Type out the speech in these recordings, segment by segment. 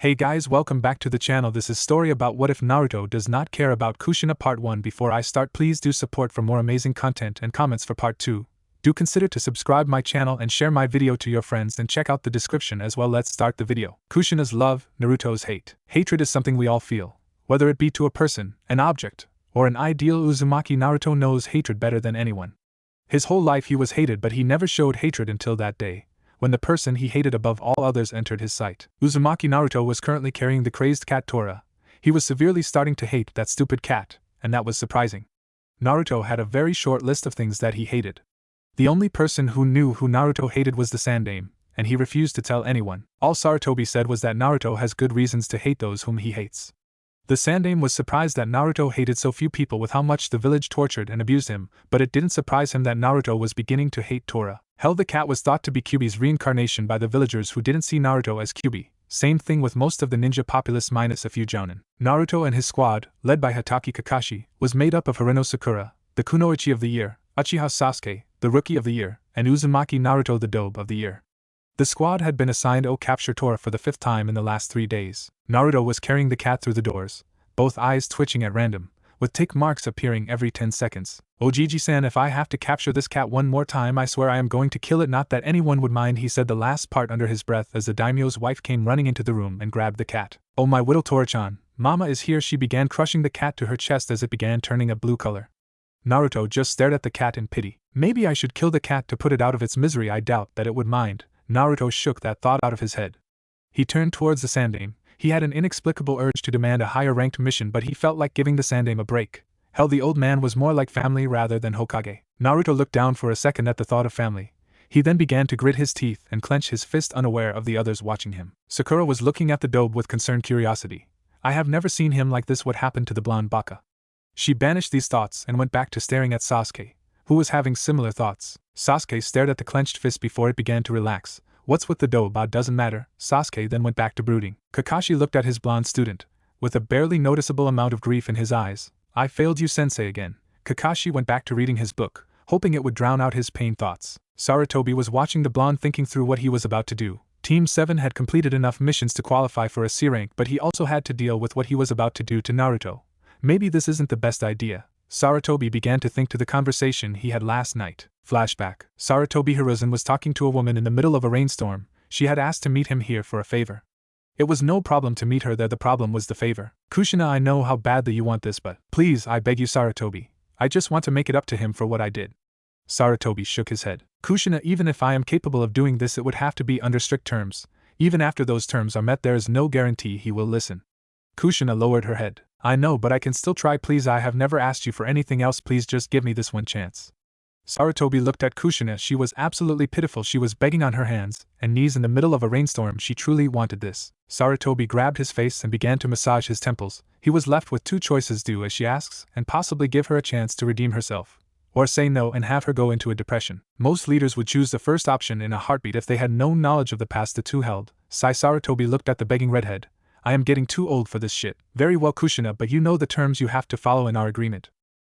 Hey guys, welcome back to the channel. This is story about what if Naruto does not care about Kushina part 1. Before I start, please do support for more amazing content and comments for part 2. Do consider to subscribe my channel and share my video to your friends and check out the description as well. Let's start the video. Kushina's love, Naruto's hate. Hatred is something we all feel, whether it be to a person, an object, or an ideal. Uzumaki Naruto knows hatred better than anyone. His whole life he was hated, but he never showed hatred until that day, when the person he hated above all others entered his sight. Uzumaki Naruto was currently carrying the crazed cat Tora. He was severely starting to hate that stupid cat, and that was surprising. Naruto had a very short list of things that he hated. The only person who knew who Naruto hated was the Sandaime, and he refused to tell anyone. All Sarutobi said was that Naruto has good reasons to hate those whom he hates. The Sandaime was surprised that Naruto hated so few people with how much the village tortured and abused him, but it didn't surprise him that Naruto was beginning to hate Tora. Hell, the cat was thought to be Kyuubi's reincarnation by the villagers who didn't see Naruto as Kyuubi. Same thing with most of the ninja populace minus a few jounin. Naruto and his squad, led by Hatake Kakashi, was made up of Hareno Sakura, the Kunoichi of the year, Uchiha Sasuke, the Rookie of the Year, and Uzumaki Naruto, the Dobe of the year. The squad had been assigned to capture Tora for the 5th time in the last 3 days. Naruto was carrying the cat through the doors, both eyes twitching at random, with tick marks appearing every 10 seconds. Ojiji-san, if I have to capture this cat one more time, I swear I am going to kill it. Not that anyone would mind, he said the last part under his breath as the daimyo's wife came running into the room and grabbed the cat. Oh my little Tora-chan, Mama is here. She began crushing the cat to her chest as it began turning a blue color. Naruto just stared at the cat in pity. Maybe I should kill the cat to put it out of its misery. I doubt that it would mind. Naruto shook that thought out of his head. He turned towards the Sandaime. He had an inexplicable urge to demand a higher-ranked mission, but he felt like giving the Sandaime a break. Hell, the old man was more like family rather than Hokage. Naruto looked down for a second at the thought of family. He then began to grit his teeth and clench his fist, unaware of the others watching him. Sakura was looking at the Dobe with concerned curiosity. I have never seen him like this. What happened to the blonde baka? She banished these thoughts and went back to staring at Sasuke, who was having similar thoughts. Sasuke stared at the clenched fist before it began to relax. What's with the Dobe? Doesn't matter. Sasuke then went back to brooding. Kakashi looked at his blonde student, with a barely noticeable amount of grief in his eyes. I failed you, sensei, again. Kakashi went back to reading his book, hoping it would drown out his pain thoughts. Sarutobi was watching the blonde, thinking through what he was about to do. Team 7 had completed enough missions to qualify for a C rank, but he also had to deal with what he was about to do to Naruto. Maybe this isn't the best idea. Sarutobi began to think to the conversation he had last night. Flashback. Sarutobi Hiruzen was talking to a woman in the middle of a rainstorm. She had asked to meet him here for a favor. It was no problem to meet her there, the problem was the favor. Kushina, I know how badly you want this, but please, I beg you, Sarutobi. I just want to make it up to him for what I did. Sarutobi shook his head. Kushina, even if I am capable of doing this, it would have to be under strict terms. Even after those terms are met, there is no guarantee he will listen. Kushina lowered her head. I know, but I can still try. Please, I have never asked you for anything else. Please just give me this one chance. Sarutobi looked at Kushina. She was absolutely pitiful. She was begging on her hands and knees in the middle of a rainstorm. She truly wanted this. Sarutobi grabbed his face and began to massage his temples. He was left with 2 choices: do as she asks and possibly give her a chance to redeem herself, or say no and have her go into a depression. Most leaders would choose the first option in a heartbeat if they had no knowledge of the past the two held. Sarutobi looked at the begging redhead. I am getting too old for this shit. Very well, Kushina, but you know the terms you have to follow in our agreement.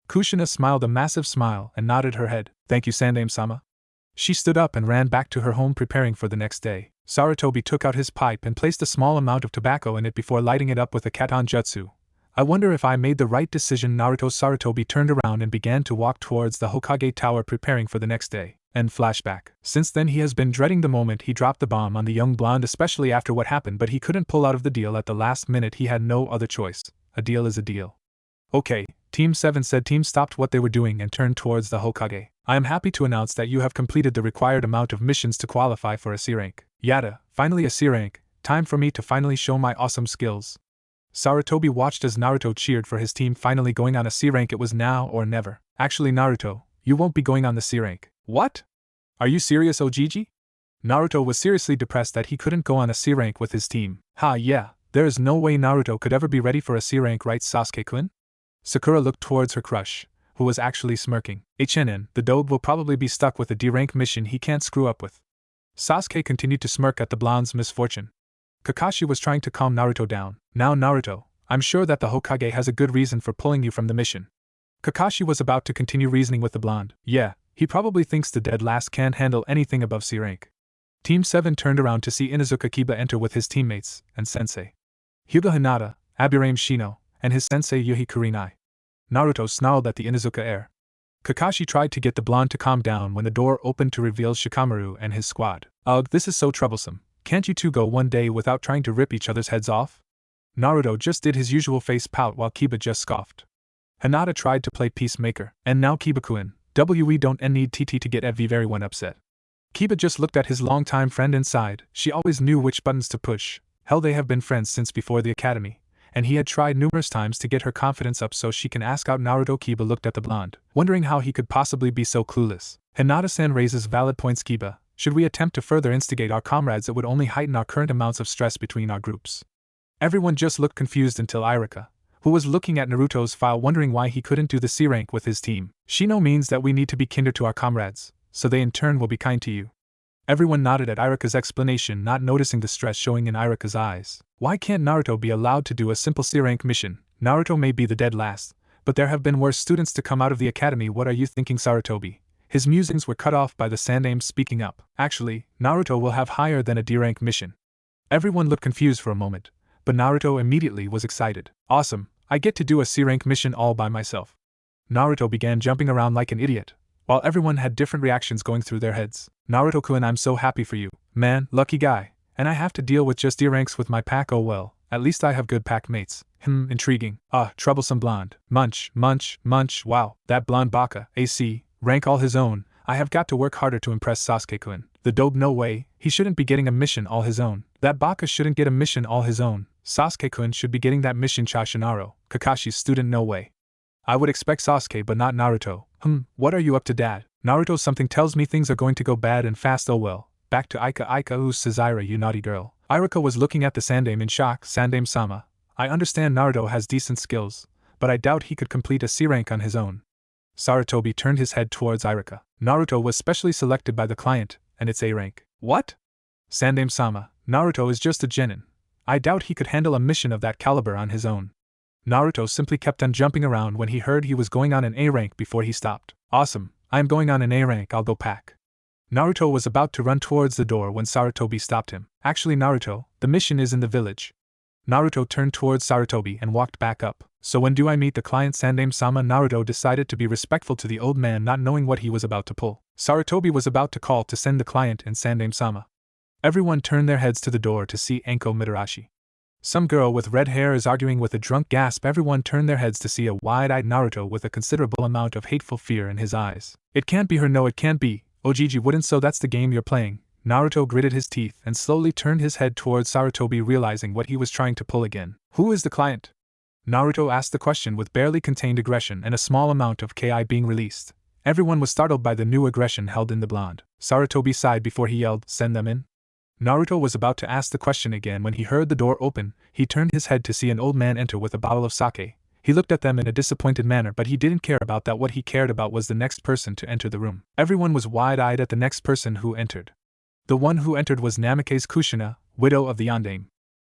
Kushina smiled a massive smile and nodded her head. Thank you, Sandaime-sama. She stood up and ran back to her home, preparing for the next day. Sarutobi took out his pipe and placed a small amount of tobacco in it before lighting it up with a katon jutsu. I wonder if I made the right decision. Sarutobi turned around and began to walk towards the Hokage Tower, preparing for the next day. And flashback. Since then he has been dreading the moment he dropped the bomb on the young blonde, especially after what happened, but he couldn't pull out of the deal at the last minute. He had no other choice. A deal is a deal. Okay, Team 7 said. Team stopped what they were doing and turned towards the Hokage. I am happy to announce that you have completed the required amount of missions to qualify for a C rank. Yada, finally a C rank. Time for me to finally show my awesome skills. Sarutobi watched as Naruto cheered for his team finally going on a C rank. It was now or never. Actually, Naruto, you won't be going on the C rank. What? Are you serious, Ojiji? Naruto was seriously depressed that he couldn't go on a C rank with his team. Yeah, there is no way Naruto could ever be ready for a C rank, right, Sasuke-kun? Sakura looked towards her crush, who was actually smirking. HNN, the Dobe will probably be stuck with a D rank mission he can't screw up with. Sasuke continued to smirk at the blonde's misfortune. Kakashi was trying to calm Naruto down. Now Naruto, I'm sure that the Hokage has a good reason for pulling you from the mission. Kakashi was about to continue reasoning with the blonde. Yeah, he probably thinks the dead last can't handle anything above C rank. Team 7 turned around to see Inuzuka Kiba enter with his teammates, and Sensei Hyuga Hinata, Abirame Shino, and his sensei Yuhi Kurinai. Naruto snarled at the Inuzuka heir. Kakashi tried to get the blonde to calm down when the door opened to reveal Shikamaru and his squad. Ugh, this is so troublesome. Can't you two go one day without trying to rip each other's heads off? Naruto just did his usual face pout while Kiba just scoffed. Hinata tried to play peacemaker, and now Kiba-kun, we don't need TT to get everyone upset. Kiba just looked at his longtime friend and sighed. She always knew which buttons to push. Hell, they have been friends since before the academy, and he had tried numerous times to get her confidence up so she can ask out Naruto. Kiba looked at the blonde, wondering how he could possibly be so clueless. Hinata-san raises valid points. Kiba, should we attempt to further instigate our comrades, it would only heighten our current amounts of stress between our groups. Everyone just looked confused until Irika, who was looking at Naruto's file wondering why he couldn't do the C rank with his team. Shino means that we need to be kinder to our comrades, so they in turn will be kind to you. Everyone nodded at Irika's explanation, not noticing the stress showing in Irika's eyes. Why can't Naruto be allowed to do a simple C rank mission? Naruto may be the dead last, but there have been worse students to come out of the academy. What are you thinking, Sarutobi? His musings were cut off by the Sandaime speaking up. Actually, Naruto will have higher than a D rank mission. Everyone looked confused for a moment, but Naruto immediately was excited. Awesome, I get to do a C rank mission all by myself. Naruto began jumping around like an idiot, while everyone had different reactions going through their heads. Naruto-kun, I'm so happy for you. Man, lucky guy. And I have to deal with just D ranks with my pack. Oh well, at least I have good pack mates. Intriguing. Troublesome blonde. Munch, munch, munch. Wow, that blonde baka, AC, rank all his own. I have got to work harder to impress Sasuke-kun. The dope, no way, he shouldn't be getting a mission all his own. That baka shouldn't get a mission all his own. Sasuke-kun should be getting that mission. Chashinaro, Kakashi's student, no way. I would expect Sasuke but not Naruto. What are you up to, dad? Naruto, something tells me things are going to go bad and fast. Oh well. Back to Ika. Ooh, Sazaira, you naughty girl. Irika was looking at the Sandaime in shock. Sandaime-sama, I understand Naruto has decent skills, but I doubt he could complete a C rank on his own. Sarutobi turned his head towards Irika. Naruto was specially selected by the client, and it's A rank. What? Sandaime-sama, Naruto is just a genin. I doubt he could handle a mission of that caliber on his own. Naruto simply kept on jumping around when he heard he was going on an A rank before he stopped. Awesome, I am going on an A rank, I'll go pack. Naruto was about to run towards the door when Sarutobi stopped him. Actually, Naruto, the mission is in the village. Naruto turned towards Sarutobi and walked back up. So when do I meet the client, Sandaime-sama? Naruto decided to be respectful to the old man, not knowing what he was about to pull. Sarutobi was about to call to send the client and Sandaime-sama. Everyone turned their heads to the door to see Anko Mitarashi. Some girl with red hair is arguing with a drunk. Gasp. Everyone turned their heads to see a wide-eyed Naruto with a considerable amount of hateful fear in his eyes. It can't be her, no it can't be. Ojiji wouldn't, so that's the game you're playing. Naruto gritted his teeth and slowly turned his head towards Sarutobi, realizing what he was trying to pull again. Who is the client? Naruto asked the question with barely contained aggression and a small amount of Ki being released. Everyone was startled by the new aggression held in the blonde. Sarutobi sighed before he yelled, send them in. Naruto was about to ask the question again when he heard the door open. He turned his head to see an old man enter with a bottle of sake. He looked at them in a disappointed manner, but he didn't care about that. What he cared about was the next person to enter the room. Everyone was wide-eyed at the next person who entered. The one who entered was Namikaze Kushina, widow of the Yondaime.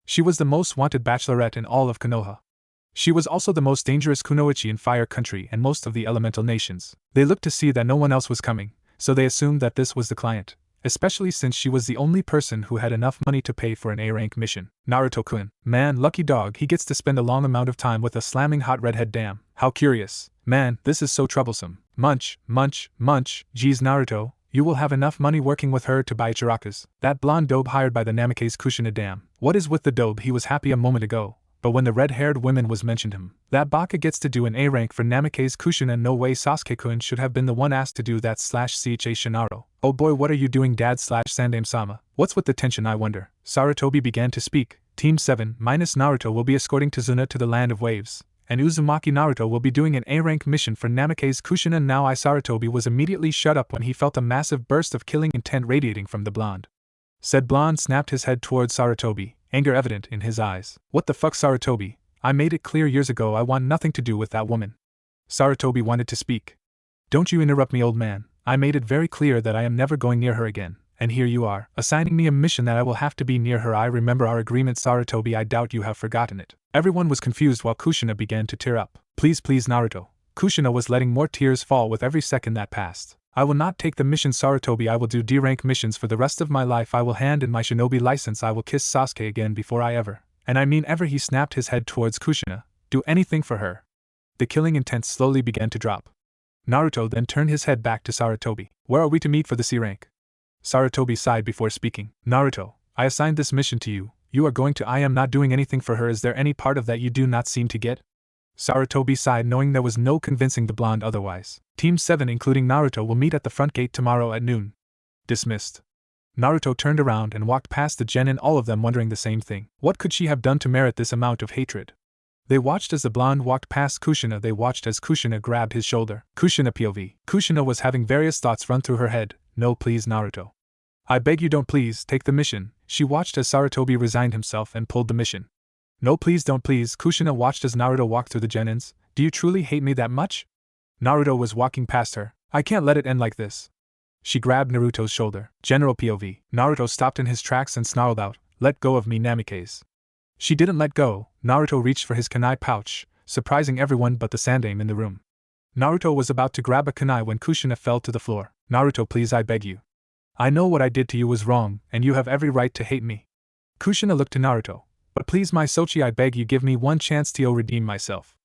She was the most wanted bachelorette in all of Konoha. She was also the most dangerous kunoichi in Fire Country and most of the elemental nations. They looked to see that no one else was coming, so they assumed that this was the client, especially since she was the only person who had enough money to pay for an A-rank mission. Naruto-kun, man, lucky dog, he gets to spend a long amount of time with a slamming hot redhead. Damn, how curious. Man, this is so troublesome. Munch, munch, munch. Geez, Naruto, you will have enough money working with her to buy Ichirakas. That blonde dobe hired by the Namikaze Kushina. Damn, what is with the dobe? He was happy a moment ago, but when the red-haired woman was mentioned that baka gets to do an A rank for Namikaze Kushina. No way, Sasuke-kun should have been the one asked to do that. Cha Shinaro. Oh boy, what are you doing, dad? Sandaime-sama. What's with the tension, I wonder? Sarutobi began to speak. Team 7 minus Naruto will be escorting Tazuna to the land of waves, and Uzumaki Naruto will be doing an A rank mission for Namikaze Kushina. Now Sarutobi was immediately shut up when he felt a massive burst of killing intent radiating from the blonde. Said blonde snapped his head towards Sarutobi, anger evident in his eyes. What the fuck, Sarutobi? I made it clear years ago I want nothing to do with that woman. Sarutobi wanted to speak. Don't you interrupt me, old man. I made it very clear that I am never going near her again, and here you are, assigning me a mission that I will have to be near her. I remember our agreement, Sarutobi. I doubt you have forgotten it. Everyone was confused while Kushina began to tear up. Please, please, Naruto. Kushina was letting more tears fall with every second that passed. I will not take the mission Sarutobi. I will do D-rank missions for the rest of my life. I will hand in my shinobi license. I will kiss Sasuke again before I ever, and I mean ever. He snapped his head towards Kushina. Do anything for her. The killing intent slowly began to drop. Naruto then turned his head back to Sarutobi. Where are we to meet for the C rank? Sarutobi sighed before speaking. Naruto, I assigned this mission to you. You are going to. I am not doing anything for her. Is there any part of that you do not seem to get? Sarutobi sighed, knowing there was no convincing the blonde otherwise. Team 7 including Naruto will meet at the front gate tomorrow at noon. Dismissed. Naruto turned around and walked past the genin, all of them wondering the same thing. What could she have done to merit this amount of hatred? They watched as the blonde walked past Kushina. They watched as Kushina grabbed his shoulder. Kushina POV. Kushina was having various thoughts run through her head. No, please, Naruto. I beg you, don't, please take the mission. She watched as Sarutobi resigned himself and pulled the mission. No, please don't, please. Kushina watched as Naruto walked through the genins. Do you truly hate me that much? Naruto was walking past her. I can't let it end like this. She grabbed Naruto's shoulder. General POV. Naruto stopped in his tracks and snarled out, let go of me, Namikaze. She didn't let go. Naruto reached for his kunai pouch, surprising everyone but the sandame in the room. Naruto was about to grab a kunai when Kushina fell to the floor. Naruto, please, I beg you. I know what I did to you was wrong, and you have every right to hate me. Kushina looked to Naruto. But please, my Sochi, I beg you, give me one chance to redeem myself.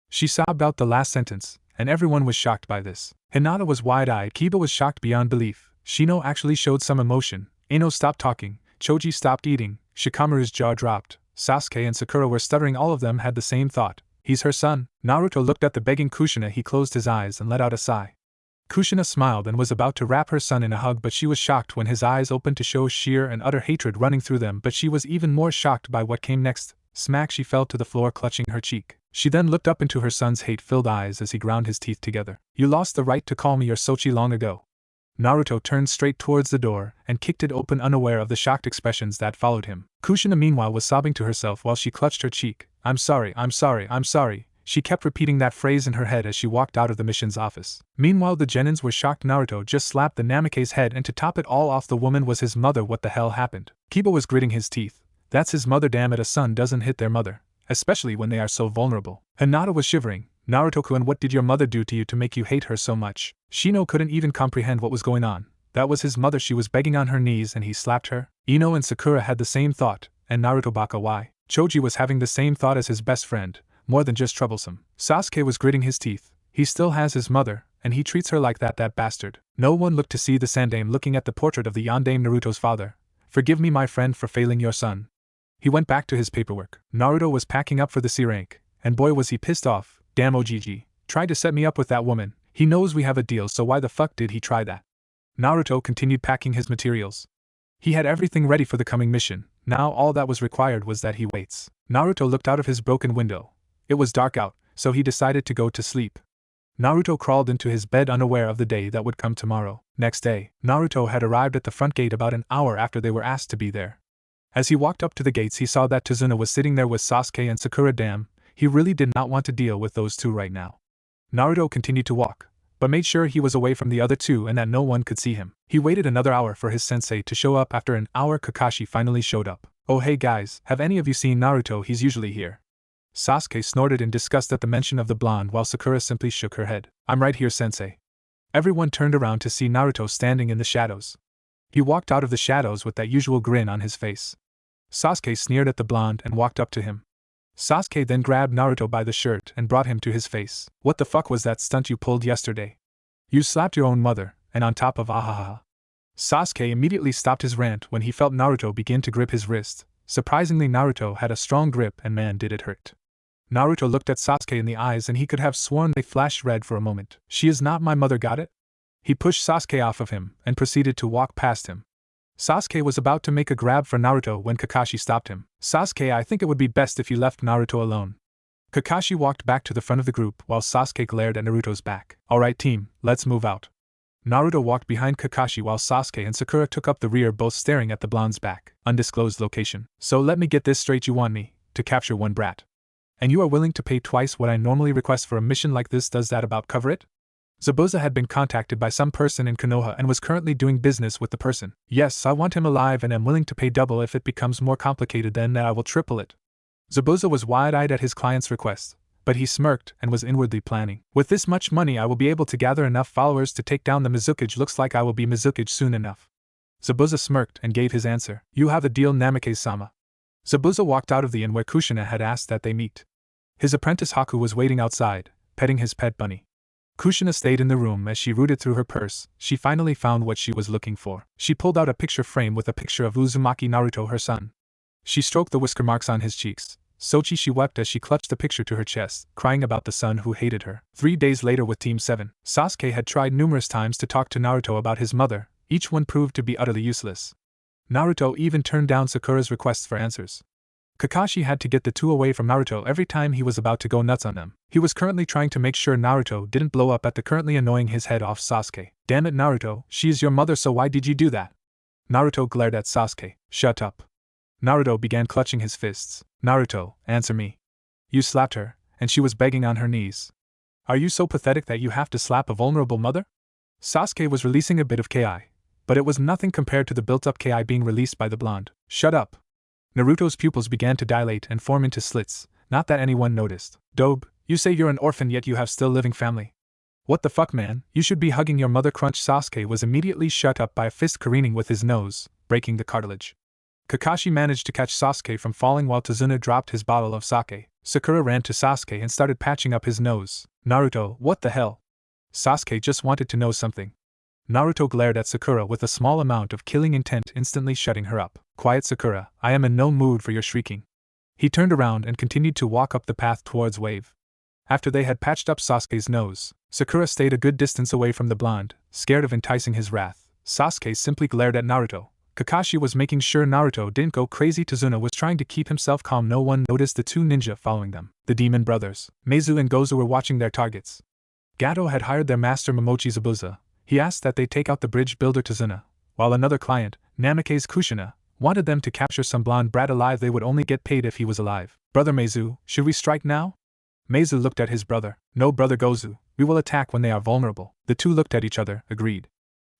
She sobbed out the last sentence, and everyone was shocked by this. Hinata was wide-eyed. Kiba was shocked beyond belief. Shino actually showed some emotion. Ino stopped talking. Choji stopped eating. Shikamaru's jaw dropped. Sasuke and Sakura were stuttering. All of them had the same thought. He's her son. Naruto looked at the begging Kushina. He closed his eyes and let out a sigh. Kushina smiled and was about to wrap her son in a hug, but she was shocked when his eyes opened to show sheer and utter hatred running through them. But she was even more shocked by what came next. Smack, she fell to the floor clutching her cheek. She then looked up into her son's hate-filled eyes as he ground his teeth together. You lost the right to call me your Sochi long ago. Naruto turned straight towards the door and kicked it open, unaware of the shocked expressions that followed him. Kushina meanwhile was sobbing to herself while she clutched her cheek. I'm sorry, I'm sorry, I'm sorry. She kept repeating that phrase in her head as she walked out of the mission's office. Meanwhile the genins were shocked. Naruto just slapped the Namikaze's head, and to top it all off, the woman was his mother. What the hell happened? Kiba was gritting his teeth. That's his mother. Damn it, a son doesn't hit their mother, especially when they are so vulnerable. Hinata was shivering. Naruto-kun, what did your mother do to you to make you hate her so much? Shino couldn't even comprehend what was going on. That was his mother. She was begging on her knees and he slapped her. Ino and Sakura had the same thought, and Naruto baka why? Choji was having the same thought as his best friend. More than just troublesome. Sasuke was gritting his teeth. He still has his mother, and he treats her like that bastard. No one looked to see the sandame looking at the portrait of the yandame, Naruto's father. Forgive me, my friend, for failing your son. He went back to his paperwork. Naruto was packing up for the C rank, and boy was he pissed off. Damn, OGG. Tried to set me up with that woman. He knows we have a deal, so why the fuck did he try that? Naruto continued packing his materials. He had everything ready for the coming mission. Now all that was required was that he waits. Naruto looked out of his broken window. It was dark out, so he decided to go to sleep. Naruto crawled into his bed, unaware of the day that would come tomorrow. Next day, Naruto had arrived at the front gate about an hour after they were asked to be there. As he walked up to the gates, he saw that Tazuna was sitting there with Sasuke and Sakura. Damn, he really did not want to deal with those two right now. Naruto continued to walk, but made sure he was away from the other two and that no one could see him. He waited another hour for his sensei to show up. After an hour, Kakashi finally showed up. Oh hey guys, have any of you seen Naruto? He's usually here. Sasuke snorted in disgust at the mention of the blonde while Sakura simply shook her head. I'm right here, sensei. Everyone turned around to see Naruto standing in the shadows. He walked out of the shadows with that usual grin on his face. Sasuke sneered at the blonde and walked up to him. Sasuke then grabbed Naruto by the shirt and brought him to his face. What the fuck was that stunt you pulled yesterday? You slapped your own mother, and on top of ahaha. Sasuke immediately stopped his rant when he felt Naruto begin to grip his wrist. Surprisingly, Naruto had a strong grip, and man did it hurt. Naruto looked at Sasuke in the eyes and he could have sworn they flashed red for a moment. She is not my mother, got it? He pushed Sasuke off of him and proceeded to walk past him. Sasuke was about to make a grab for Naruto when Kakashi stopped him. Sasuke, I think it would be best if you left Naruto alone. Kakashi walked back to the front of the group while Sasuke glared at Naruto's back. Alright team, let's move out. Naruto walked behind Kakashi while Sasuke and Sakura took up the rear, both staring at the blonde's back. Undisclosed location. So let me get this straight, you want me to capture one brat, and you are willing to pay twice what I normally request for a mission like this? Does that about cover it? Zabuza had been contacted by some person in Konoha and was currently doing business with the person. Yes, I want him alive and am willing to pay double. If it becomes more complicated than that, I will triple it. Zabuza was wide-eyed at his client's request. But he smirked and was inwardly planning. With this much money I will be able to gather enough followers to take down the Mizukage. Looks like I will be Mizukage soon enough. Zabuza smirked and gave his answer. You have the deal, Namikaze-sama. Zabuza walked out of the inn where Kushina had asked that they meet. His apprentice Haku was waiting outside, petting his pet bunny. Kushina stayed in the room as she rooted through her purse. She finally found what she was looking for. She pulled out a picture frame with a picture of Uzumaki Naruto, her son. She stroked the whisker marks on his cheeks. She wept as she clutched the picture to her chest, crying about the son who hated her. 3 days later with Team 7, Sasuke had tried numerous times to talk to Naruto about his mother. Each one proved to be utterly useless. Naruto even turned down Sakura's requests for answers. Kakashi had to get the two away from Naruto every time he was about to go nuts on them. He was currently trying to make sure Naruto didn't blow up at the currently annoying his head off Sasuke. Damn it, Naruto, she is your mother, so why did you do that? Naruto glared at Sasuke. Shut up. Naruto began clutching his fists. Naruto, answer me. You slapped her, and she was begging on her knees. Are you so pathetic that you have to slap a vulnerable mother? Sasuke was releasing a bit of Ki, but it was nothing compared to the built-up Ki being released by the blonde. Shut up. Naruto's pupils began to dilate and form into slits, not that anyone noticed. Dobe, you say you're an orphan yet you have still living family. What the fuck, man, you should be hugging your mother. Crunch. Sasuke was immediately shut up by a fist careening with his nose, breaking the cartilage. Kakashi managed to catch Sasuke from falling while Tazuna dropped his bottle of sake. Sakura ran to Sasuke and started patching up his nose. Naruto, what the hell? Sasuke just wanted to know something. Naruto glared at Sakura with a small amount of killing intent, instantly shutting her up. Quiet, Sakura, I am in no mood for your shrieking. He turned around and continued to walk up the path towards Wave. After they had patched up Sasuke's nose, Sakura stayed a good distance away from the blonde, scared of enticing his wrath. Sasuke simply glared at Naruto. Kakashi was making sure Naruto didn't go crazy. Tazuna was trying to keep himself calm. No one noticed the two ninja following them. The demon brothers, Meizu and Gozu, were watching their targets. Gato had hired their master Momochi Zabuza. He asked that they take out the bridge builder Tazuna, while another client, Namikaze Kushina, wanted them to capture some blonde brat alive. They would only get paid if he was alive. Brother Meizu, should we strike now? Meizu looked at his brother. No, brother Gozu, we will attack when they are vulnerable. The two looked at each other, agreed.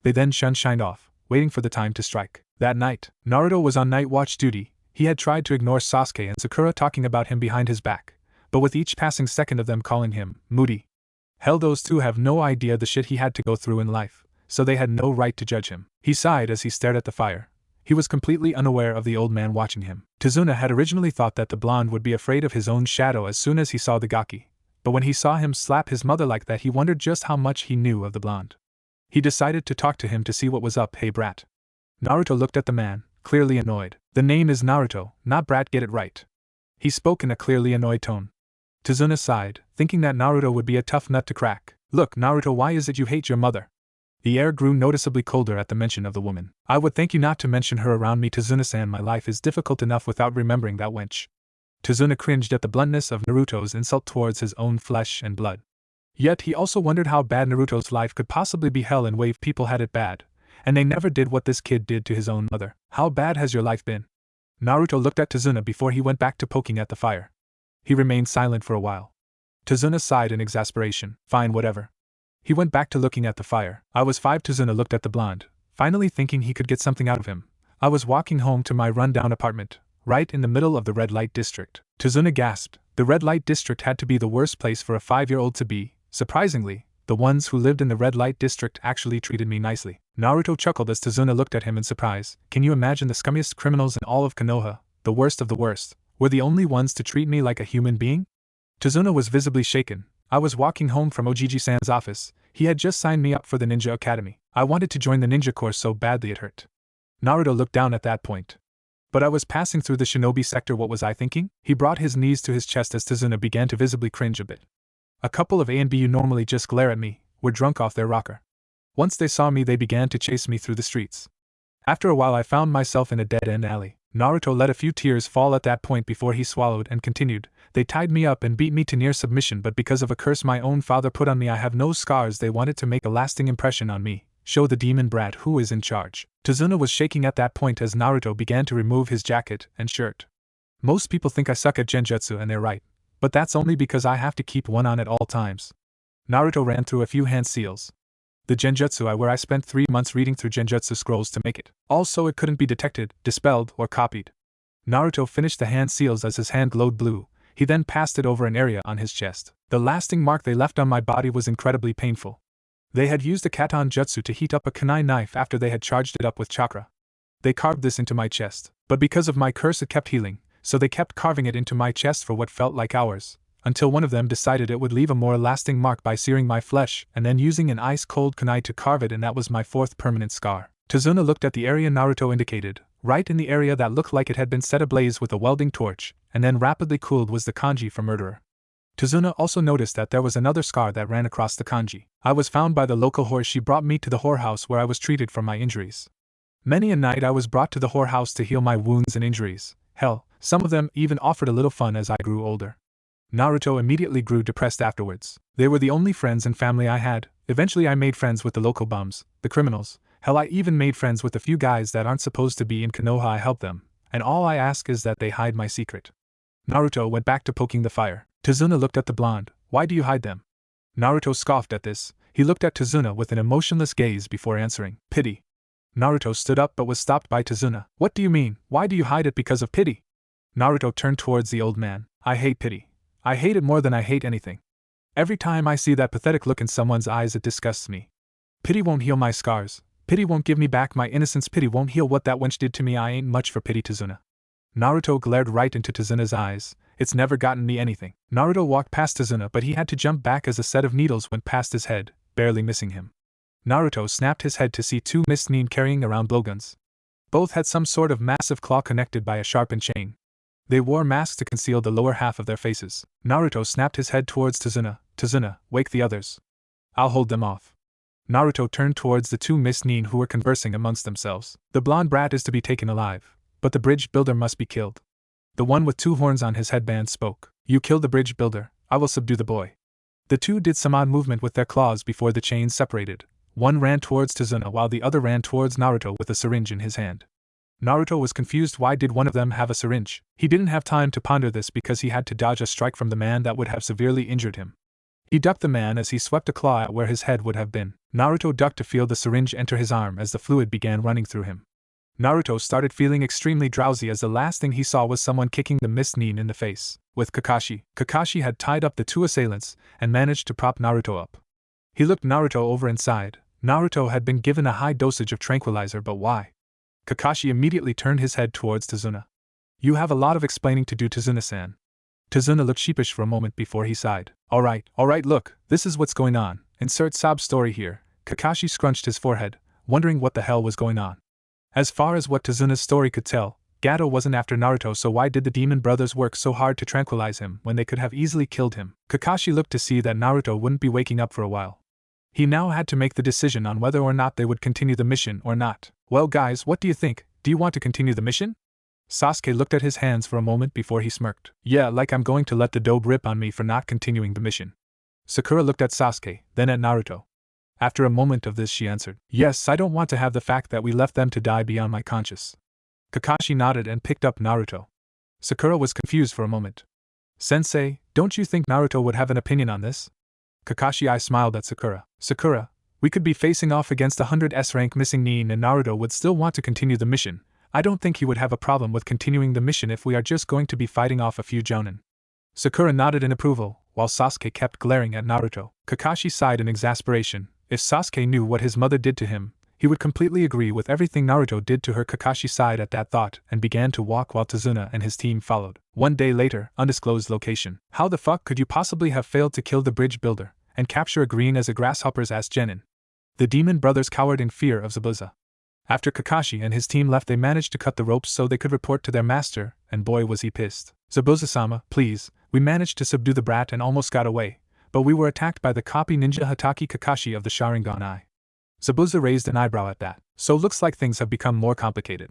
They then shined off, waiting for the time to strike. That night, Naruto was on night watch duty. He had tried to ignore Sasuke and Sakura talking about him behind his back, but with each passing second of them calling him moody. Hell, those two have no idea the shit he had to go through in life, so they had no right to judge him. He sighed as he stared at the fire. He was completely unaware of the old man watching him. Tazuna had originally thought that the blonde would be afraid of his own shadow as soon as he saw the gaki, but when he saw him slap his mother like that, he wondered just how much he knew of the blonde. He decided to talk to him to see what was up. Hey brat. Naruto looked at the man, clearly annoyed. The name is Naruto, not brat, get it right. He spoke in a clearly annoyed tone. Tazuna sighed, thinking that Naruto would be a tough nut to crack. Look, Naruto, why is it you hate your mother? The air grew noticeably colder at the mention of the woman. I would thank you not to mention her around me, Tazuna-san. My life is difficult enough without remembering that wench. Tazuna cringed at the bluntness of Naruto's insult towards his own flesh and blood. Yet he also wondered how bad Naruto's life could possibly be. Hell, and Wave people had it bad, and they never did what this kid did to his own mother. How bad has your life been? Naruto looked at Tazuna before he went back to poking at the fire. He remained silent for a while. Tazuna sighed in exasperation. Fine, whatever. He went back to looking at the fire. I was 5. Tazuna looked at the blonde, finally thinking he could get something out of him. I was walking home to my run-down apartment, right in the middle of the red light district. Tazuna gasped. The red light district had to be the worst place for a 5-year-old to be. Surprisingly, the ones who lived in the red light district actually treated me nicely. Naruto chuckled as Tazuna looked at him in surprise. Can you imagine the scummiest criminals in all of Konoha, the worst of the worst, were the only ones to treat me like a human being? Tazuna was visibly shaken. I was walking home from Ojiji-san's office. He had just signed me up for the Ninja Academy. I wanted to join the ninja course so badly it hurt. Naruto looked down at that point. But I was passing through the shinobi sector. What was I thinking? He brought his knees to his chest as Tazuna began to visibly cringe a bit. A couple of A and B who normally just glare at me were drunk off their rocker. Once they saw me, they began to chase me through the streets. After a while, I found myself in a dead-end alley. Naruto let a few tears fall at that point before he swallowed and continued. They tied me up and beat me to near submission, but because of a curse my own father put on me, I have no scars. They wanted to make a lasting impression on me. Show the demon brat who is in charge. Tazuna was shaking at that point as Naruto began to remove his jacket and shirt. Most people think I suck at genjutsu, and they're right, but that's only because I have to keep one on at all times. Naruto ran through a few hand seals. The genjutsu I spent 3 months reading through genjutsu scrolls to make it. Also, it couldn't be detected, dispelled, or copied. Naruto finished the hand seals as his hand glowed blue. He then passed it over an area on his chest. The lasting mark they left on my body was incredibly painful. They had used a katan jutsu to heat up a kunai knife after they had charged it up with chakra. They carved this into my chest, but because of my curse it kept healing, so they kept carving it into my chest for what felt like hours, until one of them decided it would leave a more lasting mark by searing my flesh and then using an ice-cold kunai to carve it, and that was my fourth permanent scar. Tazuna looked at the area Naruto indicated. Right in the area that looked like it had been set ablaze with a welding torch, and then rapidly cooled, was the kanji for murderer. Tazuna also noticed that there was another scar that ran across the kanji. I was found by the local whore. She brought me to the whorehouse where I was treated for my injuries. Many a night I was brought to the whorehouse to heal my wounds and injuries. Hell, some of them even offered a little fun as I grew older. Naruto immediately grew depressed afterwards. They were the only friends and family I had. Eventually I made friends with the local bums, the criminals. Hell, I even made friends with a few guys that aren't supposed to be in Konoha. I helped them, and all I ask is that they hide my secret. Naruto went back to poking the fire. Tazuna looked at the blonde. Why do you hide them? Naruto scoffed at this. He looked at Tazuna with an emotionless gaze before answering. Pity. Naruto stood up but was stopped by Tazuna. What do you mean? Why do you hide it? Because of pity? Naruto turned towards the old man. I hate pity. I hate it more than I hate anything. Every time I see that pathetic look in someone's eyes, it disgusts me. Pity won't heal my scars. Pity won't give me back my innocence. Pity won't heal what that wench did to me. I ain't much for pity, Tazuna. Naruto glared right into Tazuna's eyes. It's never gotten me anything. Naruto walked past Tazuna, but he had to jump back as a set of needles went past his head, barely missing him. Naruto snapped his head to see two Mist Nin carrying around blowguns. Both had some sort of massive claw connected by a sharpened chain. They wore masks to conceal the lower half of their faces. Naruto snapped his head towards Tazuna. Tazuna, wake the others. I'll hold them off. Naruto turned towards the two Mist Nin who were conversing amongst themselves. The blonde brat is to be taken alive, but the bridge builder must be killed. The one with two horns on his headband spoke. You kill the bridge builder, I will subdue the boy. The two did some odd movement with their claws before the chains separated. One ran towards Tazuna while the other ran towards Naruto with a syringe in his hand. Naruto was confused. Why did one of them have a syringe? He didn't have time to ponder this because he had to dodge a strike from the man that would have severely injured him. He ducked the man as he swept a claw at where his head would have been. Naruto ducked to feel the syringe enter his arm as the fluid began running through him. Naruto started feeling extremely drowsy as the last thing he saw was someone kicking the Mist Nin in the face. With Kakashi. Kakashi had tied up the two assailants and managed to prop Naruto up. He looked Naruto over and sighed. Naruto had been given a high dosage of tranquilizer, but why? Kakashi immediately turned his head towards Tazuna. You have a lot of explaining to do, Tazuna-san. Tazuna looked sheepish for a moment before he sighed. Alright, look, this is what's going on. Insert sob story here. Kakashi scrunched his forehead, wondering what the hell was going on. As far as what Tazuna's story could tell, Gato wasn't after Naruto, so why did the demon brothers work so hard to tranquilize him when they could have easily killed him? Kakashi looked to see that Naruto wouldn't be waking up for a while. He now had to make the decision on whether or not they would continue the mission or not. Well guys, what do you think? Do you want to continue the mission? Sasuke looked at his hands for a moment before he smirked. Yeah, like I'm going to let the dope rip on me for not continuing the mission. Sakura looked at Sasuke, then at Naruto. After a moment of this she answered, yes, I don't want to have the fact that we left them to die beyond my conscience. Kakashi nodded and picked up Naruto. Sakura was confused for a moment. Sensei, don't you think Naruto would have an opinion on this? Kakashi smiled at Sakura. Sakura, we could be facing off against 100 S-rank missing Nin and Naruto would still want to continue the mission. I don't think he would have a problem with continuing the mission if we are just going to be fighting off a few jounin. Sakura nodded in approval, while Sasuke kept glaring at Naruto. Kakashi sighed in exasperation. If Sasuke knew what his mother did to him, he would completely agree with everything Naruto did to her. Kakashi sighed at that thought and began to walk while Tazuna and his team followed. One day later, undisclosed location. How the fuck could you possibly have failed to kill the bridge builder and capture a green as a grasshoppers? Asked Genin. The demon brothers cowered in fear of Zabuza. After Kakashi and his team left, they managed to cut the ropes so they could report to their master, and boy was he pissed. Zabuza-sama, please, we managed to subdue the brat and almost got away, but we were attacked by the copy ninja Hatake Kakashi of the Sharingan Eye. Zabuza raised an eyebrow at that. So looks like things have become more complicated.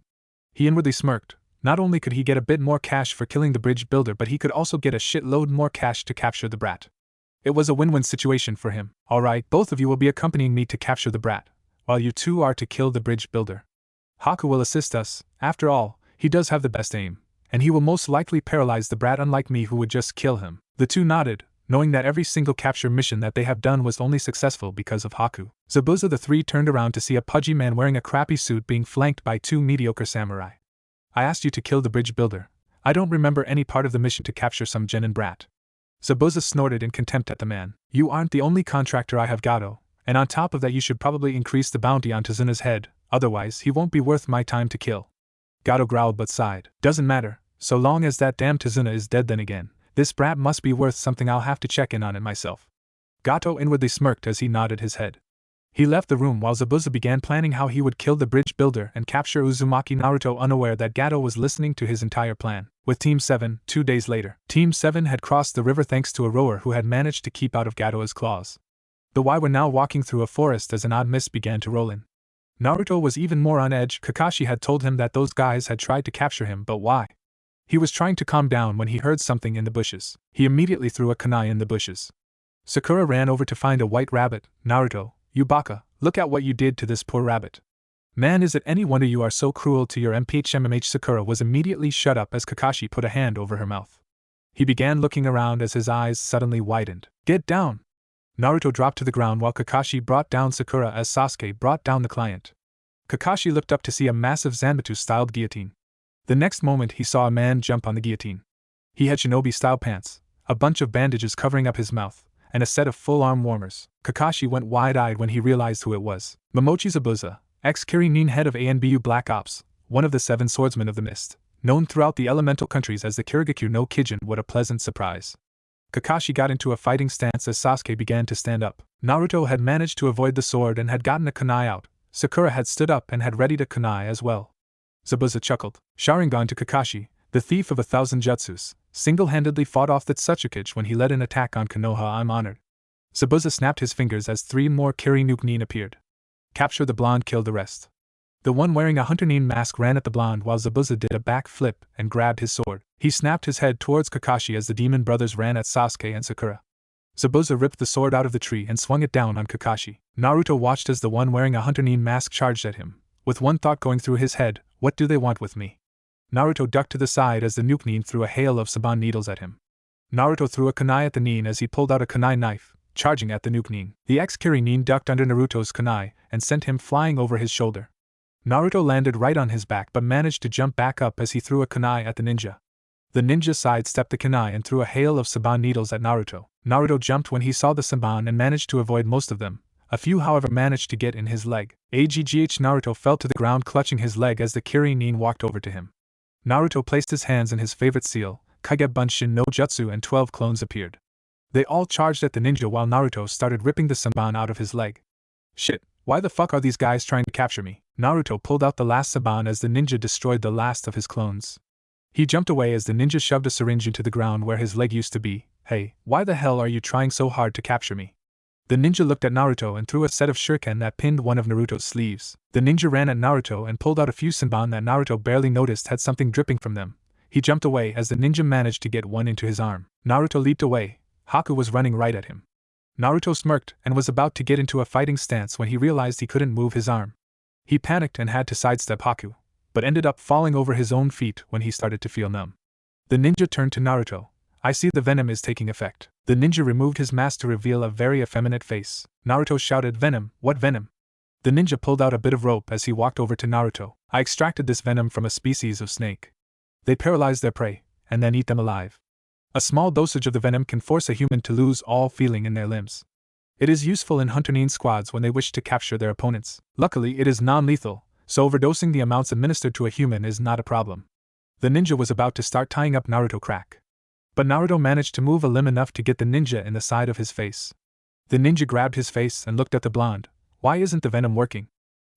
He inwardly smirked. Not only could he get a bit more cash for killing the bridge builder, but he could also get a shitload more cash to capture the brat. It was a win-win situation for him. Alright, both of you will be accompanying me to capture the brat, while you two are to kill the bridge builder. Haku will assist us. After all, he does have the best aim, and he will most likely paralyze the brat, unlike me who would just kill him. The two nodded, knowing that every single capture mission that they have done was only successful because of Haku. Zabuza. The three turned around to see a pudgy man wearing a crappy suit being flanked by two mediocre samurai. I asked you to kill the bridge builder. I don't remember any part of the mission to capture some genin brat. Zabuza snorted in contempt at the man. You aren't the only contractor I have, Gato, and on top of that you should probably increase the bounty on Tazuna's head, otherwise he won't be worth my time to kill. Gato growled but sighed. Doesn't matter, so long as that damn Tazuna is dead. Then again, this brat must be worth something. I'll have to check in on it myself. Gato inwardly smirked as he nodded his head. He left the room while Zabuza began planning how he would kill the bridge builder and capture Uzumaki Naruto, unaware that Gato was listening to his entire plan. With Team 7, 2 days later, Team 7 had crossed the river thanks to a rower who had managed to keep out of Gato's claws. The Y were now walking through a forest as an odd mist began to roll in. Naruto was even more on edge. Kakashi had told him that those guys had tried to capture him, but why? He was trying to calm down when he heard something in the bushes. He immediately threw a kunai in the bushes. Sakura ran over to find a white rabbit. Naruto, you baka, look at what you did to this poor rabbit. Man, is it any wonder you are so cruel to your MPH? Sakura was immediately shut up as Kakashi put a hand over her mouth. He began looking around as his eyes suddenly widened. Get down! Naruto dropped to the ground while Kakashi brought down Sakura as Sasuke brought down the client. Kakashi looked up to see a massive Zanbatsu-styled guillotine. The next moment he saw a man jump on the guillotine. He had shinobi-style pants, a bunch of bandages covering up his mouth, and a set of full-arm warmers. Kakashi went wide-eyed when he realized who it was. Momochi Zabuza, ex-Kirin head of ANBU Black Ops, one of the 7 swordsmen of the mist, known throughout the elemental countries as the Kirigakyu no Kijin. What a pleasant surprise. Kakashi got into a fighting stance as Sasuke began to stand up. Naruto had managed to avoid the sword and had gotten a kunai out. Sakura had stood up and had readied a kunai as well. Zabuza chuckled. Sharingan to Kakashi, the thief of 1,000 jutsus, single-handedly fought off the Tsuchikage when he led an attack on Konoha. I'm honored. Zabuza snapped his fingers as 3 more Kiri-nuke-nin appeared. Capture the blonde, kill the rest. The one wearing a hunter-nin mask ran at the blonde while Zabuza did a back flip and grabbed his sword. He snapped his head towards Kakashi as the demon brothers ran at Sasuke and Sakura. Zabuza ripped the sword out of the tree and swung it down on Kakashi. Naruto watched as the one wearing a hunter-nin mask charged at him, with one thought going through his head: what do they want with me? Naruto ducked to the side as the nuke-nin threw a hail of saban needles at him. Naruto threw a kunai at the nin as he pulled out a kunai knife, charging at the nuke-nin. The ex-Kiri nin ducked under Naruto's kunai and sent him flying over his shoulder. Naruto landed right on his back but managed to jump back up as he threw a kunai at the ninja. The ninja sidestepped the kunai and threw a hail of saban needles at Naruto. Naruto jumped when he saw the saban and managed to avoid most of them. A few, however, managed to get in his leg. Aggh, Naruto fell to the ground clutching his leg as the Kiri nin walked over to him. Naruto placed his hands in his favorite seal, Kage Bunshin no Jutsu, and 12 clones appeared. They all charged at the ninja while Naruto started ripping the saban out of his leg. Shit, why the fuck are these guys trying to capture me? Naruto pulled out the last saban as the ninja destroyed the last of his clones. He jumped away as the ninja shoved a syringe into the ground where his leg used to be. Hey, why the hell are you trying so hard to capture me? The ninja looked at Naruto and threw a set of shuriken that pinned one of Naruto's sleeves. The ninja ran at Naruto and pulled out a few saban that Naruto barely noticed had something dripping from them. He jumped away as the ninja managed to get one into his arm. Naruto leaped away. Haku was running right at him. Naruto smirked and was about to get into a fighting stance when he realized he couldn't move his arm. He panicked and had to sidestep Haku, but ended up falling over his own feet when he started to feel numb. The ninja turned to Naruto. I see the venom is taking effect. The ninja removed his mask to reveal a very effeminate face. Naruto shouted, Venom, what venom? The ninja pulled out a bit of rope as he walked over to Naruto. I extracted this venom from a species of snake. They paralyze their prey, and then eat them alive. A small dosage of the venom can force a human to lose all feeling in their limbs. It is useful in hunter-nin squads when they wish to capture their opponents. Luckily, it is non-lethal, so overdosing the amounts administered to a human is not a problem. The ninja was about to start tying up Naruto crack. But Naruto managed to move a limb enough to get the ninja in the side of his face. The ninja grabbed his face and looked at the blonde. Why isn't the venom working?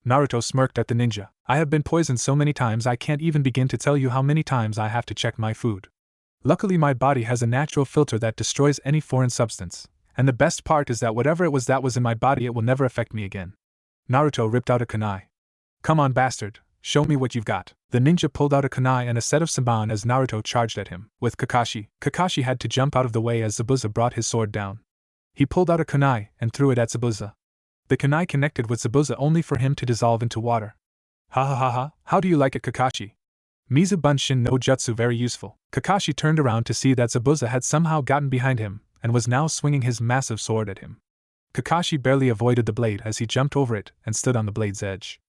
Naruto smirked at the ninja. I have been poisoned so many times I can't even begin to tell you how many times I have to check my food. Luckily my body has a natural filter that destroys any foreign substance, and the best part is that whatever it was that was in my body, it will never affect me again. Naruto ripped out a kunai. Come on, bastard. Show me what you've got. The ninja pulled out a kunai and a set of saban as Naruto charged at him. With Kakashi had to jump out of the way as Zabuza brought his sword down. He pulled out a kunai and threw it at Zabuza. The kunai connected with Zabuza only for him to dissolve into water. Ha ha ha ha, how do you like it, Kakashi? Mizu Bunshin no Jutsu, very useful. Kakashi turned around to see that Zabuza had somehow gotten behind him and was now swinging his massive sword at him. Kakashi barely avoided the blade as he jumped over it and stood on the blade's edge.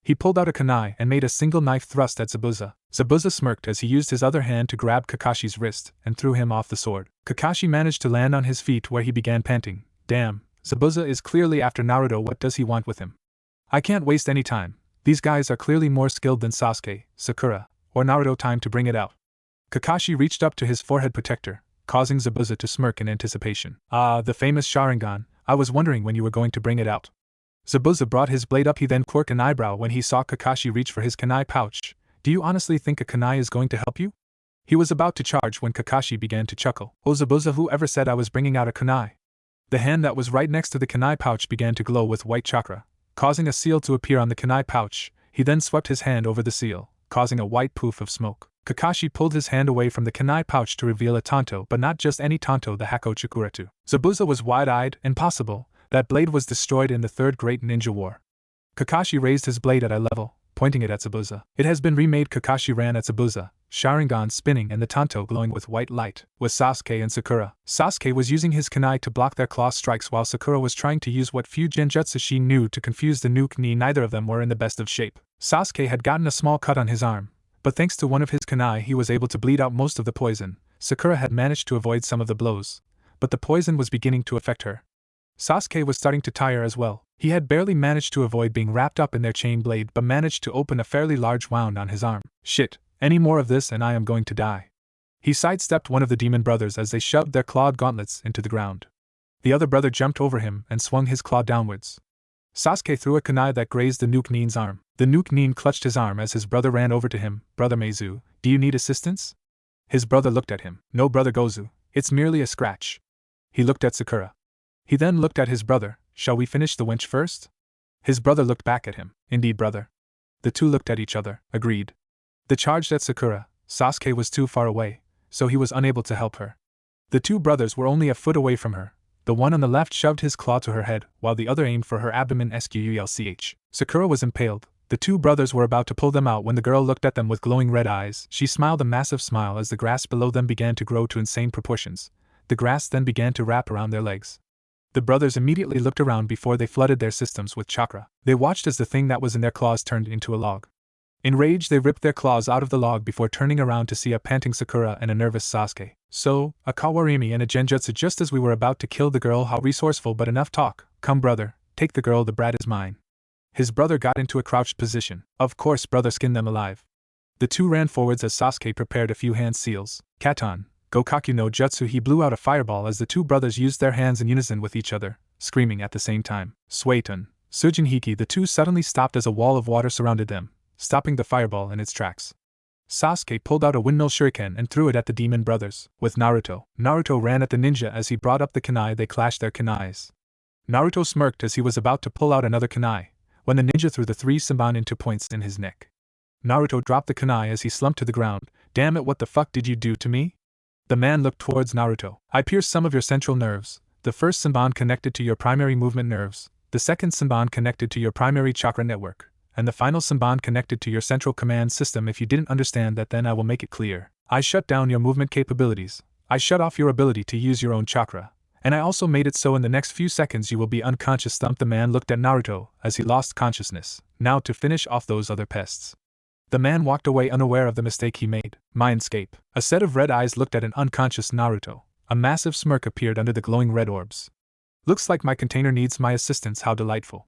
He pulled out a kunai and made a single knife thrust at Zabuza. Zabuza smirked as he used his other hand to grab Kakashi's wrist and threw him off the sword. Kakashi managed to land on his feet where he began panting. Damn, Zabuza is clearly after Naruto. What does he want with him? I can't waste any time. These guys are clearly more skilled than Sasuke, Sakura, or Naruto. Time to bring it out. Kakashi reached up to his forehead protector, causing Zabuza to smirk in anticipation. Ah, the famous Sharingan, I was wondering when you were going to bring it out. Zabuza brought his blade up. He then quirked an eyebrow when he saw Kakashi reach for his kunai pouch. Do you honestly think a kunai is going to help you? He was about to charge when Kakashi began to chuckle. Oh Zabuza, whoever said I was bringing out a kunai? The hand that was right next to the kunai pouch began to glow with white chakra, causing a seal to appear on the kunai pouch. He then swept his hand over the seal, causing a white poof of smoke. Kakashi pulled his hand away from the kunai pouch to reveal a tanto, but not just any tanto, the Hako Chikura. Zabuza was wide-eyed. Impossible. That blade was destroyed in the Third Great Ninja War. Kakashi raised his blade at eye level, pointing it at Zabuza. It has been remade. Kakashi ran at Zabuza, Sharingan spinning and the tanto glowing with white light. With Sasuke and Sakura. Sasuke was using his kunai to block their claw strikes while Sakura was trying to use what few genjutsu she knew to confuse the nuke knee. Neither of them were in the best of shape. Sasuke had gotten a small cut on his arm, but thanks to one of his kunai he was able to bleed out most of the poison. Sakura had managed to avoid some of the blows, but the poison was beginning to affect her. Sasuke was starting to tire as well. He had barely managed to avoid being wrapped up in their chain blade but managed to open a fairly large wound on his arm. Shit, any more of this and I am going to die. He sidestepped one of the demon brothers as they shoved their clawed gauntlets into the ground. The other brother jumped over him and swung his claw downwards. Sasuke threw a kunai that grazed the Nuke Nin's arm. The Nuke Nin clutched his arm as his brother ran over to him. Brother Meizu, do you need assistance? His brother looked at him. No, Brother Gozu, it's merely a scratch. He looked at Sakura. He then looked at his brother. Shall we finish the wench first? His brother looked back at him. Indeed, brother. The two looked at each other, agreed. They charged at Sakura. Sasuke was too far away, so he was unable to help her. The two brothers were only a foot away from her. The one on the left shoved his claw to her head, while the other aimed for her abdomen. Squlch. Sakura was impaled. The two brothers were about to pull them out when the girl looked at them with glowing red eyes. She smiled a massive smile as the grass below them began to grow to insane proportions. The grass then began to wrap around their legs. The brothers immediately looked around before they flooded their systems with chakra. They watched as the thing that was in their claws turned into a log. In rage, they ripped their claws out of the log before turning around to see a panting Sakura and a nervous Sasuke. So, a kawarimi and a genjutsu just as we were about to kill the girl. How resourceful, but enough talk. Come brother, take the girl, the brat is mine. His brother got into a crouched position. Of course brother, skin them alive. The two ran forwards as Sasuke prepared a few hand seals. Katan, Gokaku no Jutsu. He blew out a fireball as the two brothers used their hands in unison with each other, screaming at the same time. Suiton, Sujinhiki. The two suddenly stopped as a wall of water surrounded them, stopping the fireball in its tracks. Sasuke pulled out a windmill shuriken and threw it at the demon brothers. With Naruto. Naruto ran at the ninja as he brought up the kunai. They clashed their kunais. Naruto smirked as he was about to pull out another kunai, when the ninja threw the three Senbon into points in his neck. Naruto dropped the kunai as he slumped to the ground. Damn it, what the fuck did you do to me? The man looked towards Naruto. I pierced some of your central nerves. The first Senbon connected to your primary movement nerves, the second Senbon connected to your primary chakra network, and the final Senbon connected to your central command system. If you didn't understand that, then I will make it clear. I shut down your movement capabilities. I shut off your ability to use your own chakra. And I also made it so in the next few seconds you will be unconscious. Thump. The man looked at Naruto as he lost consciousness. Now to finish off those other pests. The man walked away unaware of the mistake he made. Mindscape. A set of red eyes looked at an unconscious Naruto. A massive smirk appeared under the glowing red orbs. Looks like my container needs my assistance. How delightful.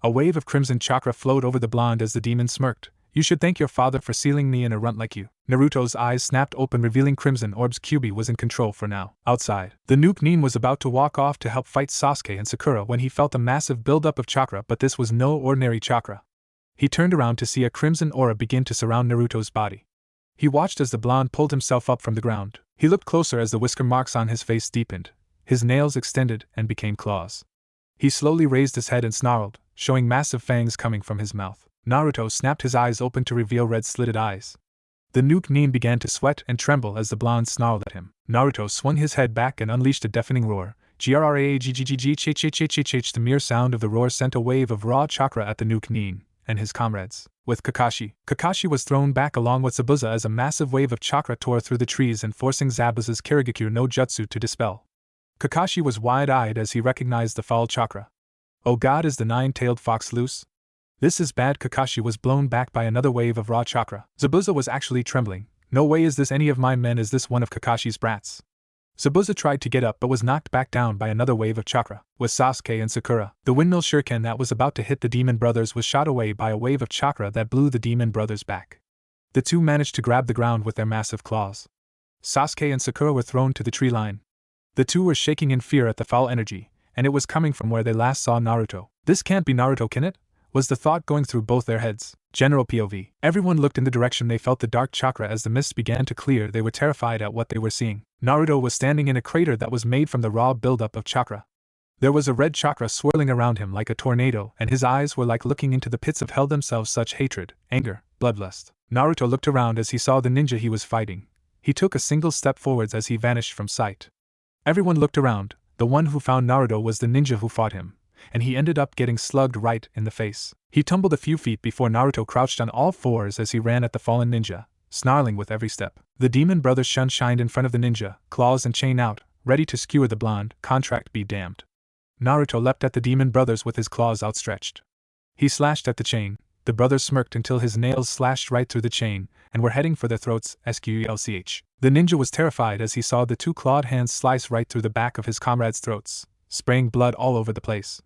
A wave of crimson chakra flowed over the blonde as the demon smirked. You should thank your father for sealing me in a runt like you. Naruto's eyes snapped open, revealing crimson orbs. Kyuubi was in control for now. Outside, the Nuke Nin was about to walk off to help fight Sasuke and Sakura when he felt a massive buildup of chakra, but this was no ordinary chakra. He turned around to see a crimson aura begin to surround Naruto's body. He watched as the blonde pulled himself up from the ground. He looked closer as the whisker marks on his face deepened. His nails extended and became claws. He slowly raised his head and snarled, showing massive fangs coming from his mouth. Naruto snapped his eyes open to reveal red slitted eyes. The Nuke Nin began to sweat and tremble as the blonde snarled at him. Naruto swung his head back and unleashed a deafening roar. Grrraaggggggh. The mere sound of the roar sent a wave of raw chakra at the Nuke Nin and his comrades. With Kakashi was thrown back along with Zabuza as a massive wave of chakra tore through the trees and forcing Zabuza's Kirigakure no Jutsu to dispel. Kakashi was wide-eyed as he recognized the foul chakra. Oh god, is the nine-tailed fox loose? This is bad. Kakashi was blown back by another wave of raw chakra. Zabuza was actually trembling. No way is this any of my men, is this one of Kakashi's brats? Zabuza tried to get up but was knocked back down by another wave of chakra. With Sasuke and Sakura, the windmill shuriken that was about to hit the demon brothers was shot away by a wave of chakra that blew the demon brothers back. The two managed to grab the ground with their massive claws. Sasuke and Sakura were thrown to the tree line. The two were shaking in fear at the foul energy, and it was coming from where they last saw Naruto. This can't be Naruto, can it? Was the thought going through both their heads. General POV. Everyone looked in the direction they felt the dark chakra. As the mist began to clear, they were terrified at what they were seeing. Naruto was standing in a crater that was made from the raw buildup of chakra. There was a red chakra swirling around him like a tornado, and his eyes were like looking into the pits of hell themselves. Such hatred, anger, bloodlust. Naruto looked around as he saw the ninja he was fighting. He took a single step forwards as he vanished from sight. Everyone looked around. The one who found Naruto was the ninja who fought him, and he ended up getting slugged right in the face. He tumbled a few feet before Naruto crouched on all fours as he ran at the fallen ninja, snarling with every step. The demon brothers shined in front of the ninja, claws and chain out, ready to skewer the blonde. Contract be damned. Naruto leapt at the demon brothers with his claws outstretched. He slashed at the chain. The brothers smirked until his nails slashed right through the chain, and were heading for their throats. Squelch. The ninja was terrified as he saw the two clawed hands slice right through the back of his comrades' throats, spraying blood all over the place.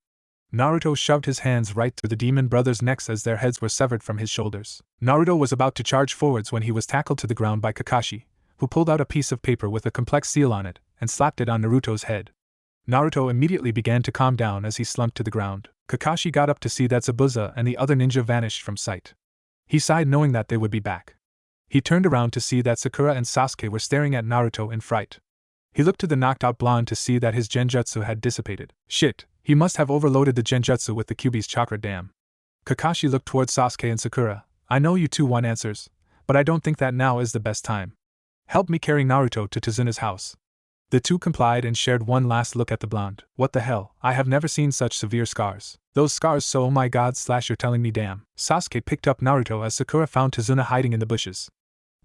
Naruto shoved his hands right through the demon brothers' necks as their heads were severed from his shoulders. Naruto was about to charge forwards when he was tackled to the ground by Kakashi, who pulled out a piece of paper with a complex seal on it and slapped it on Naruto's head. Naruto immediately began to calm down as he slumped to the ground. Kakashi got up to see that Zabuza and the other ninja vanished from sight. He sighed knowing that they would be back. He turned around to see that Sakura and Sasuke were staring at Naruto in fright. He looked to the knocked-out blonde to see that his genjutsu had dissipated. Shit, he must have overloaded the genjutsu with the Kyuubi's chakra dam. Kakashi looked towards Sasuke and Sakura. I know you two want answers, but I don't think that now is the best time. Help me carry Naruto to Tazuna's house. The two complied and shared one last look at the blonde. What the hell, I have never seen such severe scars. Those scars, so oh my god / you're telling me damn. Sasuke picked up Naruto as Sakura found Tazuna hiding in the bushes.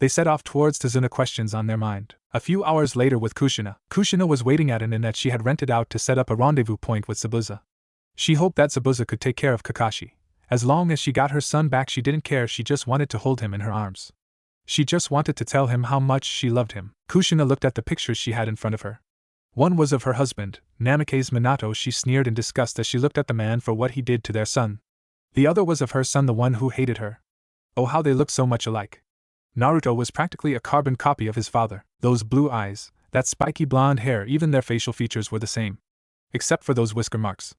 They set off towards Tazuna, questions on their mind. A few hours later with Kushina. Kushina was waiting at an inn that she had rented out to set up a rendezvous point with Zabuza. She hoped that Zabuza could take care of Kakashi. As long as she got her son back, she didn't care, she just wanted to hold him in her arms. She just wanted to tell him how much she loved him. Kushina looked at the pictures she had in front of her. One was of her husband, Namikaze Minato. She sneered in disgust as she looked at the man for what he did to their son. The other was of her son, the one who hated her. Oh, how they looked so much alike. Naruto was practically a carbon copy of his father. Those blue eyes, that spiky blonde hair, even their facial features were the same. Except for those whisker marks.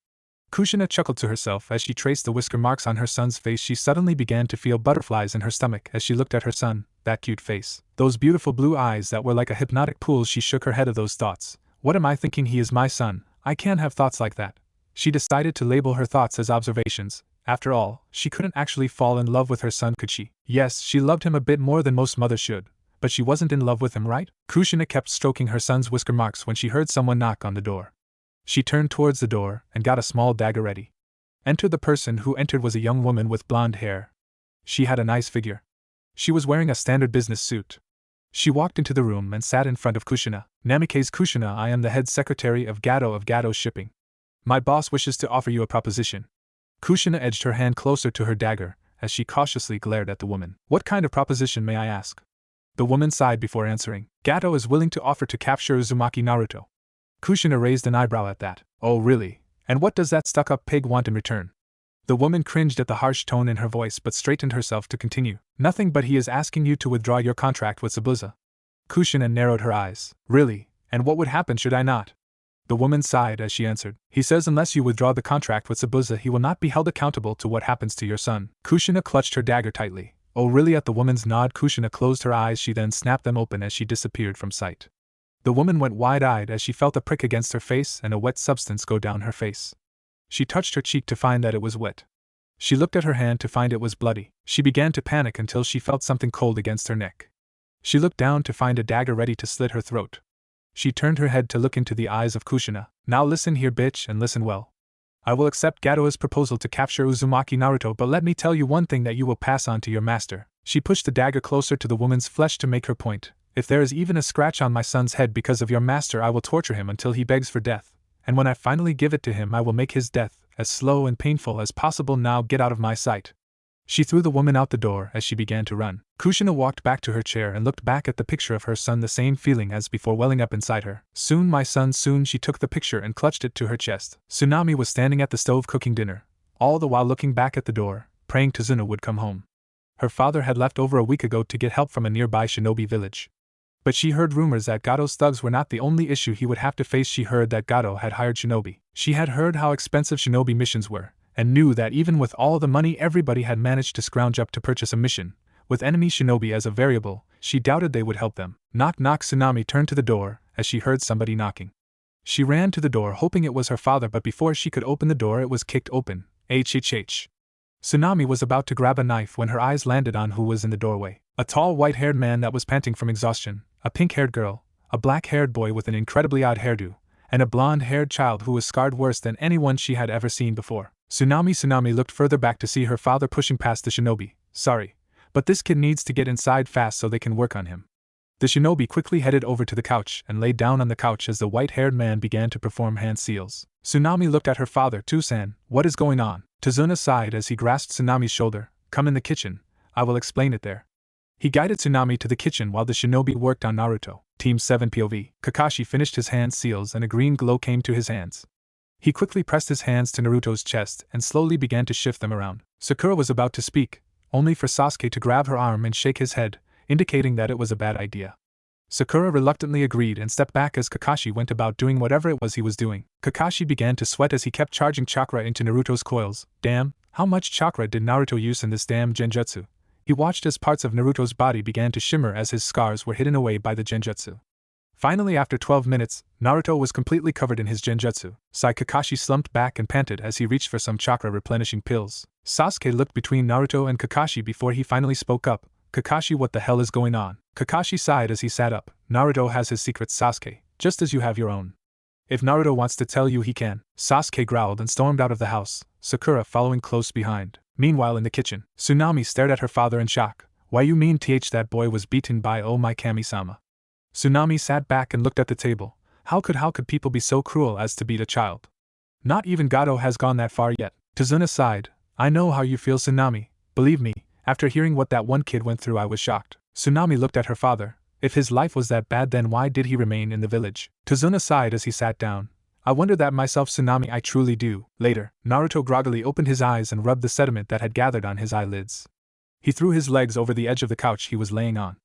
Kushina chuckled to herself as she traced the whisker marks on her son's face. She suddenly began to feel butterflies in her stomach as she looked at her son, that cute face, those beautiful blue eyes that were like a hypnotic pool. She shook her head at those thoughts. What am I thinking? He is my son. I can't have thoughts like that. She decided to label her thoughts as observations. After all, she couldn't actually fall in love with her son, could she? Yes, she loved him a bit more than most mothers should, but she wasn't in love with him, right? Kushina kept stroking her son's whisker marks when she heard someone knock on the door. She turned towards the door and got a small dagger ready. Enter. The person who entered was a young woman with blonde hair. She had a nice figure. She was wearing a standard business suit. She walked into the room and sat in front of Kushina. Namikaze Kushina, I am the head secretary of Gato Shipping. My boss wishes to offer you a proposition. Kushina edged her hand closer to her dagger as she cautiously glared at the woman. What kind of proposition, may I ask? The woman sighed before answering. Gato is willing to offer to capture Uzumaki Naruto. Kushina raised an eyebrow at that. Oh really? And what does that stuck-up pig want in return? The woman cringed at the harsh tone in her voice but straightened herself to continue. Nothing, but he is asking you to withdraw your contract with Zabuza. Kushina narrowed her eyes. Really? And what would happen should I not? The woman sighed as she answered. He says unless you withdraw the contract with Zabuza, he will not be held accountable to what happens to your son. Kushina clutched her dagger tightly. Oh really? At the woman's nod, Kushina closed her eyes. She then snapped them open as she disappeared from sight. The woman went wide-eyed as she felt a prick against her face and a wet substance go down her face. She touched her cheek to find that it was wet. She looked at her hand to find it was bloody. She began to panic until she felt something cold against her neck. She looked down to find a dagger ready to slit her throat. She turned her head to look into the eyes of Kushina. Now listen here, bitch, and listen well. I will accept Gato's proposal to capture Uzumaki Naruto, but let me tell you one thing that you will pass on to your master. She pushed the dagger closer to the woman's flesh to make her point. If there is even a scratch on my son's head because of your master, I will torture him until he begs for death, and when I finally give it to him, I will make his death as slow and painful as possible. Now get out of my sight. She threw the woman out the door as she began to run. Kushina walked back to her chair and looked back at the picture of her son, the same feeling as before welling up inside her. Soon, my son, soon. She took the picture and clutched it to her chest. Tsunami was standing at the stove cooking dinner, all the while looking back at the door, praying Tazuna would come home. Her father had left over a week ago to get help from a nearby shinobi village. But she heard rumors that Gato's thugs were not the only issue he would have to face. She heard that Gato had hired shinobi. She had heard how expensive shinobi missions were, and knew that even with all the money everybody had managed to scrounge up to purchase a mission, with enemy shinobi as a variable, she doubted they would help them. Knock knock. Tsunami turned to the door as she heard somebody knocking. She ran to the door hoping it was her father, but before she could open the door it was kicked open. HHH. Tsunami was about to grab a knife when her eyes landed on who was in the doorway. A tall white-haired man that was panting from exhaustion, a pink-haired girl, a black-haired boy with an incredibly odd hairdo, and a blonde-haired child who was scarred worse than anyone she had ever seen before. Tsunami looked further back to see her father pushing past the shinobi. Sorry, but this kid needs to get inside fast so they can work on him. The shinobi quickly headed over to the couch and laid down on the couch as the white-haired man began to perform hand seals. Tsunami looked at her father. Tusan, what is going on? Tazuna sighed as he grasped Tsunami's shoulder. Come in the kitchen, I will explain it there. He guided Tsunami to the kitchen while the shinobi worked on Naruto. Team 7 POV. Kakashi finished his hand seals and a green glow came to his hands. He quickly pressed his hands to Naruto's chest and slowly began to shift them around. Sakura was about to speak, only for Sasuke to grab her arm and shake his head, indicating that it was a bad idea. Sakura reluctantly agreed and stepped back as Kakashi went about doing whatever it was he was doing. Kakashi began to sweat as he kept charging chakra into Naruto's coils. Damn, how much chakra did Naruto use in this damn genjutsu? He watched as parts of Naruto's body began to shimmer as his scars were hidden away by the genjutsu. Finally, after 12 minutes, Naruto was completely covered in his genjutsu. Kakashi slumped back and panted as he reached for some chakra replenishing pills. Sasuke looked between Naruto and Kakashi before he finally spoke up. Kakashi, what the hell is going on? Kakashi sighed as he sat up. Naruto has his secrets, Sasuke, just as you have your own. If Naruto wants to tell you, he can. Sasuke growled and stormed out of the house, Sakura following close behind. Meanwhile, in the kitchen, Tsunami stared at her father in shock. Why you mean that boy was beaten by oh my Kami-sama? Tsunami sat back and looked at the table. How could people be so cruel as to beat a child? Not even Gato has gone that far yet. Tazuna sighed. I know how you feel, Tsunami. Believe me, after hearing what that one kid went through I was shocked. Tsunami looked at her father. If his life was that bad, then why did he remain in the village? Tazuna sighed as he sat down. I wonder that myself, Tsunami, I truly do. Later, Naruto groggily opened his eyes and rubbed the sediment that had gathered on his eyelids. He threw his legs over the edge of the couch he was laying on.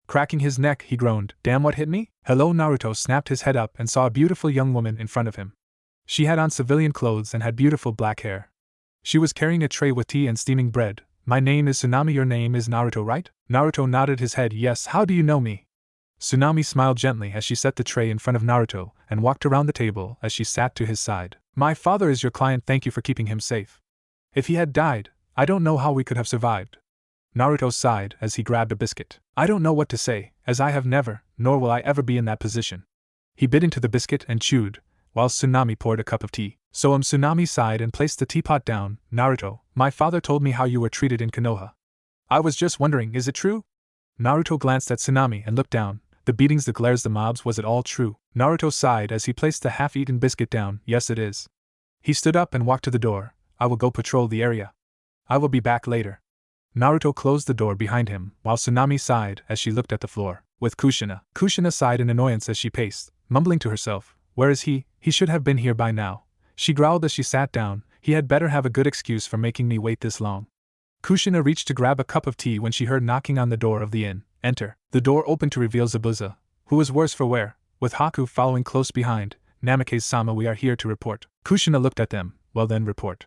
Cracking his neck, he groaned. Damn, what hit me? Hello. Naruto snapped his head up and saw a beautiful young woman in front of him. She had on civilian clothes and had beautiful black hair. She was carrying a tray with tea and steaming bread. My name is Tsunami. Your name is Naruto, right? Naruto nodded his head. Yes, how do you know me? Tsunami smiled gently as she set the tray in front of Naruto and walked around the table as she sat to his side. My father is your client, thank you for keeping him safe. If he had died, I don't know how we could have survived. Naruto sighed as he grabbed a biscuit. I don't know what to say, as I have never, nor will I ever be in that position. He bit into the biscuit and chewed, while Tsunami poured a cup of tea. So Tsunami sighed and placed the teapot down. Naruto, my father told me how you were treated in Konoha. I was just wondering, is it true? Naruto glanced at Tsunami and looked down. The beatings, the glares, the mobs, was it all true? Naruto sighed as he placed the half-eaten biscuit down. Yes, it is. He stood up and walked to the door. I will go patrol the area. I will be back later. Naruto closed the door behind him, while Tsunami sighed as she looked at the floor. With Kushina. Kushina sighed in annoyance as she paced, mumbling to herself. Where is he? He should have been here by now. She growled as she sat down. He had better have a good excuse for making me wait this long. Kushina reached to grab a cup of tea when she heard knocking on the door of the inn. Enter. The door opened to reveal Zabuza, who was worse for wear, with Haku following close behind. Namikaze-sama, we are here to report. Kushina looked at them. Well then, report.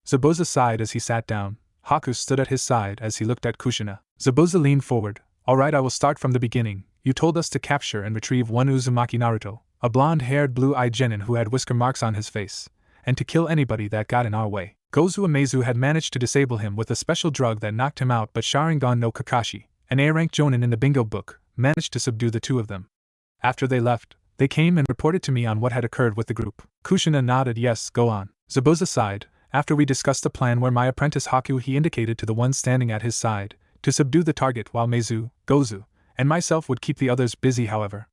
Zabuza sighed as he sat down. Haku stood at his side as he looked at Kushina. Zabuza leaned forward. Alright, I will start from the beginning. You told us to capture and retrieve one Uzumaki Naruto, a blonde-haired blue-eyed genin who had whisker marks on his face, and to kill anybody that got in our way. Gozu Umezu had managed to disable him with a special drug that knocked him out, but Sharingan no Kakashi, an A-rank jonin in the bingo book, managed to subdue the two of them. After they left, they came and reported to me on what had occurred with the group. Kushina nodded. Yes, go on. Zabuza sighed. After we discussed a plan where my apprentice Haku, he indicated to the one standing at his side, to subdue the target while Mezu, Gozu, and myself would keep the others busy. However,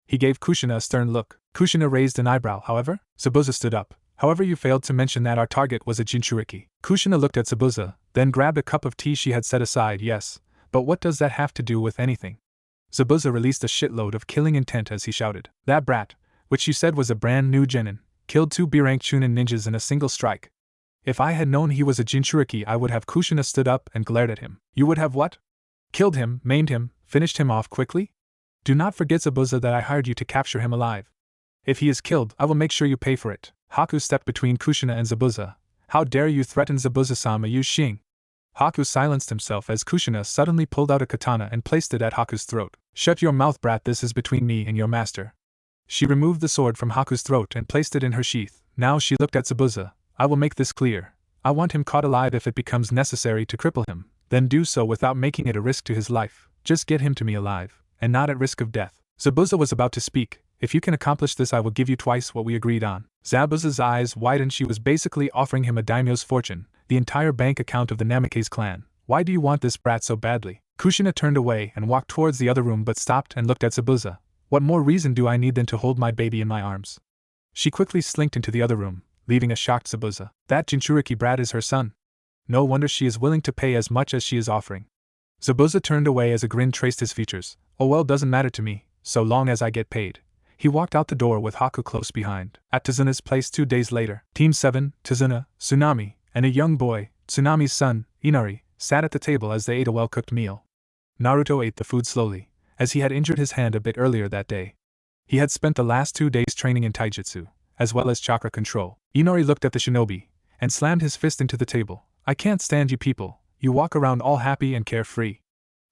he gave Kushina a stern look. Kushina raised an eyebrow. However, Zabuza stood up. However, you failed to mention that our target was a Jinchuriki. Kushina looked at Zabuza, then grabbed a cup of tea she had set aside. Yes, but what does that have to do with anything? Zabuza released a shitload of killing intent as he shouted. That brat, which you said was a brand new genin, killed 2 B-rank Chunin ninjas in a single strike. If I had known he was a Jinchuriki, I would have. Kushina stood up and glared at him. You would have what? Killed him, maimed him, finished him off quickly? Do not forget, Zabuza, that I hired you to capture him alive. If he is killed, I will make sure you pay for it. Haku stepped between Kushina and Zabuza. How dare you threaten Zabuza-sama, you Xing? Haku silenced himself as Kushina suddenly pulled out a katana and placed it at Haku's throat. Shut your mouth, brat, this is between me and your master. She removed the sword from Haku's throat and placed it in her sheath. Now she looked at Zabuza. I will make this clear. I want him caught alive. If it becomes necessary to cripple him, then do so without making it a risk to his life. Just get him to me alive, and not at risk of death. Zabuza was about to speak. If you can accomplish this, I will give you twice what we agreed on. Zabuza's eyes widened. She was basically offering him a daimyo's fortune, the entire bank account of the Namikaze clan. Why do you want this brat so badly? Kushina turned away and walked towards the other room but stopped and looked at Zabuza. What more reason do I need than to hold my baby in my arms? She quickly slinked into the other room, leaving a shocked Zabuza. That Jinchuriki brat is her son. No wonder she is willing to pay as much as she is offering. Zabuza turned away as a grin traced his features. Oh well, doesn't matter to me, so long as I get paid. He walked out the door with Haku close behind. At Tazuna's place 2 days later, Team 7, Tazuna, Tsunami, and a young boy, Tsunami's son, Inari, sat at the table as they ate a well-cooked meal. Naruto ate the food slowly, as he had injured his hand a bit earlier that day. He had spent the last 2 days training in taijutsu, as well as chakra control. Inari looked at the shinobi, and slammed his fist into the table. I can't stand you people. You walk around all happy and carefree.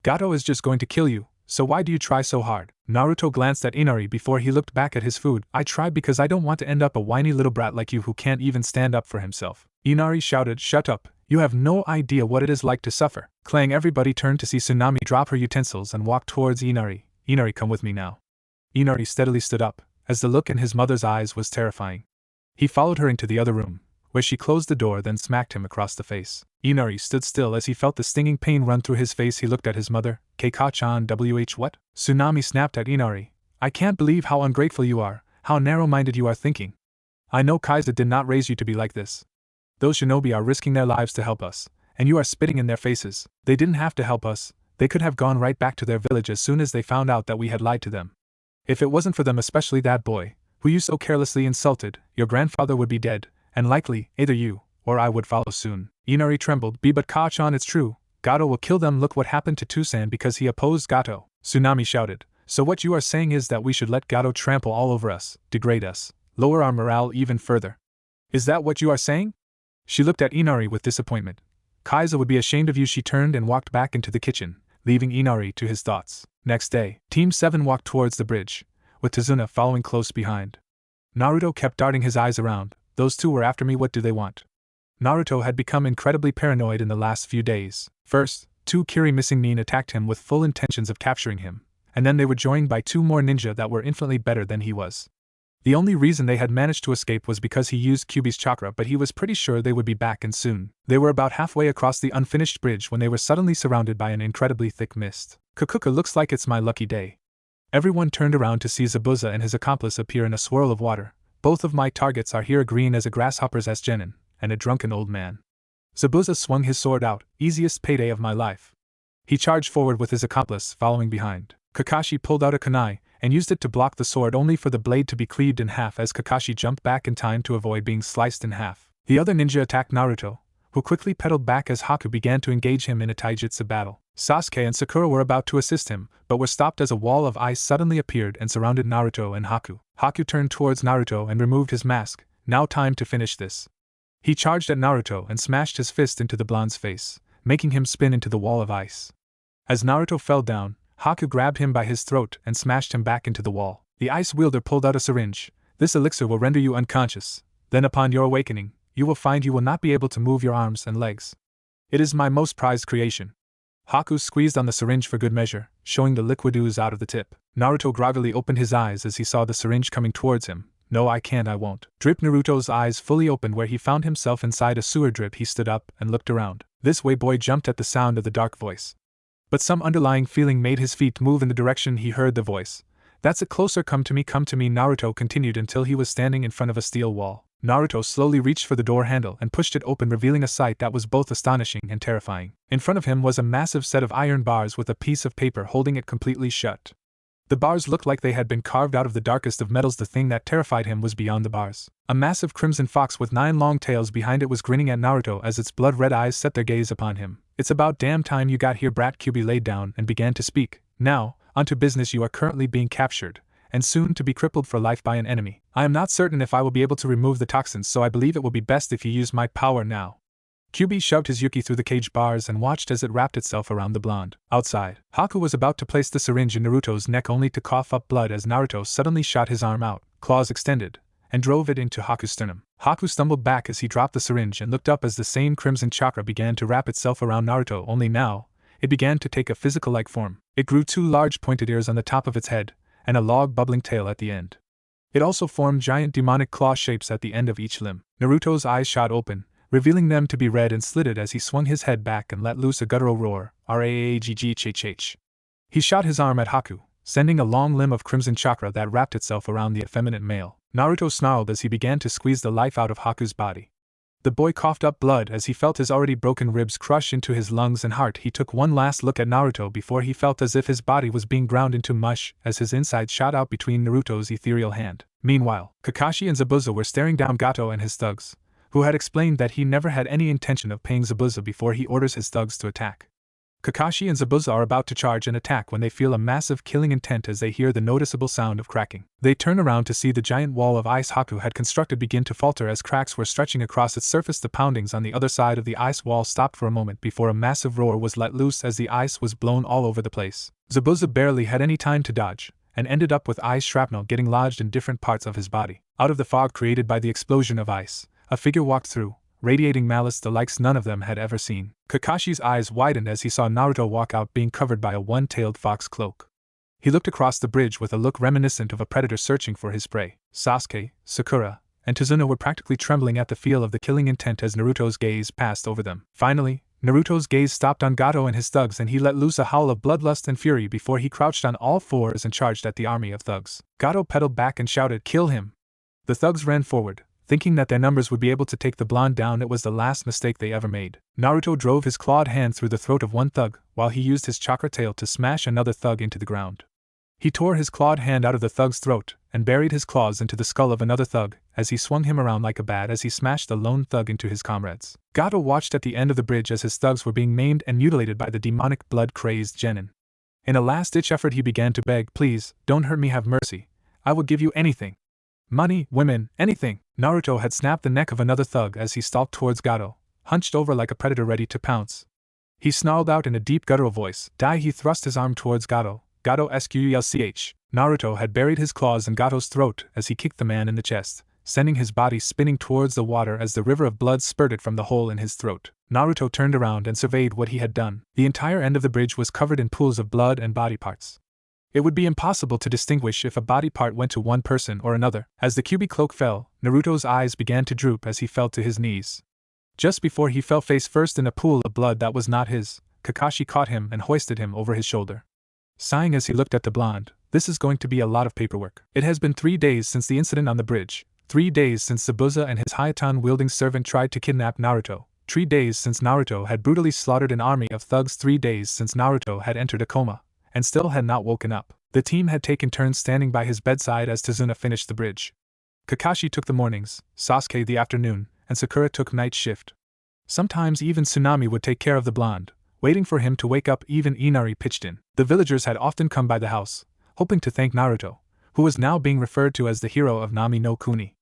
Gato is just going to kill you, so why do you try so hard? Naruto glanced at Inari before he looked back at his food. I try because I don't want to end up a whiny little brat like you who can't even stand up for himself. Inari shouted, shut up, you have no idea what it is like to suffer. Clang. Everybody turned to see Tsunami drop her utensils and walk towards Inari. Inari, come with me now. Inari steadily stood up, as the look in his mother's eyes was terrifying. He followed her into the other room, where she closed the door then smacked him across the face. Inari stood still as he felt the stinging pain run through his face. He looked at his mother. Keika-chan, what? Tsunami snapped at Inari. I can't believe how ungrateful you are, how narrow-minded you are thinking. I know Kaiser did not raise you to be like this. Those shinobi are risking their lives to help us, and you are spitting in their faces. They didn't have to help us, they could have gone right back to their village as soon as they found out that we had lied to them. If it wasn't for them, especially that boy, who you so carelessly insulted, your grandfather would be dead, and likely, either you, or I would follow soon. Inari trembled. But Ka-chan, it's true, Gato will kill them. Look what happened to Tusan because he opposed Gato. Tsunami shouted. So what you are saying is that we should let Gato trample all over us, degrade us, lower our morale even further. Is that what you are saying? She looked at Inari with disappointment. Kaiser would be ashamed of you. She turned and walked back into the kitchen, leaving Inari to his thoughts. Next day, Team 7 walked towards the bridge, with Tazuna following close behind. Naruto kept darting his eyes around. Those two were after me. What do they want? Naruto had become incredibly paranoid in the last few days. First, 2 Kiri missing nin attacked him with full intentions of capturing him, and then they were joined by 2 more ninja that were infinitely better than he was. The only reason they had managed to escape was because he used Kyuubi's chakra, but he was pretty sure they would be back and soon. They were about halfway across the unfinished bridge when they were suddenly surrounded by an incredibly thick mist. Kukuka, looks like it's my lucky day. Everyone turned around to see Zabuza and his accomplice appear in a swirl of water. Both of my targets are here, green as a grasshopper's ass genin, and a drunken old man. Zabuza swung his sword out. Easiest payday of my life. He charged forward with his accomplice following behind. Kakashi pulled out a kunai, and used it to block the sword, only for the blade to be cleaved in half as Kakashi jumped back in time to avoid being sliced in half. The other ninja attacked Naruto, who quickly pedaled back as Haku began to engage him in a taijutsu battle. Sasuke and Sakura were about to assist him, but were stopped as a wall of ice suddenly appeared and surrounded Naruto and Haku. Haku turned towards Naruto and removed his mask. Now time to finish this. He charged at Naruto and smashed his fist into the blonde's face, making him spin into the wall of ice. As Naruto fell down, Haku grabbed him by his throat and smashed him back into the wall. The ice wielder pulled out a syringe. This elixir will render you unconscious. Then upon your awakening, you will find you will not be able to move your arms and legs. It is my most prized creation. Haku squeezed on the syringe for good measure, showing the liquid ooze out of the tip. Naruto groggily opened his eyes as he saw the syringe coming towards him. No, I can't, I won't. Drip. Naruto's eyes fully opened where he found himself inside a sewer drip. He stood up and looked around. This way, boy jumped at the sound of the dark voice. But some underlying feeling made his feet move in the direction he heard the voice. That's it, closer, come to me, Naruto continued until he was standing in front of a steel wall. Naruto slowly reached for the door handle and pushed it open, revealing a sight that was both astonishing and terrifying. In front of him was a massive set of iron bars with a piece of paper holding it completely shut. The bars looked like they had been carved out of the darkest of metals. The thing that terrified him was beyond the bars. A massive crimson fox with 9 long tails behind it was grinning at Naruto as its blood-red eyes set their gaze upon him. "It's about damn time you got here," brat. Kyuubi laid down and began to speak. "Now, onto business. You are currently being captured, and soon to be crippled for life by an enemy. I am not certain if I will be able to remove the toxins, so I believe it will be best if you use my power now." Kyuubi shoved his Yuki through the cage bars and watched as it wrapped itself around the blonde. Outside, Haku was about to place the syringe in Naruto's neck only to cough up blood as Naruto suddenly shot his arm out, claws extended, and drove it into Haku's sternum. Haku stumbled back as he dropped the syringe and looked up as the same crimson chakra began to wrap itself around Naruto, only now, it began to take a physical-like form. It grew 2 large pointed ears on the top of its head, and a long bubbling tail at the end. It also formed giant demonic claw shapes at the end of each limb. Naruto's eyes shot open, revealing them to be red and slitted as he swung his head back and let loose a guttural roar, "Raggh." He shot his arm at Haku, sending a long limb of crimson chakra that wrapped itself around the effeminate male. Naruto snarled as he began to squeeze the life out of Haku's body. The boy coughed up blood as he felt his already broken ribs crush into his lungs and heart. He took one last look at Naruto before he felt as if his body was being ground into mush as his insides shot out between Naruto's ethereal hand. Meanwhile, Kakashi and Zabuza were staring down Gato and his thugs, who had explained that he never had any intention of paying Zabuza before he orders his thugs to attack. Kakashi and Zabuza are about to charge and attack when they feel a massive killing intent as they hear the noticeable sound of cracking. They turn around to see the giant wall of ice Haku had constructed begin to falter as cracks were stretching across its surface. The poundings on the other side of the ice wall stopped for a moment before a massive roar was let loose as the ice was blown all over the place. Zabuza barely had any time to dodge, and ended up with ice shrapnel getting lodged in different parts of his body. Out of the fog created by the explosion of ice, a figure walked through, radiating malice the likes none of them had ever seen. Kakashi's eyes widened as he saw Naruto walk out being covered by a one-tailed fox cloak. He looked across the bridge with a look reminiscent of a predator searching for his prey. Sasuke, Sakura, and Tazuna were practically trembling at the feel of the killing intent as Naruto's gaze passed over them. Finally, Naruto's gaze stopped on Gato and his thugs and he let loose a howl of bloodlust and fury before he crouched on all fours and charged at the army of thugs. Gato pedaled back and shouted, "Kill him!" The thugs ran forward, thinking that their numbers would be able to take the blonde down. It was the last mistake they ever made. Naruto drove his clawed hand through the throat of one thug, while he used his chakra tail to smash another thug into the ground. He tore his clawed hand out of the thug's throat, and buried his claws into the skull of another thug, as he swung him around like a bat as he smashed the lone thug into his comrades. Gato watched at the end of the bridge as his thugs were being maimed and mutilated by the demonic blood-crazed genin. In a last-ditch effort he began to beg, "Please, don't hurt me, have mercy. I will give you anything. Money, women, anything." Naruto had snapped the neck of another thug as he stalked towards Gato, hunched over like a predator ready to pounce. He snarled out in a deep guttural voice, "Die!" He thrust his arm towards Gato. Gato squelch. Naruto had buried his claws in Gato's throat as he kicked the man in the chest, sending his body spinning towards the water as the river of blood spurted from the hole in his throat. Naruto turned around and surveyed what he had done. The entire end of the bridge was covered in pools of blood and body parts. It would be impossible to distinguish if a body part went to one person or another. As the Kyuubi cloak fell, Naruto's eyes began to droop as he fell to his knees. Just before he fell face first in a pool of blood that was not his, Kakashi caught him and hoisted him over his shoulder. Sighing as he looked at the blonde, "This is going to be a lot of paperwork." It has been 3 days since the incident on the bridge, 3 days since Zabuza and his Hayatan-wielding servant tried to kidnap Naruto, 3 days since Naruto had brutally slaughtered an army of thugs, 3 days since Naruto had entered a coma, and still had not woken up. The team had taken turns standing by his bedside as Tazuna finished the bridge. Kakashi took the mornings, Sasuke the afternoon, and Sakura took night shift. Sometimes even Tsunami would take care of the blonde, waiting for him to wake up. Even Inari pitched in. The villagers had often come by the house, hoping to thank Naruto, who was now being referred to as the hero of Nami no Kuni.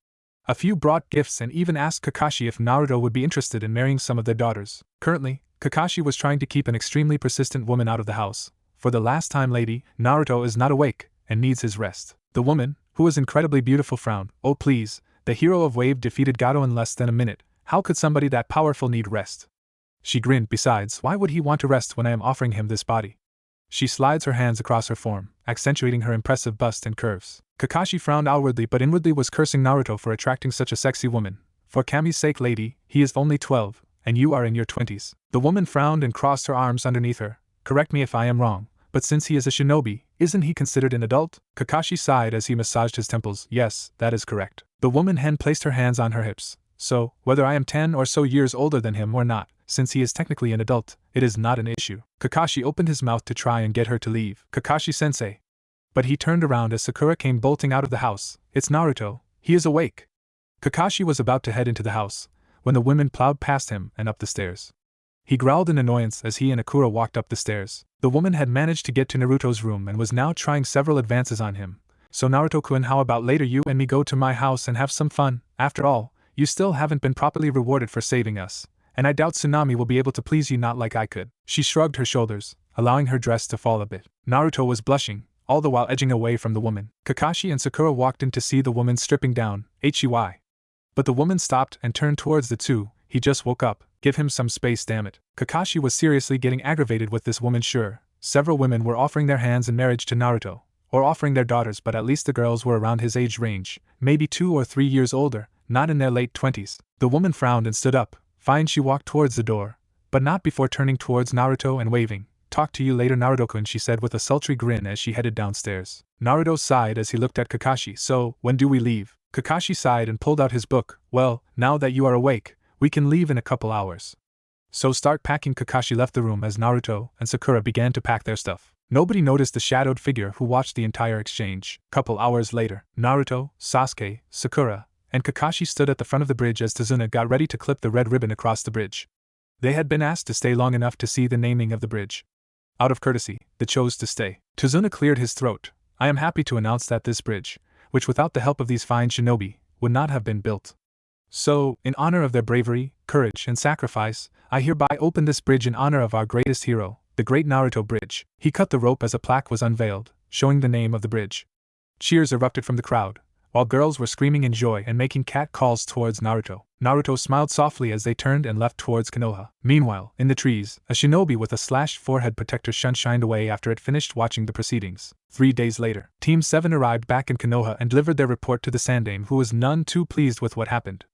A few brought gifts and even asked Kakashi if Naruto would be interested in marrying some of their daughters. Currently, Kakashi was trying to keep an extremely persistent woman out of the house. For the last time, lady, Naruto is not awake and needs his rest. The woman, who was incredibly beautiful, frowned. "Oh please, the hero of Wave defeated Gato in less than a minute. How could somebody that powerful need rest?" She grinned. "Besides, why would he want to rest when I am offering him this body?" She slides her hands across her form, accentuating her impressive bust and curves. Kakashi frowned outwardly but inwardly was cursing Naruto for attracting such a sexy woman. "For Kami's sake, lady, he is only 12, and you are in your 20s. The woman frowned and crossed her arms underneath her. "Correct me if I am wrong, but since he is a shinobi, Isn't he considered an adult? Kakashi sighed as he massaged his temples. Yes, that is correct. The woman hen placed her hands on her hips. So, whether I am 10 or so years older than him or not, since he is technically an adult, it is not an issue. Kakashi opened his mouth to try and get her to leave. Kakashi-sensei. But he turned around as Sakura came bolting out of the house. It's Naruto. He is awake. Kakashi was about to head into the house, when the women plowed past him and up the stairs. He growled in annoyance as he and Akura walked up the stairs. The woman had managed to get to Naruto's room and was now trying several advances on him. So Naruto-kun, how about later you and me go to my house and have some fun? After all, you still haven't been properly rewarded for saving us, and I doubt Tsunami will be able to please you not like I could. She shrugged her shoulders, allowing her dress to fall a bit. Naruto was blushing, all the while edging away from the woman. Kakashi and Sakura walked in to see the woman stripping down, HEY. But the woman stopped and turned towards the two. He just woke up, give him some space, damn it. Kakashi was seriously getting aggravated with this woman. Sure, several women were offering their hands in marriage to Naruto, or offering their daughters, but at least the girls were around his age range, maybe 2 or 3 years older, not in their late 20s. The woman frowned and stood up. Fine, she walked towards the door, but not before turning towards Naruto and waving. Talk to you later, Naruto-kun, she said with a sultry grin as she headed downstairs. Naruto sighed as he looked at Kakashi. So, when do we leave? Kakashi sighed and pulled out his book. Well, now that you are awake, we can leave in a couple hours. So start packing. Kakashi left the room as Naruto and Sakura began to pack their stuff. Nobody noticed the shadowed figure who watched the entire exchange. Couple hours later, Naruto, Sasuke, Sakura, and Kakashi stood at the front of the bridge as Tazuna got ready to clip the red ribbon across the bridge. They had been asked to stay long enough to see the naming of the bridge. Out of courtesy, they chose to stay. Tazuna cleared his throat. I am happy to announce that this bridge, which without the help of these fine shinobi, would not have been built. So, in honor of their bravery, courage, and sacrifice, I hereby open this bridge in honor of our greatest hero, the great Naruto Bridge. He cut the rope as a plaque was unveiled, showing the name of the bridge. Cheers erupted from the crowd, while girls were screaming in joy and making cat calls towards Naruto. Naruto smiled softly as they turned and left towards Konoha. Meanwhile, in the trees, a shinobi with a slashed forehead protector shined away after it finished watching the proceedings. 3 days later, Team 7 arrived back in Konoha and delivered their report to the Sandaime, who was none too pleased with what happened.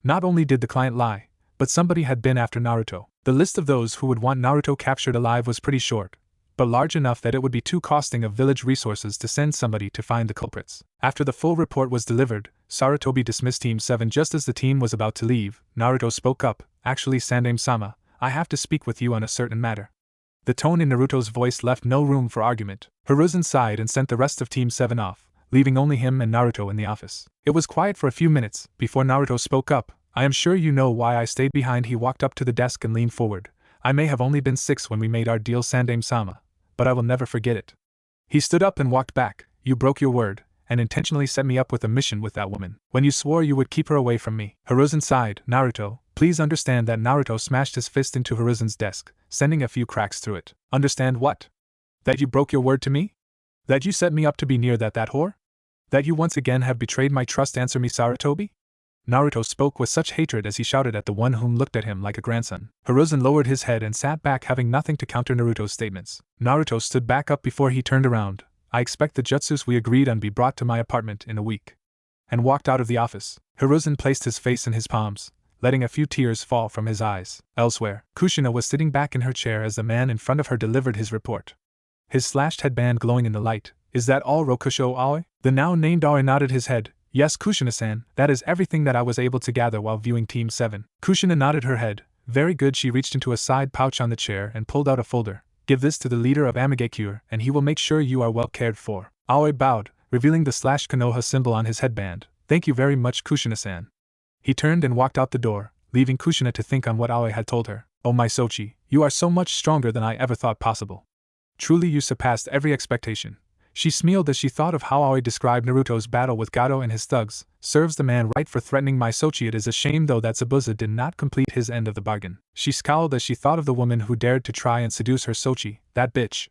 Not only did the client lie, but somebody had been after Naruto. The list of those who would want Naruto captured alive was pretty short, but large enough that it would be too costing of village resources to send somebody to find the culprits. After the full report was delivered, Sarutobi dismissed Team 7 just as the team was about to leave. Naruto spoke up. Actually, Sandaime-sama, I have to speak with you on a certain matter. The tone in Naruto's voice left no room for argument. Hiruzen sighed and sent the rest of Team 7 off, leaving only him and Naruto in the office. It was quiet for a few minutes before Naruto spoke up. I am sure you know why I stayed behind. He walked up to the desk and leaned forward. I may have only been 6 when we made our deal, Sandaime-sama, but I will never forget it. He stood up and walked back. You broke your word, and intentionally set me up with a mission with that woman, when you swore you would keep her away from me. Hiruzen sighed. Naruto, please understand that. Naruto smashed his fist into Hiruzen's desk, sending a few cracks through it. Understand what? That you broke your word to me? That you set me up to be near that whore? That you once again have betrayed my trust? Answer me, Sarutobi? Naruto spoke with such hatred as he shouted at the one whom looked at him like a grandson. Hiruzen lowered his head and sat back, having nothing to counter Naruto's statements. Naruto stood back up before he turned around. I expect the jutsus we agreed on be brought to my apartment in a week. And walked out of the office. Hiruzen placed his face in his palms, letting a few tears fall from his eyes. Elsewhere, Kushina was sitting back in her chair as the man in front of her delivered his report. His slashed headband glowing in the light. Is that all, Rokusho Aoi? The now named Aoi nodded his head. Yes, Kushina-san, that is everything that I was able to gather while viewing Team 7. Kushina nodded her head. Very good. She reached into a side pouch on the chair and pulled out a folder. Give this to the leader of Amigekure, and he will make sure you are well cared for. Aoi bowed, revealing the slashed Konoha symbol on his headband. Thank you very much, Kushina-san. He turned and walked out the door, leaving Kushina to think on what Aoi had told her. Oh my Sochi, you are so much stronger than I ever thought possible. Truly you surpassed every expectation. She smiled as she thought of how Aoi described Naruto's battle with Gato and his thugs. Serves the man right for threatening my Sochi. It is a shame though that Zabuza did not complete his end of the bargain. She scowled as she thought of the woman who dared to try and seduce her Sochi. That bitch.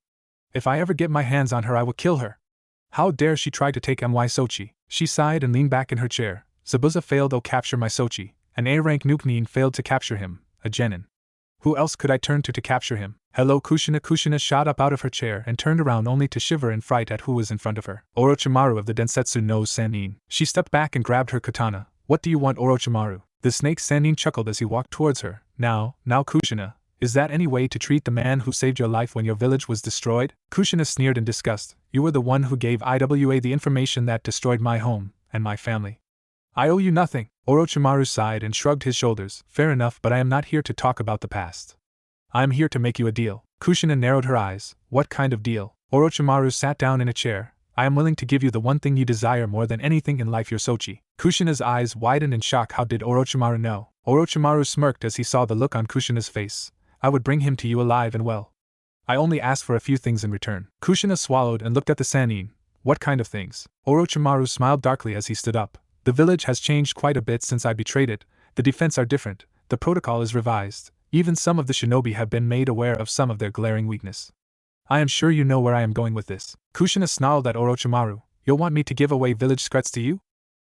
If I ever get my hands on her I will kill her. How dare she try to take my Sochi? She sighed and leaned back in her chair. Zabuza failed to capture my Sochi. An A-rank Nukenin failed to capture him. A genin. Who else could I turn to capture him? Hello, Kushina. Kushina shot up out of her chair and turned around only to shiver in fright at who was in front of her. Orochimaru of the Densetsu no Sannin. She stepped back and grabbed her katana. What do you want, Orochimaru? The snake Sannin chuckled as he walked towards her. Now Kushina, Is that any way to treat the man who saved your life when your village was destroyed? Kushina sneered in disgust. You were the one who gave Iwa the information that destroyed my home and my family. I owe you nothing. Orochimaru sighed and shrugged his shoulders. Fair enough, but I am not here to talk about the past. I am here to make you a deal. Kushina narrowed her eyes. What kind of deal? Orochimaru sat down in a chair. I am willing to give you the one thing you desire more than anything in life, your Sochi. Kushina's eyes widened in shock. How did Orochimaru know? Orochimaru smirked as he saw the look on Kushina's face. I would bring him to you alive and well. I only ask for a few things in return. Kushina swallowed and looked at the Sannin. What kind of things? Orochimaru smiled darkly as he stood up. The village has changed quite a bit since I betrayed it. The defense are different. The protocol is revised. Even some of the shinobi have been made aware of some of their glaring weakness. I am sure you know where I am going with this. Kushina snarled at Orochimaru. You'll want me to give away village secrets to you?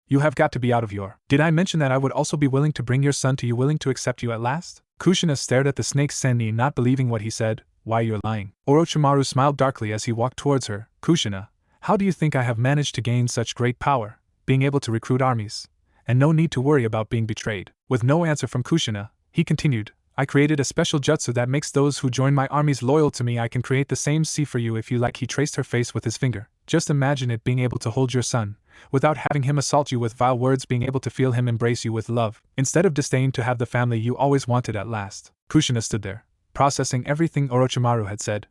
You have got to be out of your... Did I mention that I would also be willing to bring your son to you, willing to accept you at last? Kushina stared at the snake Sennin, not believing what he said. Why, you're lying. Orochimaru smiled darkly as he walked towards her. Kushina, how do you think I have managed to gain such great power, being able to recruit armies, and no need to worry about being betrayed? With no answer from Kushina, he continued, I created a special jutsu that makes those who join my armies loyal to me. I can create the same sea for you if you like. He traced her face with his finger. Just imagine it, being able to hold your son, without having him assault you with vile words, being able to feel him embrace you with love, instead of disdain, to have the family you always wanted at last. Kushina stood there, processing everything Orochimaru had said.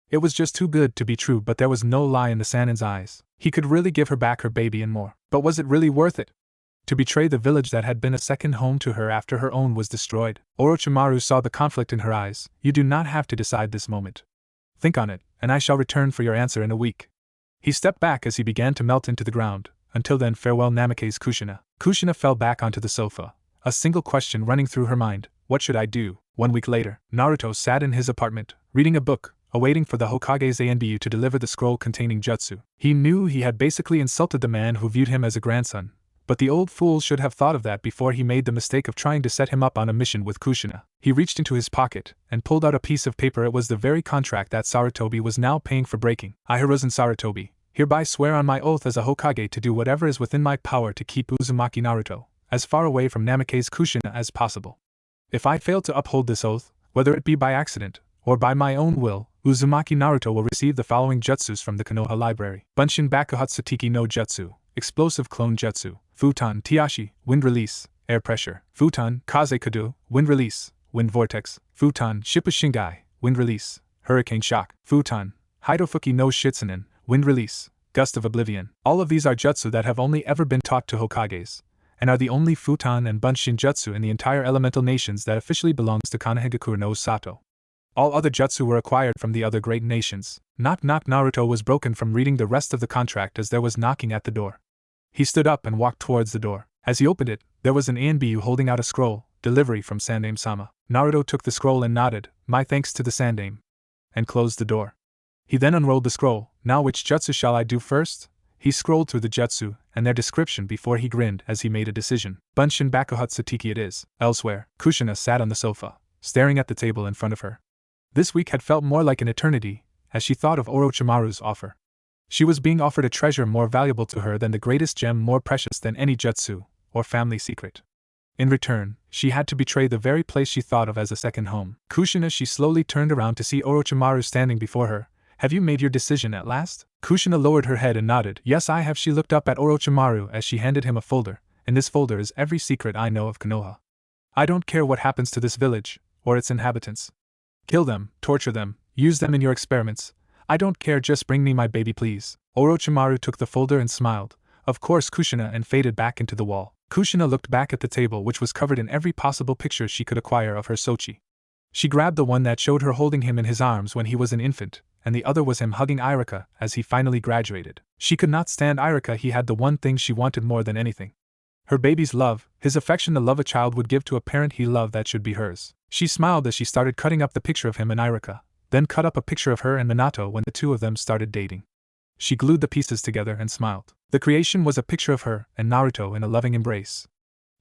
It was just too good to be true, but there was no lie in the Sannin's eyes. He could really give her back her baby and more. But was it really worth it? To betray the village that had been a second home to her after her own was destroyed? Orochimaru saw the conflict in her eyes. You do not have to decide this moment. Think on it, and I shall return for your answer in a week. He stepped back as he began to melt into the ground. Until then, farewell, Namake's Kushina. Kushina fell back onto the sofa, a single question running through her mind. What should I do? 1 week later, Naruto sat in his apartment, reading a book, awaiting for the Hokage's Anbu to deliver the scroll containing jutsu. He knew he had basically insulted the man who viewed him as a grandson, but the old fool should have thought of that before he made the mistake of trying to set him up on a mission with Kushina. He reached into his pocket and pulled out a piece of paper. It was the very contract that Sarutobi was now paying for breaking. I, Hiruzen Sarutobi, hereby swear on my oath as a Hokage to do whatever is within my power to keep Uzumaki Naruto as far away from Namake's Kushina as possible. If I fail to uphold this oath, whether it be by accident or by my own will, Uzumaki Naruto will receive the following jutsus from the Konoha library. Bunshin Bakuhatsutiki no Jutsu, Explosive Clone Jutsu, Futon Tiashi, Wind Release, Air Pressure, Futon Kaze Kudo, Wind Release, Wind Vortex, Futon Shippushingai, Wind Release, Hurricane Shock, Futon Hidofuki no Shitsunen, Wind Release, Gust of Oblivion. All of these are jutsu that have only ever been taught to Hokages, and are the only Futon and Bunshin jutsu in the entire elemental nations that officially belongs to Konohagakure no Sato. All other jutsu were acquired from the other great nations. Knock knock. Naruto was broken from reading the rest of the contract as there was knocking at the door. He stood up and walked towards the door. As he opened it, there was an Anbu holding out a scroll, delivery from Sandaime-sama. Naruto took the scroll and nodded, my thanks to the Sandaime, and closed the door. He then unrolled the scroll. Now which jutsu shall I do first? He scrolled through the jutsu and their description before he grinned as he made a decision. Bunshin Bakuhatsutiki it is. Elsewhere, Kushina sat on the sofa, staring at the table in front of her. This week had felt more like an eternity, as she thought of Orochimaru's offer. She was being offered a treasure more valuable to her than the greatest gem, more precious than any jutsu or family secret. In return, she had to betray the very place she thought of as a second home. Kushina, she slowly turned around to see Orochimaru standing before her. Have you made your decision at last? Kushina lowered her head and nodded. Yes, I have. She looked up at Orochimaru as she handed him a folder. In this folder is every secret I know of Konoha. I don't care what happens to this village, or its inhabitants. Kill them, torture them, use them in your experiments. I don't care, just bring me my baby, please. Orochimaru took the folder and smiled. Of course, Kushina, and faded back into the wall. Kushina looked back at the table, which was covered in every possible picture she could acquire of her Sochi. She grabbed the one that showed her holding him in his arms when he was an infant, and the other was him hugging Irika as he finally graduated. She could not stand Irika. He had the one thing she wanted more than anything. Her baby's love, his affection, the love a child would give to a parent he loved, that should be hers. She smiled as she started cutting up the picture of him and Irika, then cut up a picture of her and Minato when the two of them started dating. She glued the pieces together and smiled. The creation was a picture of her and Naruto in a loving embrace.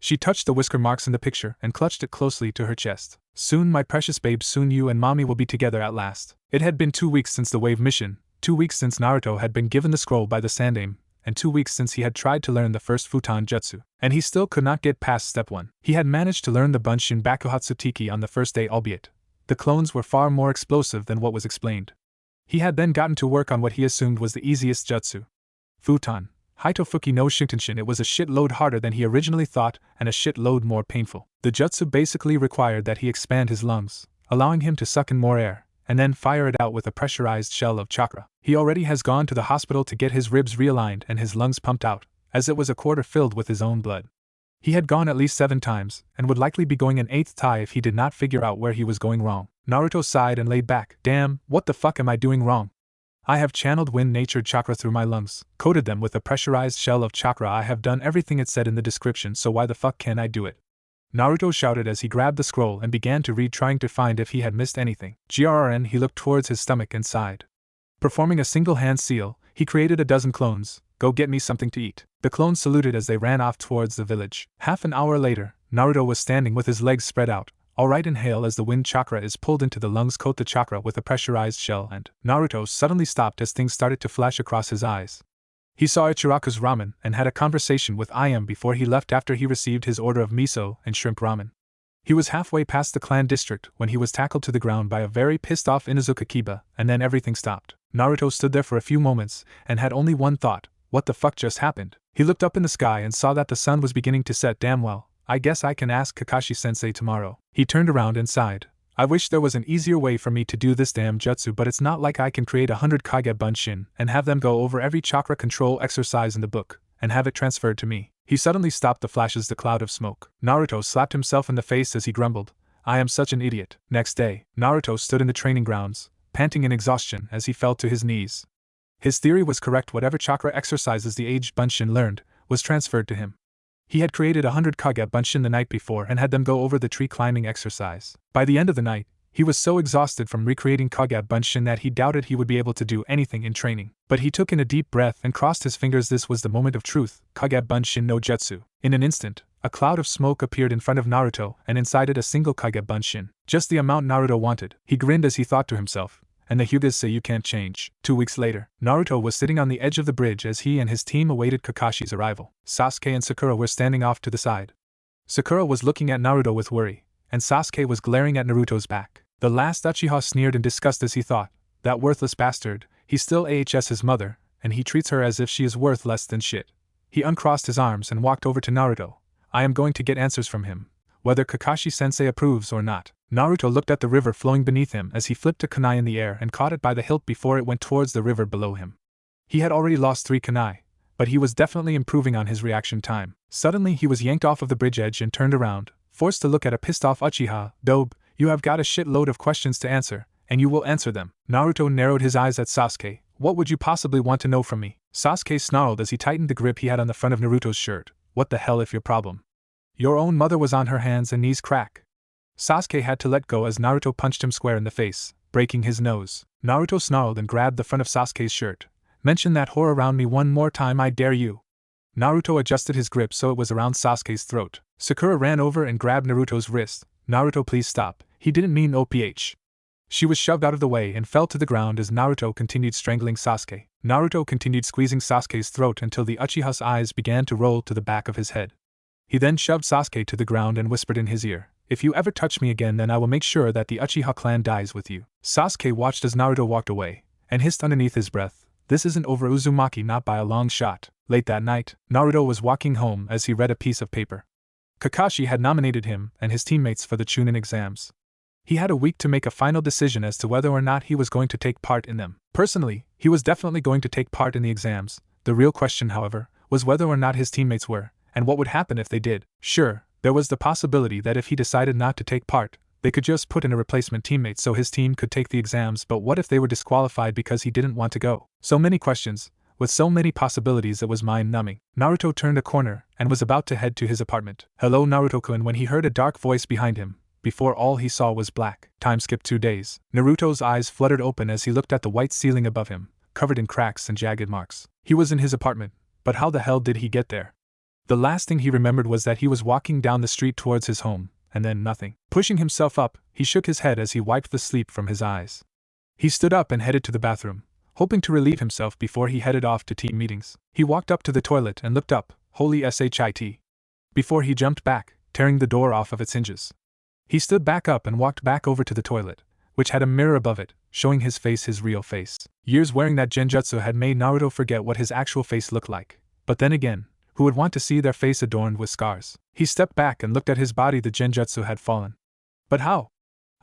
She touched the whisker marks in the picture and clutched it closely to her chest. Soon, my precious babe, soon you and mommy will be together at last. It had been 2 weeks since the wave mission, 2 weeks since Naruto had been given the scroll by the Sandaime, and 2 weeks since he had tried to learn the first Futon Jutsu, and he still could not get past step 1. He had managed to learn the Bunshin Bakuhatsutiki on the first day, albeit The clones were far more explosive than what was explained. He had then gotten to work on what he assumed was the easiest jutsu. Futon, Hitofuki no Shintenshin. It was a shitload harder than he originally thought and a shitload more painful. The jutsu basically required that he expand his lungs, allowing him to suck in more air, and then fire it out with a pressurized shell of chakra. He already has gone to the hospital to get his ribs realigned and his lungs pumped out, as it was a quarter filled with his own blood. He had gone at least 7 times, and would likely be going an 8th time if he did not figure out where he was going wrong. Naruto sighed and laid back. Damn, what the fuck am I doing wrong? I have channeled wind-natured chakra through my lungs, coated them with a pressurized shell of chakra. I have done everything it said in the description, so why the fuck can't I do it? Naruto shouted as he grabbed the scroll and began to read, trying to find if he had missed anything. GRN, he looked towards his stomach and sighed. Performing a single-hand seal, he created a dozen clones. Go get me something to eat. The clones saluted as they ran off towards the village. Half an hour later, Naruto was standing with his legs spread out. Alright, inhale as the wind chakra is pulled into the lungs, coat the chakra with a pressurized shell, and Naruto suddenly stopped as things started to flash across his eyes. He saw Ichiraku's ramen and had a conversation with Im before he left after he received his order of miso and shrimp ramen. He was halfway past the clan district when he was tackled to the ground by a very pissed-off Inuzuka Kiba, and then everything stopped. Naruto stood there for a few moments and had only one thought: what the fuck just happened? He looked up in the sky and saw that the sun was beginning to set. Damn, well, I guess I can ask Kakashi-sensei tomorrow. He turned around and sighed. I wish there was an easier way for me to do this damn jutsu, but it's not like I can create 100 Kage Bunshin and have them go over every chakra control exercise in the book and have it transferred to me. He suddenly stopped the flashes, the cloud of smoke. Naruto slapped himself in the face as he grumbled, I am such an idiot. Next day, Naruto stood in the training grounds, panting in exhaustion as he fell to his knees. His theory was correct. Whatever chakra exercises the aged Bunshin learned was transferred to him. He had created 100 Kage Bunshin the night before and had them go over the tree climbing exercise. By the end of the night, he was so exhausted from recreating Kage Bunshin that he doubted he would be able to do anything in training. But he took in a deep breath and crossed his fingers. This was the moment of truth. Kage Bunshin no Jutsu. In an instant, a cloud of smoke appeared in front of Naruto, and inside it a single Kage Bunshin. Just the amount Naruto wanted. He grinned as he thought to himself, and the Hyugas say you can't change. 2 weeks later, Naruto was sitting on the edge of the bridge as he and his team awaited Kakashi's arrival. Sasuke and Sakura were standing off to the side. Sakura was looking at Naruto with worry, and Sasuke was glaring at Naruto's back. The last Uchiha sneered in disgust as he thought, that worthless bastard, he still AHS his mother, and he treats her as if she is worth less than shit. He uncrossed his arms and walked over to Naruto. I am going to get answers from him, whether Kakashi-sensei approves or not. Naruto looked at the river flowing beneath him as he flipped a kunai in the air and caught it by the hilt before it went towards the river below him. He had already lost 3 kunai, but he was definitely improving on his reaction time. Suddenly he was yanked off of the bridge edge and turned around, forced to look at a pissed-off Uchiha. Dobe, you have got a shitload of questions to answer, and you will answer them. Naruto narrowed his eyes at Sasuke. What would you possibly want to know from me? Sasuke snarled as he tightened the grip he had on the front of Naruto's shirt. What the hell if your problem? Your own mother was on her hands and knees crack. Sasuke had to let go as Naruto punched him square in the face, breaking his nose. Naruto snarled and grabbed the front of Sasuke's shirt. Mention that whore around me one more time, I dare you. Naruto adjusted his grip so it was around Sasuke's throat. Sakura ran over and grabbed Naruto's wrist. Naruto, please stop. He didn't mean OPH. She was shoved out of the way and fell to the ground as Naruto continued strangling Sasuke. Naruto continued squeezing Sasuke's throat until the Uchiha's eyes began to roll to the back of his head. He then shoved Sasuke to the ground and whispered in his ear, if you ever touch me again, then I will make sure that the Uchiha clan dies with you. Sasuke watched as Naruto walked away, and hissed underneath his breath, this isn't over Uzumaki, not by a long shot. Late that night, Naruto was walking home as he read a piece of paper. Kakashi had nominated him and his teammates for the Chunin exams. He had a week to make a final decision as to whether or not he was going to take part in them. Personally, he was definitely going to take part in the exams. The real question, however, was whether or not his teammates were, and what would happen if they did. Sure, there was the possibility that if he decided not to take part, they could just put in a replacement teammate so his team could take the exams, but what if they were disqualified because he didn't want to go? So many questions, with so many possibilities, it was mind-numbing. Naruto turned a corner and was about to head to his apartment. Hello, Naruto-kun, when he heard a dark voice behind him. Before all he saw was black. Time skipped 2 days. Naruto's eyes fluttered open as he looked at the white ceiling above him, covered in cracks and jagged marks. He was in his apartment, but how the hell did he get there? The last thing he remembered was that he was walking down the street towards his home, and then nothing. Pushing himself up, he shook his head as he wiped the sleep from his eyes. He stood up and headed to the bathroom, hoping to relieve himself before he headed off to team meetings. He walked up to the toilet and looked up, holy shit, before he jumped back, tearing the door off of its hinges. He stood back up and walked back over to the toilet, which had a mirror above it, showing his face, his real face. Years wearing that genjutsu had made Naruto forget what his actual face looked like. But then again, who would want to see their face adorned with scars? He stepped back and looked at his body. The genjutsu had fallen. But how?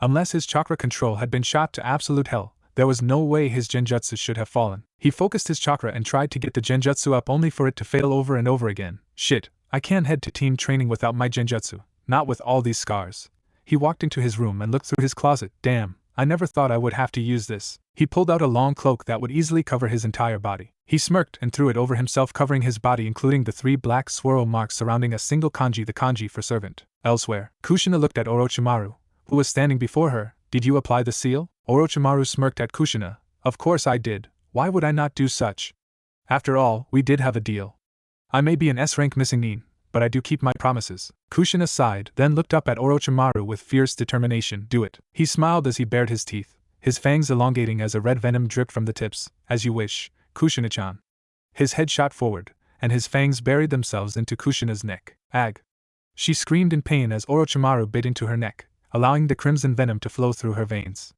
Unless his chakra control had been shot to absolute hell, there was no way his genjutsu should have fallen. He focused his chakra and tried to get the genjutsu up, only for it to fail over and over again. Shit, I can't head to team training without my genjutsu, not with all these scars. He walked into his room and looked through his closet. Damn, I never thought I would have to use this. He pulled out a long cloak that would easily cover his entire body. He smirked and threw it over himself, covering his body, including the 3 black swirl marks surrounding a single kanji, the kanji for servant. Elsewhere, Kushina looked at Orochimaru, who was standing before her. Did you apply the seal? Orochimaru smirked at Kushina. Of course I did. Why would I not do such? After all, we did have a deal. I may be an S-rank missing nin, but I do keep my promises. Kushina sighed, then looked up at Orochimaru with fierce determination. Do it. He smiled as he bared his teeth, his fangs elongating as a red venom dripped from the tips. As you wish, Kushina-chan. His head shot forward, and his fangs buried themselves into Kushina's neck. Ag! She screamed in pain as Orochimaru bit into her neck, allowing the crimson venom to flow through her veins.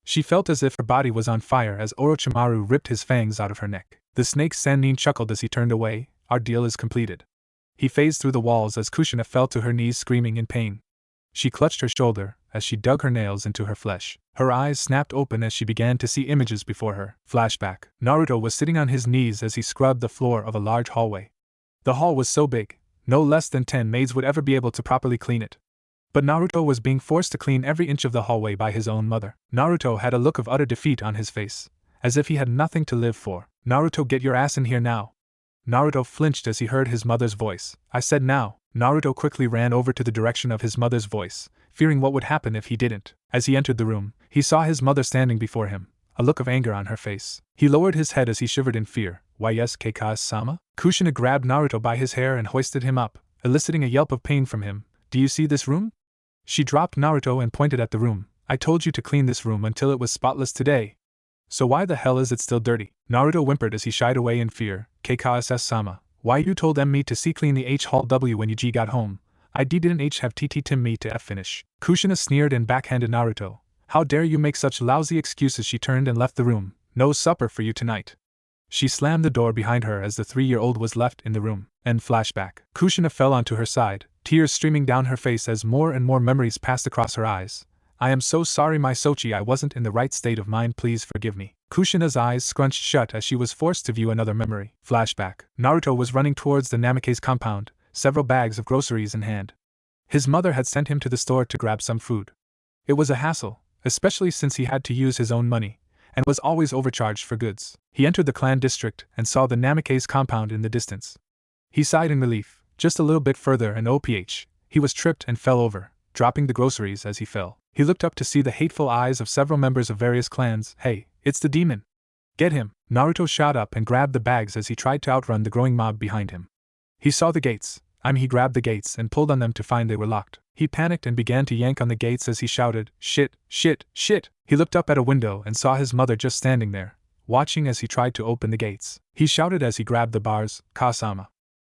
She felt as if her body was on fire as Orochimaru ripped his fangs out of her neck. The snake Sannin chuckled as he turned away. Our deal is completed. He phased through the walls as Kushina fell to her knees, screaming in pain. She clutched her shoulder as she dug her nails into her flesh. Her eyes snapped open as she began to see images before her. Flashback. Naruto was sitting on his knees as he scrubbed the floor of a large hallway. The hall was so big, no less than 10 maids would ever be able to properly clean it. But Naruto was being forced to clean every inch of the hallway by his own mother. Naruto had a look of utter defeat on his face, as if he had nothing to live for. Naruto, get your ass in here now. Naruto flinched as he heard his mother's voice. I said now. Naruto quickly ran over to the direction of his mother's voice, fearing what would happen if he didn't. As he entered the room, he saw his mother standing before him, a look of anger on her face. He lowered his head as he shivered in fear. Why yes, Keikaze-sama? Kushina grabbed Naruto by his hair and hoisted him up, eliciting a yelp of pain from him. Do you see this room? She dropped Naruto and pointed at the room. I told you to clean this room until it was spotless today. So why the hell is it still dirty? Naruto whimpered as he shied away in fear. Keikaze-sama, why you told me to see clean the hall W when you G got home? I didn't have TT Tim me to F finish. Kushina sneered and backhanded Naruto. How dare you make such lousy excuses? She turned and left the room. No supper for you tonight. She slammed the door behind her as the 3-year-old was left in the room. End flashback. Kushina fell onto her side, tears streaming down her face as more and more memories passed across her eyes. I am so sorry, my Sochi, I wasn't in the right state of mind, please forgive me. Kushina's eyes scrunched shut as she was forced to view another memory. Flashback. Naruto was running towards the Namikaze compound, several bags of groceries in hand. His mother had sent him to the store to grab some food. It was a hassle, especially since he had to use his own money, and was always overcharged for goods. He entered the clan district and saw the Namikaze compound in the distance. He sighed in relief. Just a little bit further and OPH, he was tripped and fell over, dropping the groceries as he fell. He looked up to see the hateful eyes of several members of various clans. Hey, it's the demon. Get him. Naruto shot up and grabbed the bags as he tried to outrun the growing mob behind him. He saw the gates. He grabbed the gates and pulled on them to find they were locked. He panicked and began to yank on the gates as he shouted, shit, shit, shit. He looked up at a window and saw his mother just standing there, watching as he tried to open the gates. He shouted as he grabbed the bars, Kasama.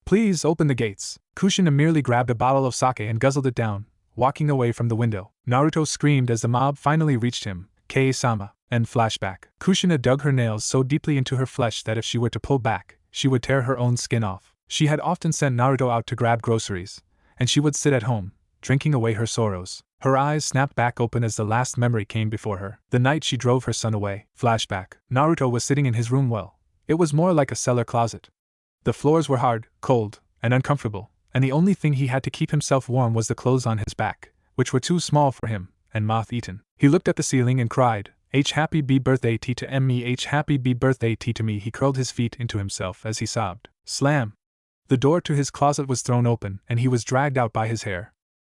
Please open the gates. Kushina merely grabbed a bottle of sake and guzzled it down, walking away from the window. Naruto screamed as the mob finally reached him. Kei-sama. End flashback. Kushina dug her nails so deeply into her flesh that if she were to pull back, she would tear her own skin off. She had often sent Naruto out to grab groceries, and she would sit at home, drinking away her sorrows. Her eyes snapped back open as the last memory came before her. The night she drove her son away. Flashback. Naruto was sitting in his room. Well, it was more like a cellar closet. The floors were hard, cold, and uncomfortable, and the only thing he had to keep himself warm was the clothes on his back, which were too small for him, and moth-eaten. He looked at the ceiling and cried, H happy B birthday T to me, H happy B birthday T to me. He curled his feet into himself as he sobbed. Slam! The door to his closet was thrown open and he was dragged out by his hair.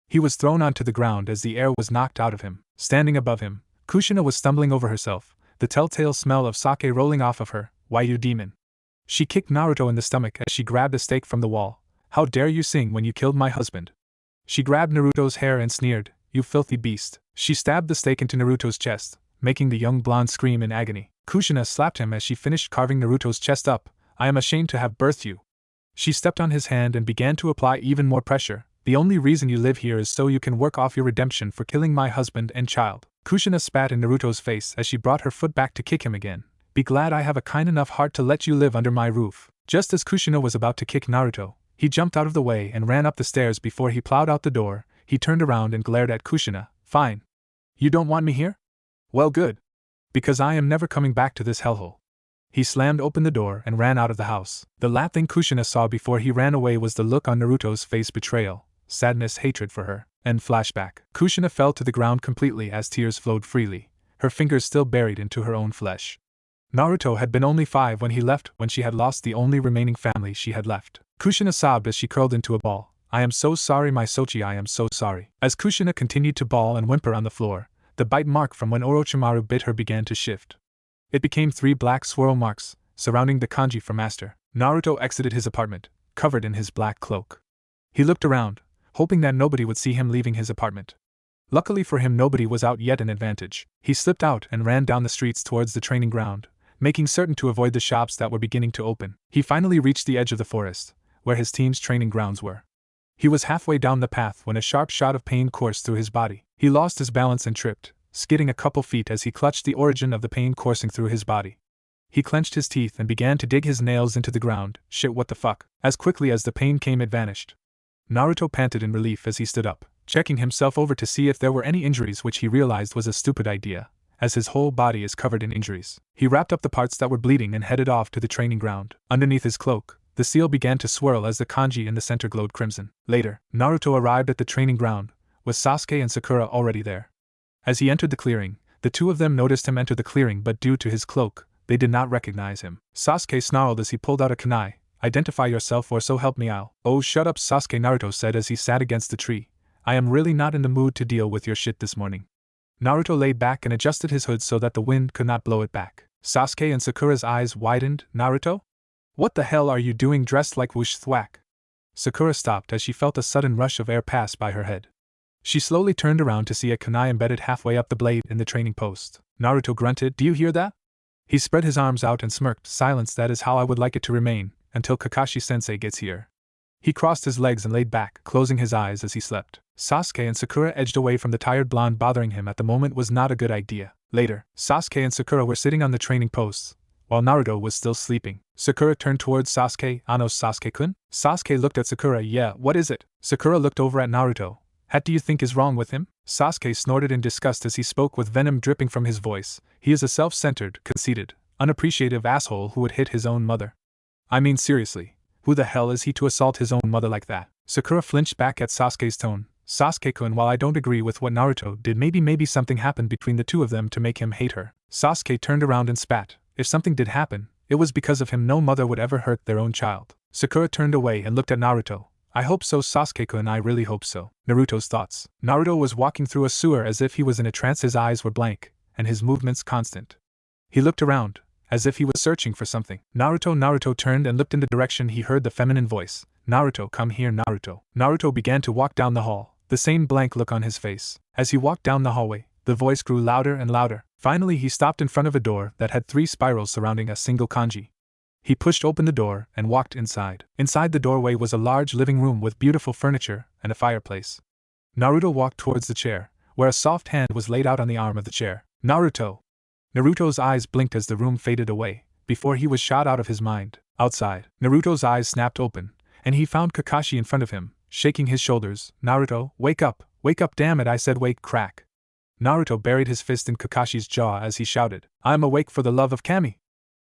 He was thrown onto the ground as the air was knocked out of him. Standing above him, Kushina was stumbling over herself, the telltale smell of sake rolling off of her. Why you demon? She kicked Naruto in the stomach as she grabbed a stake from the wall. How dare you sing when you killed my husband? She grabbed Naruto's hair and sneered, you filthy beast. She stabbed the stake into Naruto's chest, making the young blonde scream in agony. Kushina slapped him as she finished carving Naruto's chest up. I am ashamed to have birthed you. She stepped on his hand and began to apply even more pressure, The only reason you live here is so you can work off your redemption for killing my husband and child. Kushina spat in Naruto's face as she brought her foot back to kick him again. Be glad I have a kind enough heart to let you live under my roof. Just as Kushina was about to kick Naruto, he jumped out of the way and ran up the stairs. Before he plowed out the door, he turned around and glared at Kushina. Fine. You don't want me here? Well, good. Because I am never coming back to this hellhole. He slammed open the door and ran out of the house. The last thing Kushina saw before he ran away was the look on Naruto's face: betrayal, sadness, hatred for her, and flashback. Kushina fell to the ground completely as tears flowed freely, her fingers still buried into her own flesh. Naruto had been only 5 when he left, when she had lost the only remaining family she had left. Kushina sobbed as she curled into a ball. I am so sorry, my Sochi, I am so sorry. As Kushina continued to bawl and whimper on the floor, the bite mark from when Orochimaru bit her began to shift. It became 3 black swirl marks, surrounding the kanji for master. Naruto exited his apartment, covered in his black cloak. He looked around, hoping that nobody would see him leaving his apartment. Luckily for him, nobody was out yet, an advantage. He slipped out and ran down the streets towards the training ground, making certain to avoid the shops that were beginning to open. He finally reached the edge of the forest, where his team's training grounds were. He was halfway down the path when a sharp shot of pain coursed through his body. He lost his balance and tripped, skidding a couple feet as he clutched the origin of the pain coursing through his body. He clenched his teeth and began to dig his nails into the ground. Shit, what the fuck? As quickly as the pain came, it vanished. Naruto panted in relief as he stood up, checking himself over to see if there were any injuries, which he realized was a stupid idea, as his whole body is covered in injuries. He wrapped up the parts that were bleeding and headed off to the training ground. Underneath his cloak, the seal began to swirl as the kanji in the center glowed crimson. Later, Naruto arrived at the training ground, with Sasuke and Sakura already there. As he entered the clearing, the two of them noticed him enter the clearing, but due to his cloak, they did not recognize him. Sasuke snarled as he pulled out a kunai. Identify yourself or so help me I'll. Oh, shut up, Sasuke, Naruto said as he sat against the tree. I am really not in the mood to deal with your shit this morning. Naruto laid back and adjusted his hood so that the wind could not blow it back. Sasuke and Sakura's eyes widened. Naruto? What the hell are you doing dressed like whoosh thwack? Sakura stopped as she felt a sudden rush of air pass by her head. She slowly turned around to see a kunai embedded halfway up the blade in the training post. Naruto grunted. Do you hear that? He spread his arms out and smirked. Silence, that is how I would like it to remain, until Kakashi-sensei gets here. He crossed his legs and laid back, closing his eyes as he slept. Sasuke and Sakura edged away from the tired blonde. Bothering him at the moment was not a good idea. Later, Sasuke and Sakura were sitting on the training posts, while Naruto was still sleeping. Sakura turned towards Sasuke. Ano, Sasuke-kun? Sasuke looked at Sakura. Yeah, what is it? Sakura looked over at Naruto. What do you think is wrong with him? Sasuke snorted in disgust as he spoke with venom dripping from his voice. He is a self-centered, conceited, unappreciative asshole who would hit his own mother. I mean, seriously, who the hell is he to assault his own mother like that? Sakura flinched back at Sasuke's tone. Sasuke-kun, while I don't agree with what Naruto did, maybe something happened between the two of them to make him hate her. Sasuke turned around and spat. If something did happen, it was because of him. No mother would ever hurt their own child. Sakura turned away and looked at Naruto. I hope so, Sasuke-kun, I really hope so. Naruto's thoughts. Naruto was walking through a sewer as if he was in a trance. His eyes were blank, and his movements constant. He looked around, as if he was searching for something. Naruto turned and looked in the direction he heard the feminine voice. Naruto, come here, Naruto. Naruto began to walk down the hall, the same blank look on his face. As he walked down the hallway, the voice grew louder and louder. Finally he stopped in front of a door that had 3 spirals surrounding a single kanji. He pushed open the door and walked inside. Inside the doorway was a large living room with beautiful furniture and a fireplace. Naruto walked towards the chair, where a soft hand was laid out on the arm of the chair. Naruto! Naruto's eyes blinked as the room faded away, before he was shot out of his mind. Outside, Naruto's eyes snapped open, and he found Kakashi in front of him, shaking his shoulders. Naruto, wake up, damn it, I said wake, crack. Naruto buried his fist in Kakashi's jaw as he shouted, I am awake for the love of Kami.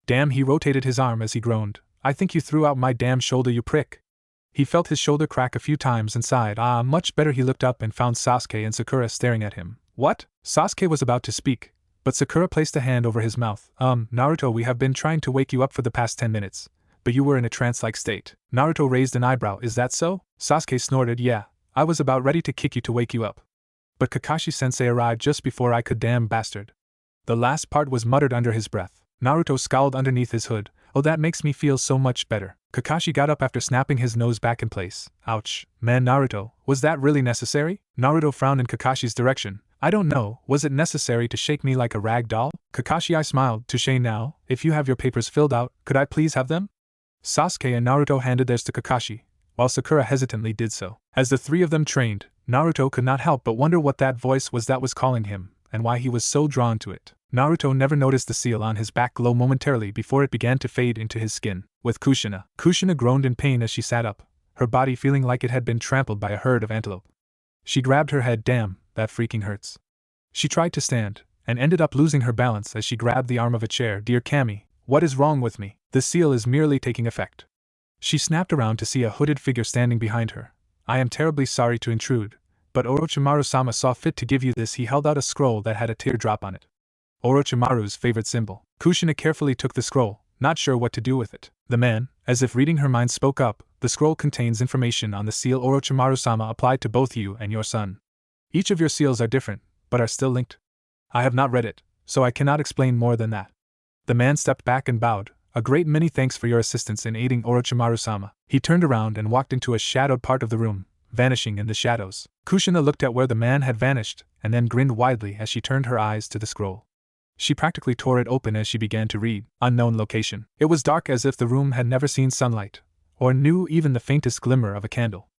Damn, he rotated his arm as he groaned. I think you threw out my damn shoulder, you prick. He felt his shoulder crack a few times and sighed. Ah, much better. He looked up and found Sasuke and Sakura staring at him. What? Sasuke was about to speak, but Sakura placed a hand over his mouth. Naruto, we have been trying to wake you up for the past 10 minutes, but you were in a trance-like state. Naruto raised an eyebrow. Is that so? Sasuke snorted. Yeah, I was about ready to kick you to wake you up. But Kakashi-sensei arrived just before I could. Damn bastard. The last part was muttered under his breath. Naruto scowled underneath his hood. Oh, that makes me feel so much better. Kakashi got up after snapping his nose back in place. Ouch. Man, Naruto, was that really necessary? Naruto frowned in Kakashi's direction. I don't know, was it necessary to shake me like a rag doll? Kakashi, I smiled. Touche. Now, if you have your papers filled out, could I please have them? Sasuke and Naruto handed theirs to Kakashi, while Sakura hesitantly did so. As the three of them trained, Naruto could not help but wonder what that voice was that was calling him, and why he was so drawn to it. Naruto never noticed the seal on his back glow momentarily before it began to fade into his skin. With Kushina. Kushina groaned in pain as she sat up, her body feeling like it had been trampled by a herd of antelope. She grabbed her head. Damn, that freaking hurts. She tried to stand, and ended up losing her balance as she grabbed the arm of a chair. Dear Kami, what is wrong with me? The seal is merely taking effect. She snapped around to see a hooded figure standing behind her. I am terribly sorry to intrude, but Orochimaru-sama saw fit to give you this. He held out a scroll that had a teardrop on it. Orochimaru's favorite symbol. Kushina carefully took the scroll, not sure what to do with it. The man, as if reading her mind, spoke up. The scroll contains information on the seal Orochimaru-sama applied to both you and your son. Each of your seals are different, but are still linked. I have not read it, so I cannot explain more than that. The man stepped back and bowed. A great many thanks for your assistance in aiding Orochimaru-sama. He turned around and walked into a shadowed part of the room, vanishing in the shadows. Kushina looked at where the man had vanished, and then grinned widely as she turned her eyes to the scroll. She practically tore it open as she began to read. Unknown location. It was dark as if the room had never seen sunlight, or knew even the faintest glimmer of a candle.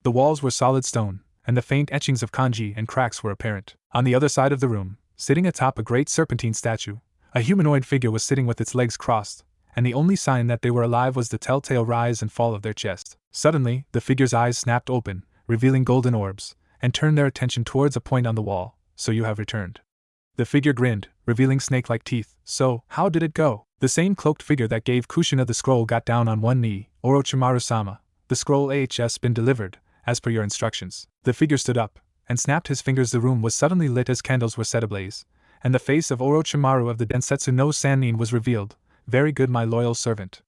The walls were solid stone, and the faint etchings of kanji and cracks were apparent. On the other side of the room, sitting atop a great serpentine statue, a humanoid figure was sitting with its legs crossed, and the only sign that they were alive was the telltale rise and fall of their chest. Suddenly, the figure's eyes snapped open, revealing golden orbs, and turned their attention towards a point on the wall. So you have returned. The figure grinned, revealing snake-like teeth. So, how did it go? The same cloaked figure that gave Kushina the scroll got down on one knee. Orochimaru-sama, the scroll has been delivered, as per your instructions. The figure stood up, and snapped his fingers. The room was suddenly lit as candles were set ablaze, and the face of Orochimaru of the Densetsu no Sannin was revealed. Very good, my loyal servant.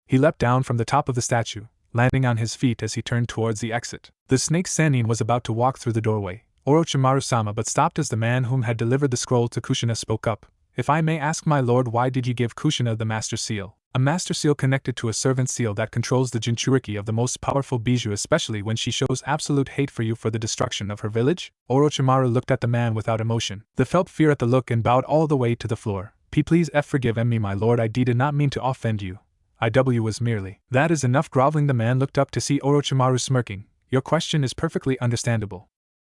He leapt down from the top of the statue, landing on his feet as he turned towards the exit. The snake Sannin was about to walk through the doorway, Orochimaru-sama, but stopped as the man whom had delivered the scroll to Kushina spoke up. If I may ask, my lord, why did you give Kushina the Master Seal? A Master Seal connected to a servant seal that controls the Jinchuriki of the most powerful Bijou, especially when she shows absolute hate for you for the destruction of her village? Orochimaru looked at the man without emotion. They felt fear at the look and bowed all the way to the floor. Please forgive me, my lord, I did not mean to offend you. IW was merely. That is enough. Groveling, the man looked up to see Orochimaru smirking. Your question is perfectly understandable.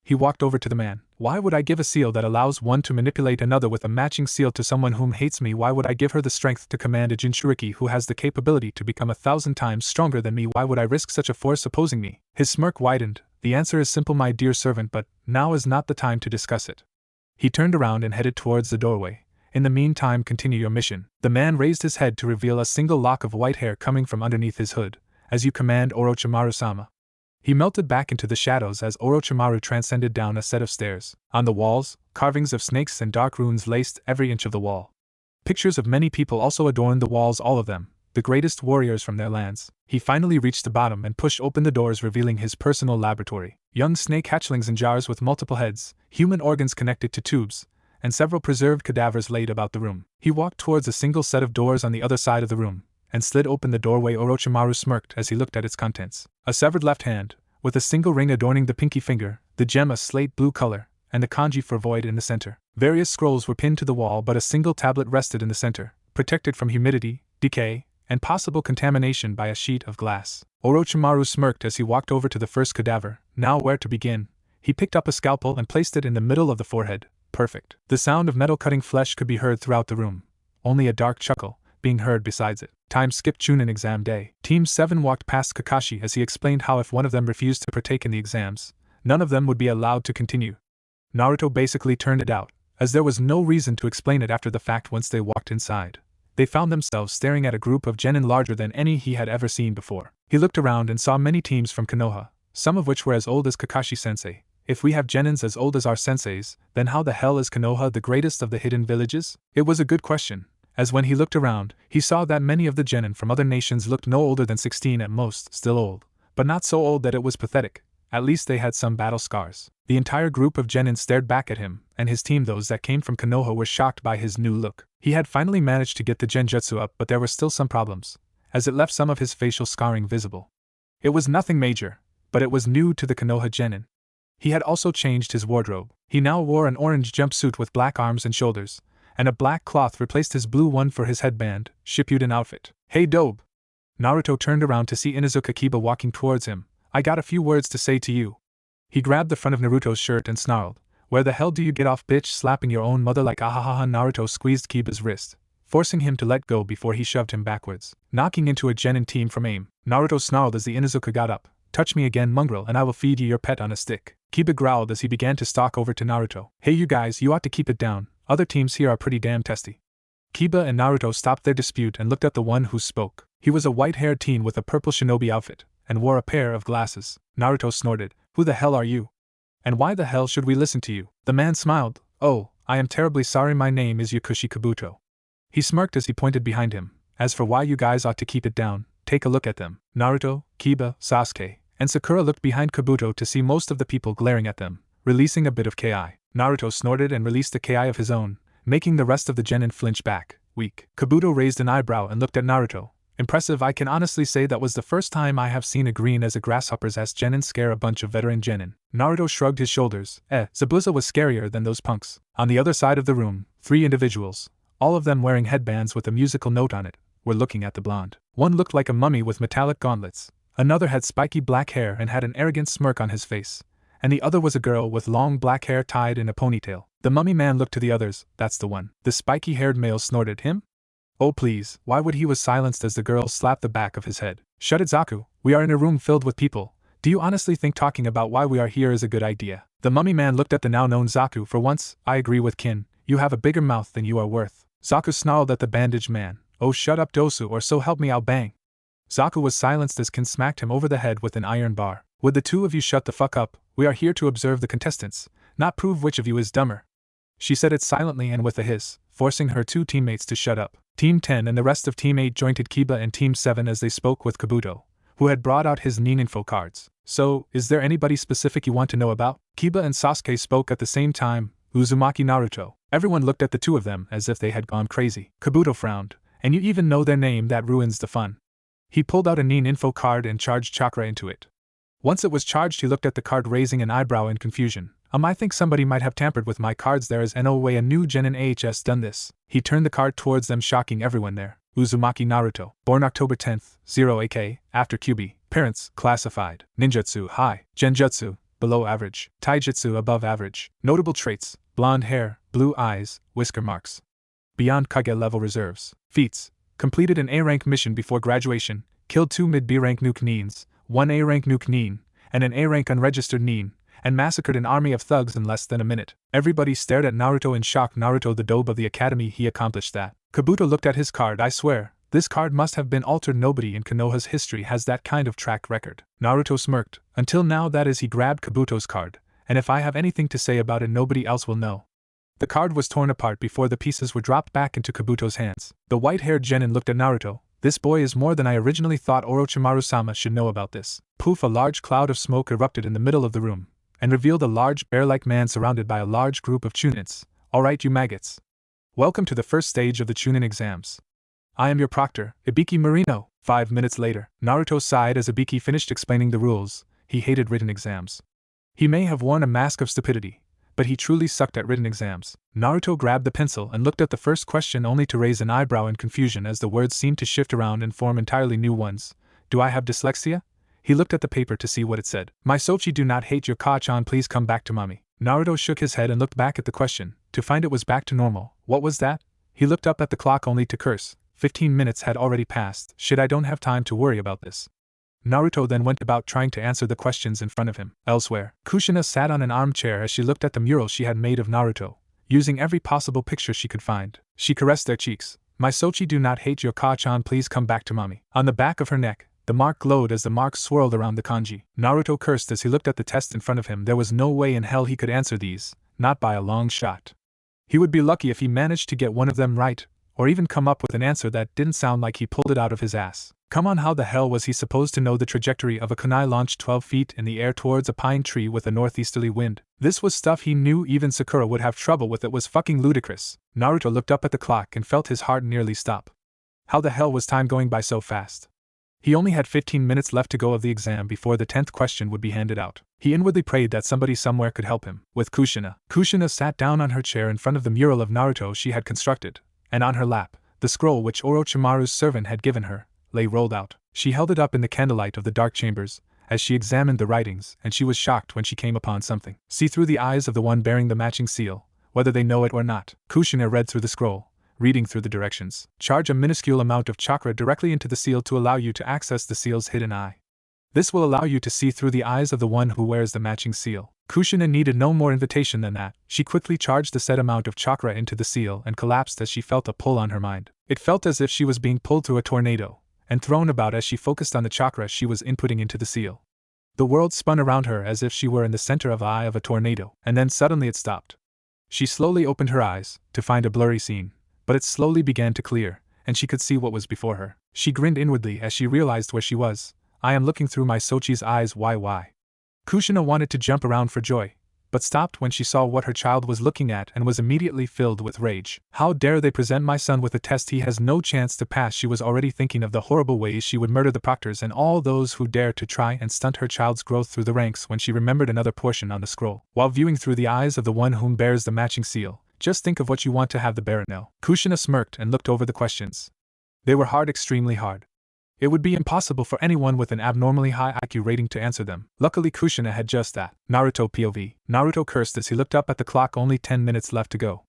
He walked over to the man. Why would I give a seal that allows one to manipulate another with a matching seal to someone whom hates me? Why would I give her the strength to command a Jinchuriki who has the capability to become 1,000 times stronger than me? Why would I risk such a force opposing me? His smirk widened. The answer is simple, my dear servant, but now is not the time to discuss it. He turned around and headed towards the doorway. In the meantime, continue your mission. The man raised his head to reveal a single lock of white hair coming from underneath his hood. As you command, Orochimaru-sama. He melted back into the shadows as Orochimaru transcended down a set of stairs. On the walls, carvings of snakes and dark runes laced every inch of the wall. Pictures of many people also adorned the walls, all of them, the greatest warriors from their lands. He finally reached the bottom and pushed open the doors, revealing his personal laboratory. Young snake hatchlings in jars with multiple heads, human organs connected to tubes, and several preserved cadavers laid about the room. He walked towards a single set of doors on the other side of the room, and slid open the doorway. Orochimaru smirked as he looked at its contents. A severed left hand, with a single ring adorning the pinky finger, the gem a slate blue color, and the kanji for void in the center. Various scrolls were pinned to the wall, but a single tablet rested in the center, protected from humidity, decay, and possible contamination by a sheet of glass. Orochimaru smirked as he walked over to the first cadaver. Now where to begin? He picked up a scalpel and placed it in the middle of the forehead. Perfect. The sound of metal cutting flesh could be heard throughout the room. Only a dark chuckle being heard besides it. Time skip. Chunin exam day. Team 7 walked past Kakashi as he explained how if one of them refused to partake in the exams, none of them would be allowed to continue. Naruto basically turned it out, as there was no reason to explain it after the fact. Once they walked inside, they found themselves staring at a group of genin larger than any he had ever seen before. He looked around and saw many teams from Konoha, some of which were as old as Kakashi-sensei. If we have genins as old as our senseis, then how the hell is Konoha the greatest of the hidden villages? It was a good question, as when he looked around, he saw that many of the genin from other nations looked no older than 16 at most, still old, but not so old that it was pathetic. At least they had some battle scars. The entire group of genin stared back at him, and his team, those that came from Konoha, were shocked by his new look. He had finally managed to get the genjutsu up, but there were still some problems, as it left some of his facial scarring visible. It was nothing major, but it was new to the Konoha genin. He had also changed his wardrobe. He now wore an orange jumpsuit with black arms and shoulders, and a black cloth replaced his blue one for his headband. Shippuden outfit. Hey Dobe! Naruto turned around to see Inuzuka Kiba walking towards him, I got a few words to say to you. He grabbed the front of Naruto's shirt and snarled, "Where the hell do you get off, bitch, slapping your own mother like ahahaha?" Naruto squeezed Kiba's wrist, forcing him to let go before he shoved him backwards, knocking into a genin team from aim. Naruto snarled as the Inuzuka got up, "Touch me again, mongrel, and I will feed you your pet on a stick." Kiba growled as he began to stalk over to Naruto. "Hey you guys, you ought to keep it down, other teams here are pretty damn testy." Kiba and Naruto stopped their dispute and looked at the one who spoke. He was a white-haired teen with a purple shinobi outfit, and wore a pair of glasses. Naruto snorted, "Who the hell are you? And why the hell should we listen to you?" The man smiled, "Oh, I am terribly sorry, my name is Yakushi Kabuto." He smirked as he pointed behind him. "As for why you guys ought to keep it down, take a look at them." Naruto, Kiba, Sasuke, and Sakura looked behind Kabuto to see most of the people glaring at them, releasing a bit of ki. Naruto snorted and released a ki of his own, making the rest of the genin flinch back, weak. Kabuto raised an eyebrow and looked at Naruto. "Impressive, I can honestly say that was the first time I have seen a green as a grasshopper's ass genin scare a bunch of veteran genin." Naruto shrugged his shoulders. Zabuza was scarier than those punks. On the other side of the room, 3 individuals, all of them wearing headbands with a musical note on it, were looking at the blonde. One looked like a mummy with metallic gauntlets, another had spiky black hair and had an arrogant smirk on his face, and the other was a girl with long black hair tied in a ponytail. The mummy man looked to the others. "That's the one." The spiky-haired male snorted, "Him? Oh please." Why would he was silenced as the girl slapped the back of his head. "Shut it, Zaku, we are in a room filled with people. Do you honestly think talking about why we are here is a good idea?" The mummy man looked at the now-known Zaku. "For once, I agree with Kin, you have a bigger mouth than you are worth." Zaku snarled at the bandaged man, "Oh shut up Dosu, or so help me I'll bang." Zaku was silenced as Kin smacked him over the head with an iron bar. "Would the two of you shut the fuck up? We are here to observe the contestants, not prove which of you is dumber." She said it silently and with a hiss, forcing her 2 teammates to shut up. Team 10 and the rest of Team 8 jointed Kiba and Team 7 as they spoke with Kabuto, who had brought out his Nin info cards. "So, is there anybody specific you want to know about?" Kiba and Sasuke spoke at the same time. "Uzumaki Naruto." Everyone looked at the two of them as if they had gone crazy. Kabuto frowned. "And you even know their name? That ruins the fun." He pulled out a Nin info card and charged chakra into it. Once it was charged, he looked at the card, raising an eyebrow in confusion. I think somebody might have tampered with my cards. There is no way a new genin AHS done this." He turned the card towards them, shocking everyone there. Uzumaki Naruto, born October 10th, 0 AK, after QB, parents, classified, ninjutsu, high, genjutsu, below average, taijutsu, above average, notable traits, blonde hair, blue eyes, whisker marks. Beyond Kage level reserves. Feats, completed an A-rank mission before graduation, killed 2 mid-B-rank nuke Nins, 1 A-rank nuke Nin, and an A-rank unregistered Nin, and massacred an army of thugs in less than a minute. Everybody stared at Naruto in shock. Naruto, the dobe of the academy, he accomplished that. Kabuto looked at his card. "I swear, this card must have been altered. Nobody in Konoha's history has that kind of track record." Naruto smirked. "Until now, that is." He grabbed Kabuto's card. "And if I have anything to say about it, nobody else will know." The card was torn apart before the pieces were dropped back into Kabuto's hands. The white-haired genin looked at Naruto. "This boy is more than I originally thought. Orochimaru-sama should know about this." Poof! A large cloud of smoke erupted in the middle of the room, and revealed a large bear-like man surrounded by a large group of Chunins. "Alright you maggots. Welcome to the first stage of the Chunin exams. I am your proctor, Ibiki Marino." 5 minutes later, Naruto sighed as Ibiki finished explaining the rules. He hated written exams. He may have worn a mask of stupidity, but he truly sucked at written exams. Naruto grabbed the pencil and looked at the first question, only to raise an eyebrow in confusion as the words seemed to shift around and form entirely new ones. "Do I have dyslexia?" He looked at the paper to see what it said. "My Sochi, do not hate your Ka-chan, please come back to mommy." Naruto shook his head and looked back at the question, to find it was back to normal. What was that? He looked up at the clock only to curse. 15 minutes had already passed. "Shit, I don't have time to worry about this." Naruto then went about trying to answer the questions in front of him. Elsewhere, Kushina sat on an armchair as she looked at the mural she had made of Naruto, using every possible picture she could find. She caressed their cheeks. "My Sochi, do not hate your Ka-chan, please come back to mommy." On the back of her neck, the mark glowed as the mark swirled around the kanji. Naruto cursed as he looked at the test in front of him. There was no way in hell he could answer these, not by a long shot. He would be lucky if he managed to get one of them right, or even come up with an answer that didn't sound like he pulled it out of his ass. Come on, how the hell was he supposed to know the trajectory of a kunai launched 12 feet in the air towards a pine tree with a northeasterly wind? This was stuff he knew even Sakura would have trouble with. It was fucking ludicrous. Naruto looked up at the clock and felt his heart nearly stop. How the hell was time going by so fast? He only had 15 minutes left to go of the exam before the 10th question would be handed out. He inwardly prayed that somebody somewhere could help him. With Kushina. Kushina sat down on her chair in front of the mural of Naruto she had constructed, and on her lap, the scroll which Orochimaru's servant had given her, lay rolled out. She held it up in the candlelight of the dark chambers, as she examined the writings, and she was shocked when she came upon something. See through the eyes of the one bearing the matching seal, whether they know it or not. Kushina read through the scroll, reading through the directions. Charge a minuscule amount of chakra directly into the seal to allow you to access the seal's hidden eye. This will allow you to see through the eyes of the one who wears the matching seal. Kushina needed no more invitation than that. She quickly charged the said amount of chakra into the seal and collapsed as she felt a pull on her mind. It felt as if she was being pulled through a tornado, and thrown about as she focused on the chakra she was inputting into the seal. The world spun around her as if she were in the center of the eye of a tornado, and then suddenly it stopped. She slowly opened her eyes, to find a blurry scene, but it slowly began to clear, and she could see what was before her. She grinned inwardly as she realized where she was. I am looking through my Sochi's eyes. Why? Kushina wanted to jump around for joy, but stopped when she saw what her child was looking at and was immediately filled with rage. How dare they present my son with a test he has no chance to pass? She was already thinking of the horrible ways she would murder the proctors and all those who dare to try and stunt her child's growth through the ranks when she remembered another portion on the scroll. While viewing through the eyes of the one whom bears the matching seal, just think of what you want to have the bearer know. Kushina smirked and looked over the questions. They were hard, extremely hard. It would be impossible for anyone with an abnormally high IQ rating to answer them. Luckily Kushina had just that. Naruto POV. Naruto cursed as he looked up at the clock, only 10 minutes left to go.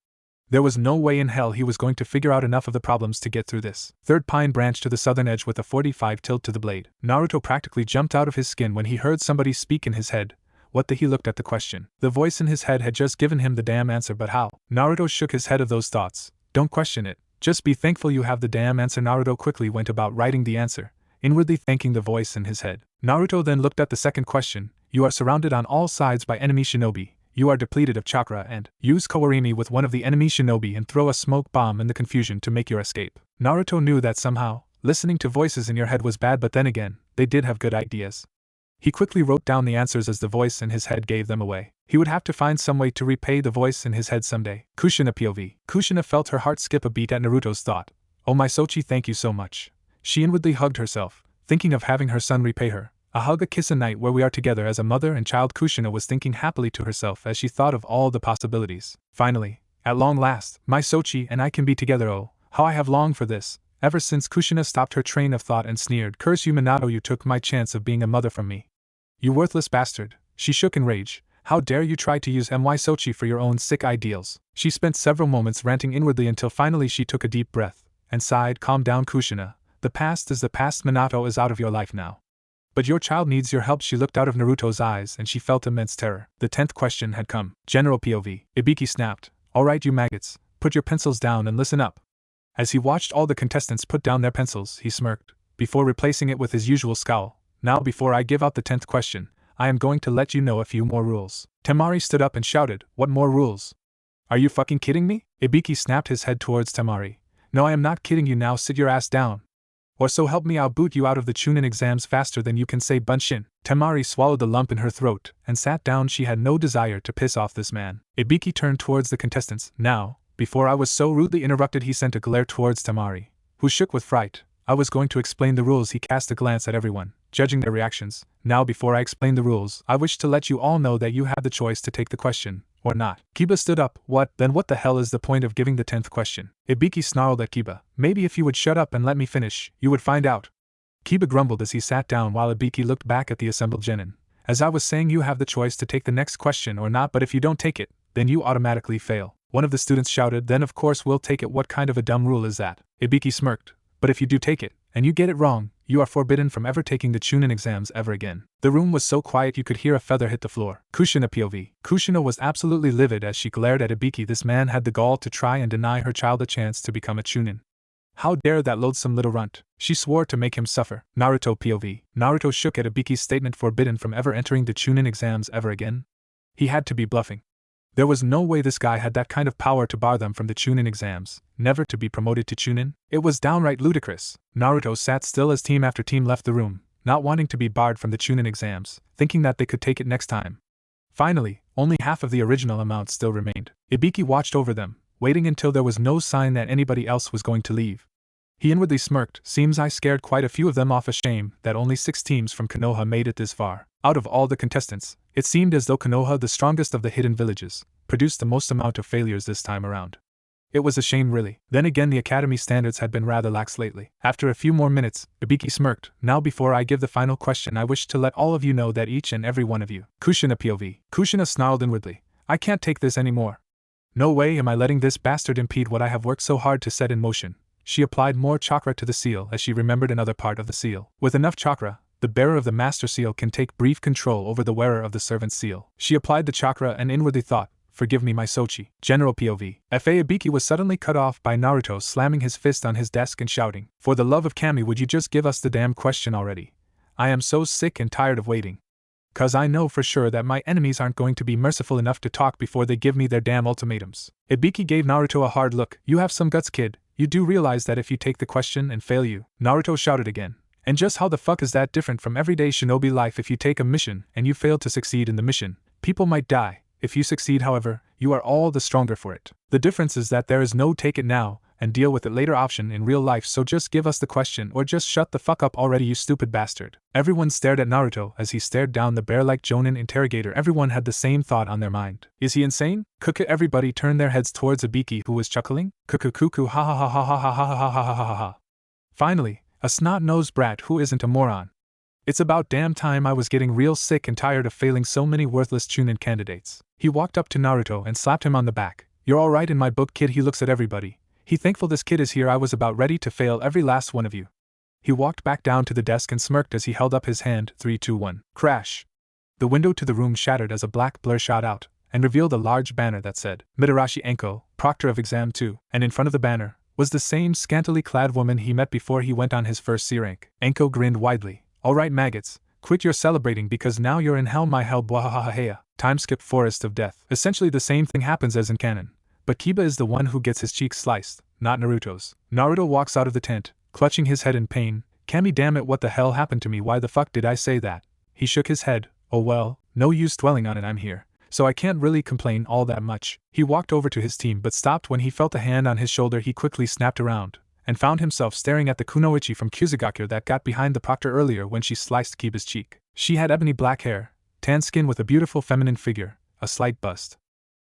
There was no way in hell he was going to figure out enough of the problems to get through this. Third pine branch to the southern edge with a 45 tilt to the blade. Naruto practically jumped out of his skin when he heard somebody speak in his head. What the? He looked at the question. The voice in his head had just given him the damn answer, but how? Naruto shook his head of those thoughts. Don't question it. Just be thankful you have the damn answer. Naruto quickly went about writing the answer, inwardly thanking the voice in his head. Naruto then looked at the second question. You are surrounded on all sides by enemy shinobi. You are depleted of chakra and use Kowarimi with one of the enemy shinobi and throw a smoke bomb in the confusion to make your escape. Naruto knew that somehow, listening to voices in your head was bad, but then again, they did have good ideas. He quickly wrote down the answers as the voice in his head gave them away. He would have to find some way to repay the voice in his head someday. Kushina POV. Kushina felt her heart skip a beat at Naruto's thought. Oh my Sochi, thank you so much. She inwardly hugged herself, thinking of having her son repay her. A hug, a kiss, a night where we are together as a mother and child. Kushina was thinking happily to herself as she thought of all the possibilities. Finally, at long last, my Sochi and I can be together. Oh, how I have longed for this. Ever since. Kushina stopped her train of thought and sneered. Curse you Minato, you took my chance of being a mother from me. You worthless bastard. She shook in rage. How dare you try to use my Sochi for your own sick ideals. She spent several moments ranting inwardly until finally she took a deep breath and sighed. Calm down Kushina. The past is the past. Minato is out of your life now. But your child needs your help. She looked out of Naruto's eyes and she felt immense terror. The 10th question had come. General POV. Ibiki snapped. Alright you maggots, put your pencils down and listen up. As he watched all the contestants put down their pencils, he smirked, before replacing it with his usual scowl. Now before I give out the 10th question, I am going to let you know a few more rules. Temari stood up and shouted, what more rules? Are you fucking kidding me? Ibiki snapped his head towards Temari. No, I am not kidding you. Now sit your ass down. Or so help me, I'll boot you out of the Chunin exams faster than you can say bunshin. Temari swallowed the lump in her throat and sat down. She had no desire to piss off this man. Ibiki turned towards the contestants. Now, before I was so rudely interrupted, he sent a glare towards Temari, who shook with fright. I was going to explain the rules. He cast a glance at everyone, judging their reactions. Now before I explain the rules, I wish to let you all know that you have the choice to take the question, or not. Kiba stood up. What? Then what the hell is the point of giving the 10th question? Ibiki snarled at Kiba. Maybe if you would shut up and let me finish, you would find out. Kiba grumbled as he sat down while Ibiki looked back at the assembled genin. As I was saying, you have the choice to take the next question or not, but if you don't take it, then you automatically fail. One of the students shouted, then of course we'll take it. What kind of a dumb rule is that? Ibiki smirked. But if you do take it, and you get it wrong, you are forbidden from ever taking the Chunin exams ever again. The room was so quiet you could hear a feather hit the floor. Kushina POV. Kushina was absolutely livid as she glared at Ibiki. This man had the gall to try and deny her child a chance to become a Chunin. How dare that loathsome little runt? She swore to make him suffer. Naruto POV. Naruto shook at Ibiki's statement, forbidden from ever entering the Chunin exams ever again. He had to be bluffing. There was no way this guy had that kind of power to bar them from the Chunin exams, never to be promoted to Chunin. It was downright ludicrous. Naruto sat still as team after team left the room, not wanting to be barred from the Chunin exams, thinking that they could take it next time. Finally, only half of the original amount still remained. Ibiki watched over them, waiting until there was no sign that anybody else was going to leave. He inwardly smirked. Seems I scared quite a few of them off. A shame that only 6 teams from Konoha made it this far. Out of all the contestants, it seemed as though Konoha, the strongest of the hidden villages, produced the most amount of failures this time around. It was a shame really. Then again the academy standards had been rather lax lately. After a few more minutes, Ibiki smirked. Now before I give the final question I wish to let all of you know that each and every one of you. Kushina POV. Kushina snarled inwardly. I can't take this anymore. No way am I letting this bastard impede what I have worked so hard to set in motion. She applied more chakra to the seal as she remembered another part of the seal. With enough chakra, the bearer of the master seal can take brief control over the wearer of the servant seal. She applied the chakra and inwardly thought, forgive me my Sochi. General POV. F.A. Ibiki was suddenly cut off by Naruto slamming his fist on his desk and shouting, for the love of Kami would you just give us the damn question already? I am so sick and tired of waiting. 'Cause I know for sure that my enemies aren't going to be merciful enough to talk before they give me their damn ultimatums. Ibiki gave Naruto a hard look. You have some guts, kid. You do realize that if you take the question and fail you. Naruto shouted again. And just how the fuck is that different from everyday shinobi life? If you take a mission and you fail to succeed in the mission, people might die. If you succeed, however, you are all the stronger for it. The difference is that there is no take it now and deal with it later option in real life, so just give us the question or just shut the fuck up already, you stupid bastard. Everyone stared at Naruto as he stared down the bear-like Jonin interrogator. Everyone had the same thought on their mind. Is he insane? Kuku. Everybody turned their heads towards Ibiki, who was chuckling. Kuku ha ha ha ha ha ha ha ha ha ha ha ha. Finally, a snot-nosed brat who isn't a moron. It's about damn time. I was getting real sick and tired of failing so many worthless Chunin candidates. He walked up to Naruto and slapped him on the back. You're alright in my book, kid. He looks at everybody. He thankful this kid is here. I was about ready to fail every last one of you. He walked back down to the desk and smirked as he held up his hand. 3, 2, 1. Crash. The window to the room shattered as a black blur shot out and revealed a large banner that said, Mitarashi Enko, Proctor of Exam 2, and in front of the banner was the same scantily clad woman he met before he went on his first C rank. Enko grinned widely. Alright maggots, quit your celebrating because now you're in hell. My hell, bwahahaha. Time skip Forest of Death. Essentially the same thing happens as in canon. But Kiba is the one who gets his cheeks sliced, not Naruto's. Naruto walks out of the tent, clutching his head in pain. Kami, damn it, what the hell happened to me? Why the fuck did I say that? He shook his head. Oh well, no use dwelling on it, I'm here, so I can't really complain all that much. He walked over to his team but stopped when he felt a hand on his shoulder. He quickly snapped around and found himself staring at the kunoichi from Kusugakure that got behind the proctor earlier when she sliced Kiba's cheek. She had ebony black hair, tan skin with a beautiful feminine figure, a slight bust.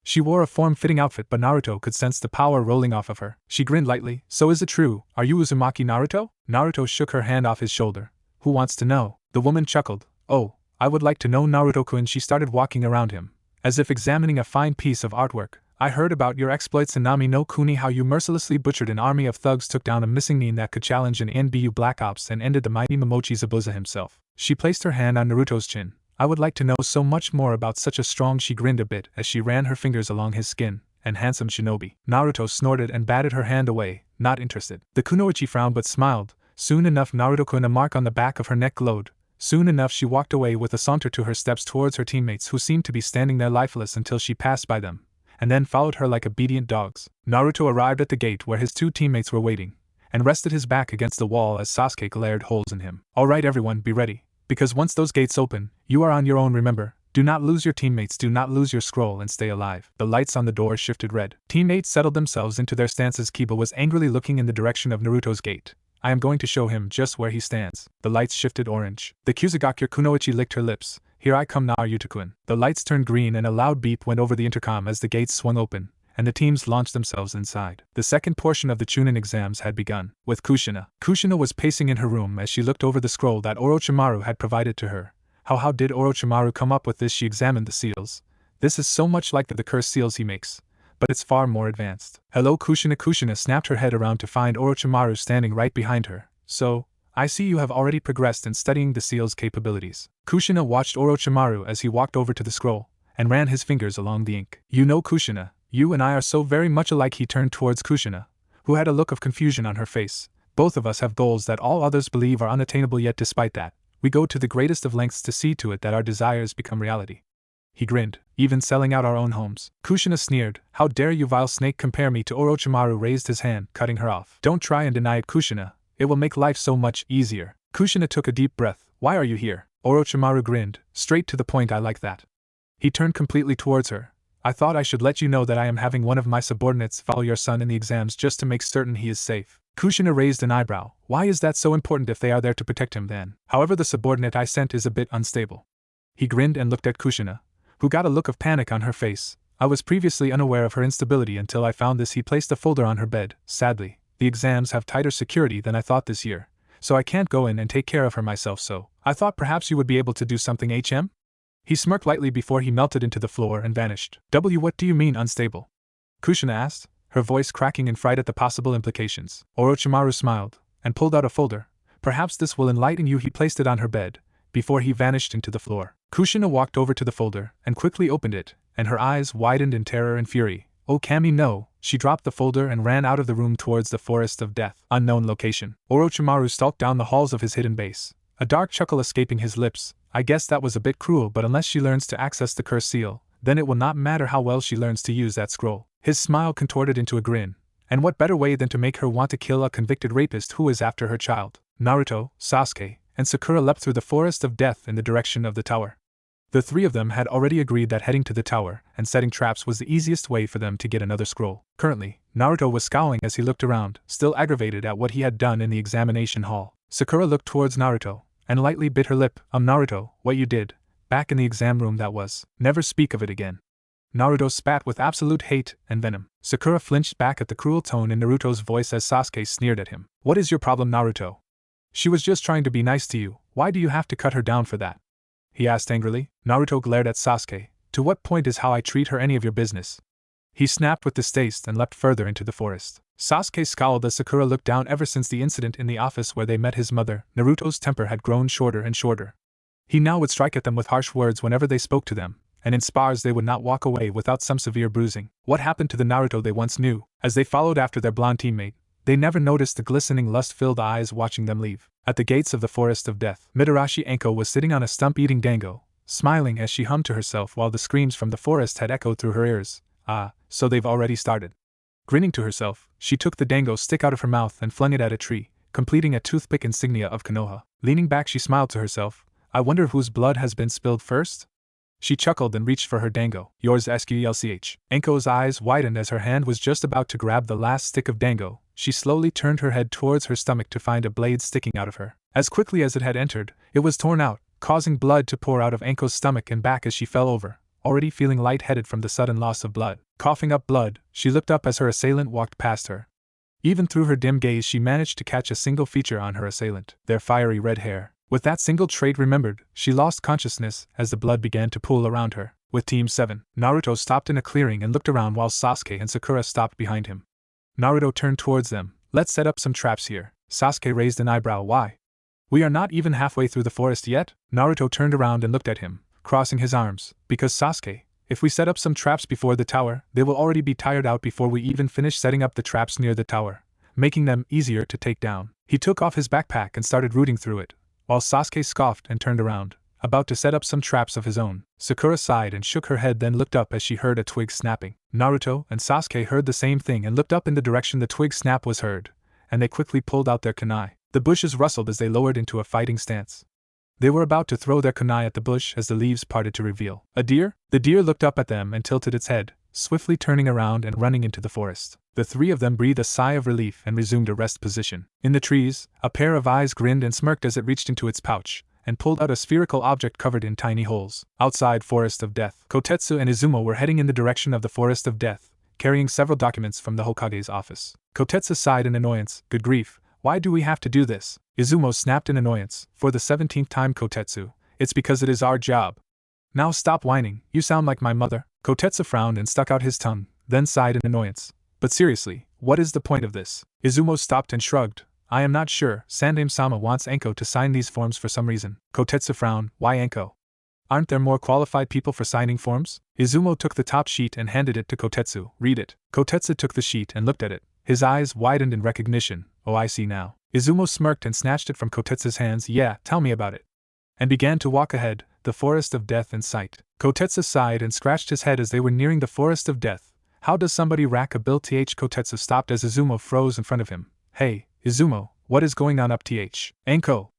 She wore a form-fitting outfit, but Naruto could sense the power rolling off of her. She grinned lightly. So is it true? Are you Uzumaki Naruto? Naruto shook her hand off his shoulder. Who wants to know? The woman chuckled. Oh, I would like to know, Naruto-kun. She started walking around him, as if examining a fine piece of artwork. I heard about your exploits in Nami no Kuni, how you mercilessly butchered an army of thugs, took down a missing nin that could challenge an NBU Black Ops, and ended the mighty Momochi Zabuza himself. She placed her hand on Naruto's chin. I would like to know so much more about such a strong. She grinned a bit as she ran her fingers along his skin. And handsome shinobi. Naruto snorted and batted her hand away, not interested. The kunoichi frowned but smiled. Soon enough Naruto-kun, a mark on the back of her neck glowed. Soon enough she walked away with a saunter to her steps towards her teammates, who seemed to be standing there lifeless until she passed by them, and then followed her like obedient dogs. Naruto arrived at the gate where his two teammates were waiting, and rested his back against the wall as Sasuke glared holes in him. Alright everyone, be ready, because once those gates open, you are on your own, remember. Do not lose your teammates, do not lose your scroll, and stay alive. The lights on the door shifted red. Teammates settled themselves into their stances. Kiba was angrily looking in the direction of Naruto's gate. I am going to show him just where he stands. The lights shifted orange. The Kusugakure kunoichi licked her lips. Here I come, Naruto-kun. The lights turned green and a loud beep went over the intercom as the gates swung open, and the teams launched themselves inside. The second portion of the Chunin exams had begun. With Kushina. Kushina was pacing in her room as she looked over the scroll that Orochimaru had provided to her. How did Orochimaru come up with this? She examined the seals. This is so much like the cursed seals he makes, but it's far more advanced. Hello Kushina. Kushina snapped her head around to find Orochimaru standing right behind her. So, I see you have already progressed in studying the seal's capabilities. Kushina watched Orochimaru as he walked over to the scroll, and ran his fingers along the ink. You know Kushina, you and I are so very much alike. He turned towards Kushina, who had a look of confusion on her face. Both of us have goals that all others believe are unattainable, yet despite that, we go to the greatest of lengths to see to it that our desires become reality. He grinned, even selling out our own homes. Kushina sneered, how dare you, vile snake, compare me to Orochimaru? Raised his hand, cutting her off. Don't try and deny it, Kushina. It will make life so much easier. Kushina took a deep breath. Why are you here? Orochimaru grinned, straight to the point. I like that. He turned completely towards her. I thought I should let you know that I am having one of my subordinates follow your son in the exams just to make certain he is safe. Kushina raised an eyebrow. Why is that so important if they are there to protect him then? However, the subordinate I sent is a bit unstable. He grinned and looked at Kushina, who got a look of panic on her face. I was previously unaware of her instability until I found this. He placed a folder on her bed. Sadly, the exams have tighter security than I thought this year, so I can't go in and take care of her myself, so I thought perhaps you would be able to do something, HM? He smirked lightly before he melted into the floor and vanished. What do you mean unstable? Kushina asked, her voice cracking in fright at the possible implications. Orochimaru smiled and pulled out a folder. Perhaps this will enlighten you. He placed it on her bed before he vanished into the floor. Kushina walked over to the folder and quickly opened it, and her eyes widened in terror and fury. Oh Kami, no! She dropped the folder and ran out of the room towards the Forest of Death. Unknown location. Orochimaru stalked down the halls of his hidden base, a dark chuckle escaping his lips. I guess that was a bit cruel, but unless she learns to access the curse seal, then it will not matter how well she learns to use that scroll. His smile contorted into a grin. And what better way than to make her want to kill a convicted rapist who is after her child? Naruto, Sasuke, and Sakura leapt through the Forest of Death in the direction of the tower. The three of them had already agreed that heading to the tower and setting traps was the easiest way for them to get another scroll. Currently, Naruto was scowling as he looked around, still aggravated at what he had done in the examination hall. Sakura looked towards Naruto and lightly bit her lip. Naruto, what you did back in the exam room, that was. Never speak of it again. Naruto spat with absolute hate and venom. Sakura flinched back at the cruel tone in Naruto's voice as Sasuke sneered at him. What is your problem, Naruto? She was just trying to be nice to you. Why do you have to cut her down for that? He asked angrily. Naruto glared at Sasuke. To what point is how I treat her any of your business? He snapped with distaste and leapt further into the forest. Sasuke scowled as Sakura looked down. Ever since the incident in the office where they met his mother, Naruto's temper had grown shorter and shorter. He now would strike at them with harsh words whenever they spoke to them, and in spars they would not walk away without some severe bruising. What happened to the Naruto they once knew? As they followed after their blonde teammate, they never noticed the glistening lust-filled eyes watching them leave. At the gates of the Forest of Death, Mitarashi Anko was sitting on a stump eating dango, smiling as she hummed to herself while the screams from the forest had echoed through her ears. Ah, so they've already started. Grinning to herself, she took the dango stick out of her mouth and flung it at a tree, completing a toothpick insignia of Konoha. Leaning back, she smiled to herself. I wonder whose blood has been spilled first? She chuckled and reached for her dango. Yours SQLCH. Anko's eyes widened as her hand was just about to grab the last stick of dango. She slowly turned her head towards her stomach to find a blade sticking out of her. As quickly as it had entered, it was torn out, causing blood to pour out of Anko's stomach and back as she fell over, already feeling lightheaded from the sudden loss of blood. Coughing up blood, she looked up as her assailant walked past her. Even through her dim gaze, she managed to catch a single feature on her assailant: their fiery red hair. With that single trait remembered, she lost consciousness as the blood began to pool around her. With Team 7, Naruto stopped in a clearing and looked around while Sasuke and Sakura stopped behind him. Naruto turned towards them. Let's set up some traps here. Sasuke raised an eyebrow. Why? We are not even halfway through the forest yet? Naruto turned around and looked at him, crossing his arms. Because Sasuke, if we set up some traps before the tower, they will already be tired out before we even finish setting up the traps near the tower, making them easier to take down. He took off his backpack and started rooting through it, while Sasuke scoffed and turned around, about to set up some traps of his own. Sakura sighed and shook her head, then looked up as she heard a twig snapping. Naruto and Sasuke heard the same thing and looked up in the direction the twig snap was heard, and they quickly pulled out their kunai. The bushes rustled as they lowered into a fighting stance. They were about to throw their kunai at the bush as the leaves parted to reveal a deer. The deer looked up at them and tilted its head, swiftly turning around and running into the forest. The three of them breathed a sigh of relief and resumed a rest position. In the trees, a pair of eyes grinned and smirked as it reached into its pouch and pulled out a spherical object covered in tiny holes. Outside Forest of Death, Kotetsu and Izumo were heading in the direction of the Forest of Death, carrying several documents from the Hokage's office. Kotetsu sighed in annoyance. Good grief, why do we have to do this? Izumo snapped in annoyance. For the 17th time, Kotetsu, it's because it is our job. Now stop whining, you sound like my mother. Kotetsu frowned and stuck out his tongue, then sighed in annoyance. But seriously, what is the point of this? Izumo stopped and shrugged. I am not sure. Sandaime-sama wants Anko to sign these forms for some reason. Kotetsu frowned. Why Anko? Aren't there more qualified people for signing forms? Izumo took the top sheet and handed it to Kotetsu. Read it. Kotetsu took the sheet and looked at it. His eyes widened in recognition. Oh, I see now. Izumo smirked and snatched it from Kotetsu's hands. Yeah, tell me about it. And began to walk ahead, the Forest of Death in sight. Kotetsu sighed and scratched his head as they were nearing the Forest of Death. How does somebody rack a bill? Kotetsu stopped as Izumo froze in front of him. Hey, Izumo, what is going on up? Anko!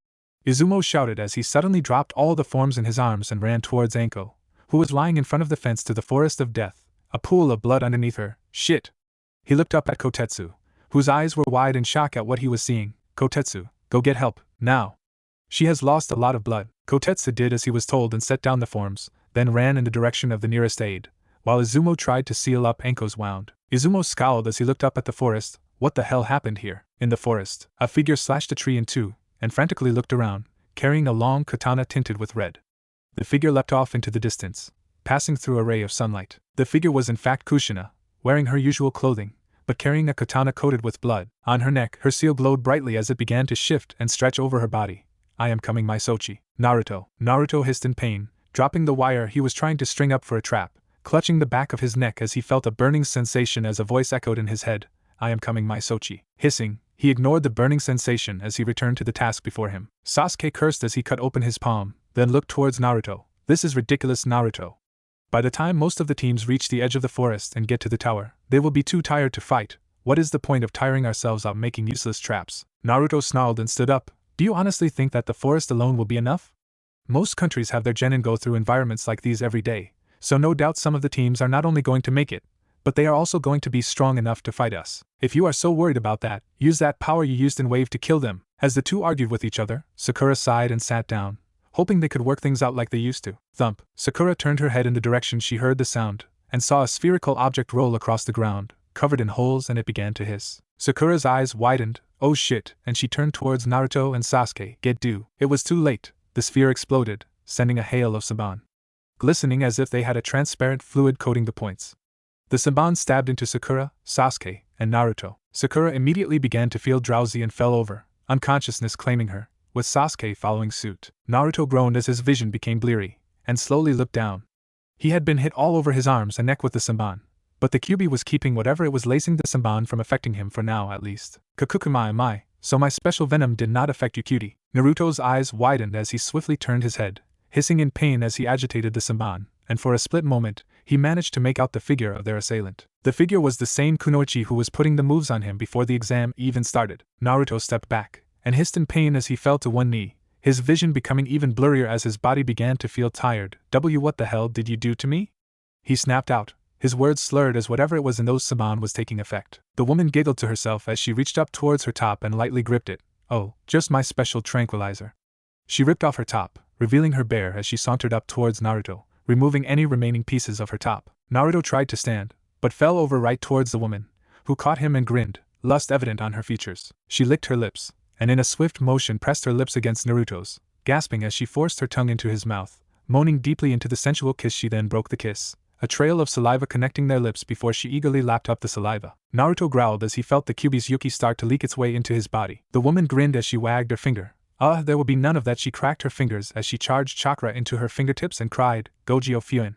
Izumo shouted as he suddenly dropped all the forms in his arms and ran towards Anko, who was lying in front of the fence to the Forest of Death, a pool of blood underneath her. Shit! He looked up at Kotetsu, whose eyes were wide in shock at what he was seeing. Kotetsu, go get help, now! She has lost a lot of blood. Kotetsu did as he was told and set down the forms, then ran in the direction of the nearest aide, while Izumo tried to seal up Anko's wound. Izumo scowled as he looked up at the forest. What the hell happened here? In the forest, a figure slashed a tree in two, and frantically looked around, carrying a long katana tinted with red. The figure leapt off into the distance, passing through a ray of sunlight. The figure was in fact Kushina, wearing her usual clothing, but carrying a katana coated with blood. On her neck, her seal glowed brightly as it began to shift and stretch over her body. I am coming, my Sochi. Naruto. Naruto hissed in pain, dropping the wire he was trying to string up for a trap, clutching the back of his neck as he felt a burning sensation as a voice echoed in his head. I am coming, my Sochi. Hissing, he ignored the burning sensation as he returned to the task before him. Sasuke cursed as he cut open his palm, then looked towards Naruto. This is ridiculous, Naruto. By the time most of the teams reach the edge of the forest and get to the tower, they will be too tired to fight. What is the point of tiring ourselves out making useless traps? Naruto snarled and stood up. Do you honestly think that the forest alone will be enough? Most countries have their genin go through environments like these every day, so no doubt some of the teams are not only going to make it, but they are also going to be strong enough to fight us. If you are so worried about that, use that power you used in Wave to kill them. As the two argued with each other, Sakura sighed and sat down, hoping they could work things out like they used to. Thump. Sakura turned her head in the direction she heard the sound, and saw a spherical object roll across the ground, covered in holes, and it began to hiss. Sakura's eyes widened. Oh shit, and she turned towards Naruto and Sasuke. Get due. It was too late. The sphere exploded, sending a hail of Saban, glistening as if they had a transparent fluid coating the points. The Saban stabbed into Sakura, Sasuke, and Naruto. Sakura immediately began to feel drowsy and fell over, unconsciousness claiming her, with Sasuke following suit. Naruto groaned as his vision became bleary, and slowly looked down. He had been hit all over his arms and neck with the Saban, but the Kyuubi was keeping whatever it was lacing the Saban from affecting him for now at least. Kakukumai, so my special venom did not affect you, cutie. Naruto's eyes widened as he swiftly turned his head, hissing in pain as he agitated the Saban, and for a split moment, he managed to make out the figure of their assailant. The figure was the same Kunoichi who was putting the moves on him before the exam even started. Naruto stepped back, and hissed in pain as he fell to one knee, his vision becoming even blurrier as his body began to feel tired. What the hell did you do to me? He snapped out, his words slurred as whatever it was in those Saban was taking effect. The woman giggled to herself as she reached up towards her top and lightly gripped it. Oh, just my special tranquilizer. She ripped off her top, revealing her bare as she sauntered up towards Naruto, removing any remaining pieces of her top. Naruto tried to stand, but fell over right towards the woman, who caught him and grinned, lust evident on her features. She licked her lips, and in a swift motion pressed her lips against Naruto's, gasping as she forced her tongue into his mouth, moaning deeply into the sensual kiss. She then broke the kiss, a trail of saliva connecting their lips before she eagerly lapped up the saliva. Naruto growled as he felt the Kyuubi's yuki start to leak its way into his body. The woman grinned as she wagged her finger. There will be none of that. She cracked her fingers as she charged chakra into her fingertips and cried, Gojo Fuin,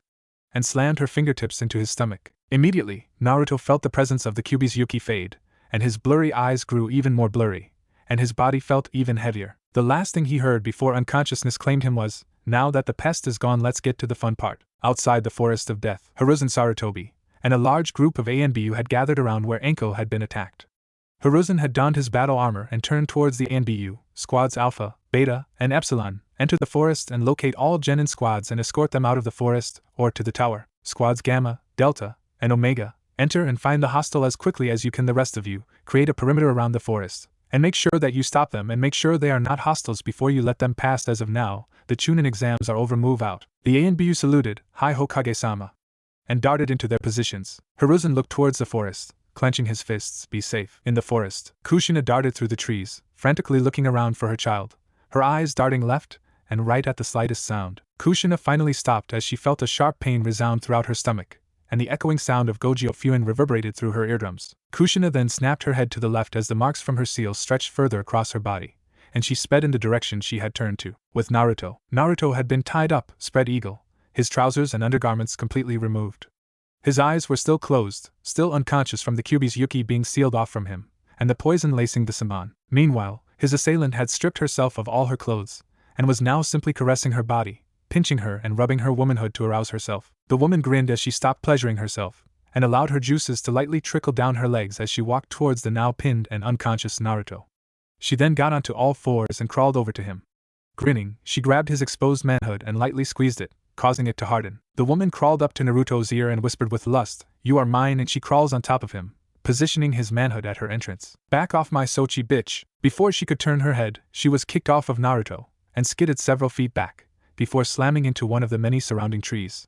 and slammed her fingertips into his stomach. Immediately, Naruto felt the presence of the Kyuubi's yuki fade, and his blurry eyes grew even more blurry, and his body felt even heavier. The last thing he heard before unconsciousness claimed him was, now that the pest is gone, let's get to the fun part. Outside the Forest of Death, Hiruzen Sarutobi, and a large group of ANBU had gathered around where Anko had been attacked. Hiruzen had donned his battle armor and turned towards the ANBU, squads Alpha, Beta, and Epsilon, enter the forest and locate all genin squads and escort them out of the forest, or to the tower. Squads Gamma, Delta, and Omega, enter and find the hostile as quickly as you can. The rest of you, create a perimeter around the forest, and make sure that you stop them and make sure they are not hostiles before you let them pass. As of now, the Chunin exams are over. Move out. The ANBU saluted, Hi Hokage-sama, and darted into their positions. Hiruzen looked towards the forest, clenching his fists. Be safe. In the forest, Kushina darted through the trees, frantically looking around for her child, her eyes darting left and right at the slightest sound. Kushina finally stopped as she felt a sharp pain resound throughout her stomach, and the echoing sound of Gojo Fuin reverberated through her eardrums. Kushina then snapped her head to the left as the marks from her seal stretched further across her body, and she sped in the direction she had turned to. With Naruto. Naruto had been tied up, spread eagle, his trousers and undergarments completely removed. His eyes were still closed, still unconscious from the Kyuubi's yuki being sealed off from him, and the poison lacing the Saman. Meanwhile, his assailant had stripped herself of all her clothes, and was now simply caressing her body, pinching her and rubbing her womanhood to arouse herself. The woman grinned as she stopped pleasuring herself, and allowed her juices to lightly trickle down her legs as she walked towards the now pinned and unconscious Naruto. She then got onto all fours and crawled over to him. Grinning, she grabbed his exposed manhood and lightly squeezed it, causing it to harden. The woman crawled up to Naruto's ear and whispered with lust, You are mine, and she crawls on top of him, positioning his manhood at her entrance. Back off, my Sochi bitch. Before she could turn her head, she was kicked off of Naruto, and skidded several feet back, before slamming into one of the many surrounding trees.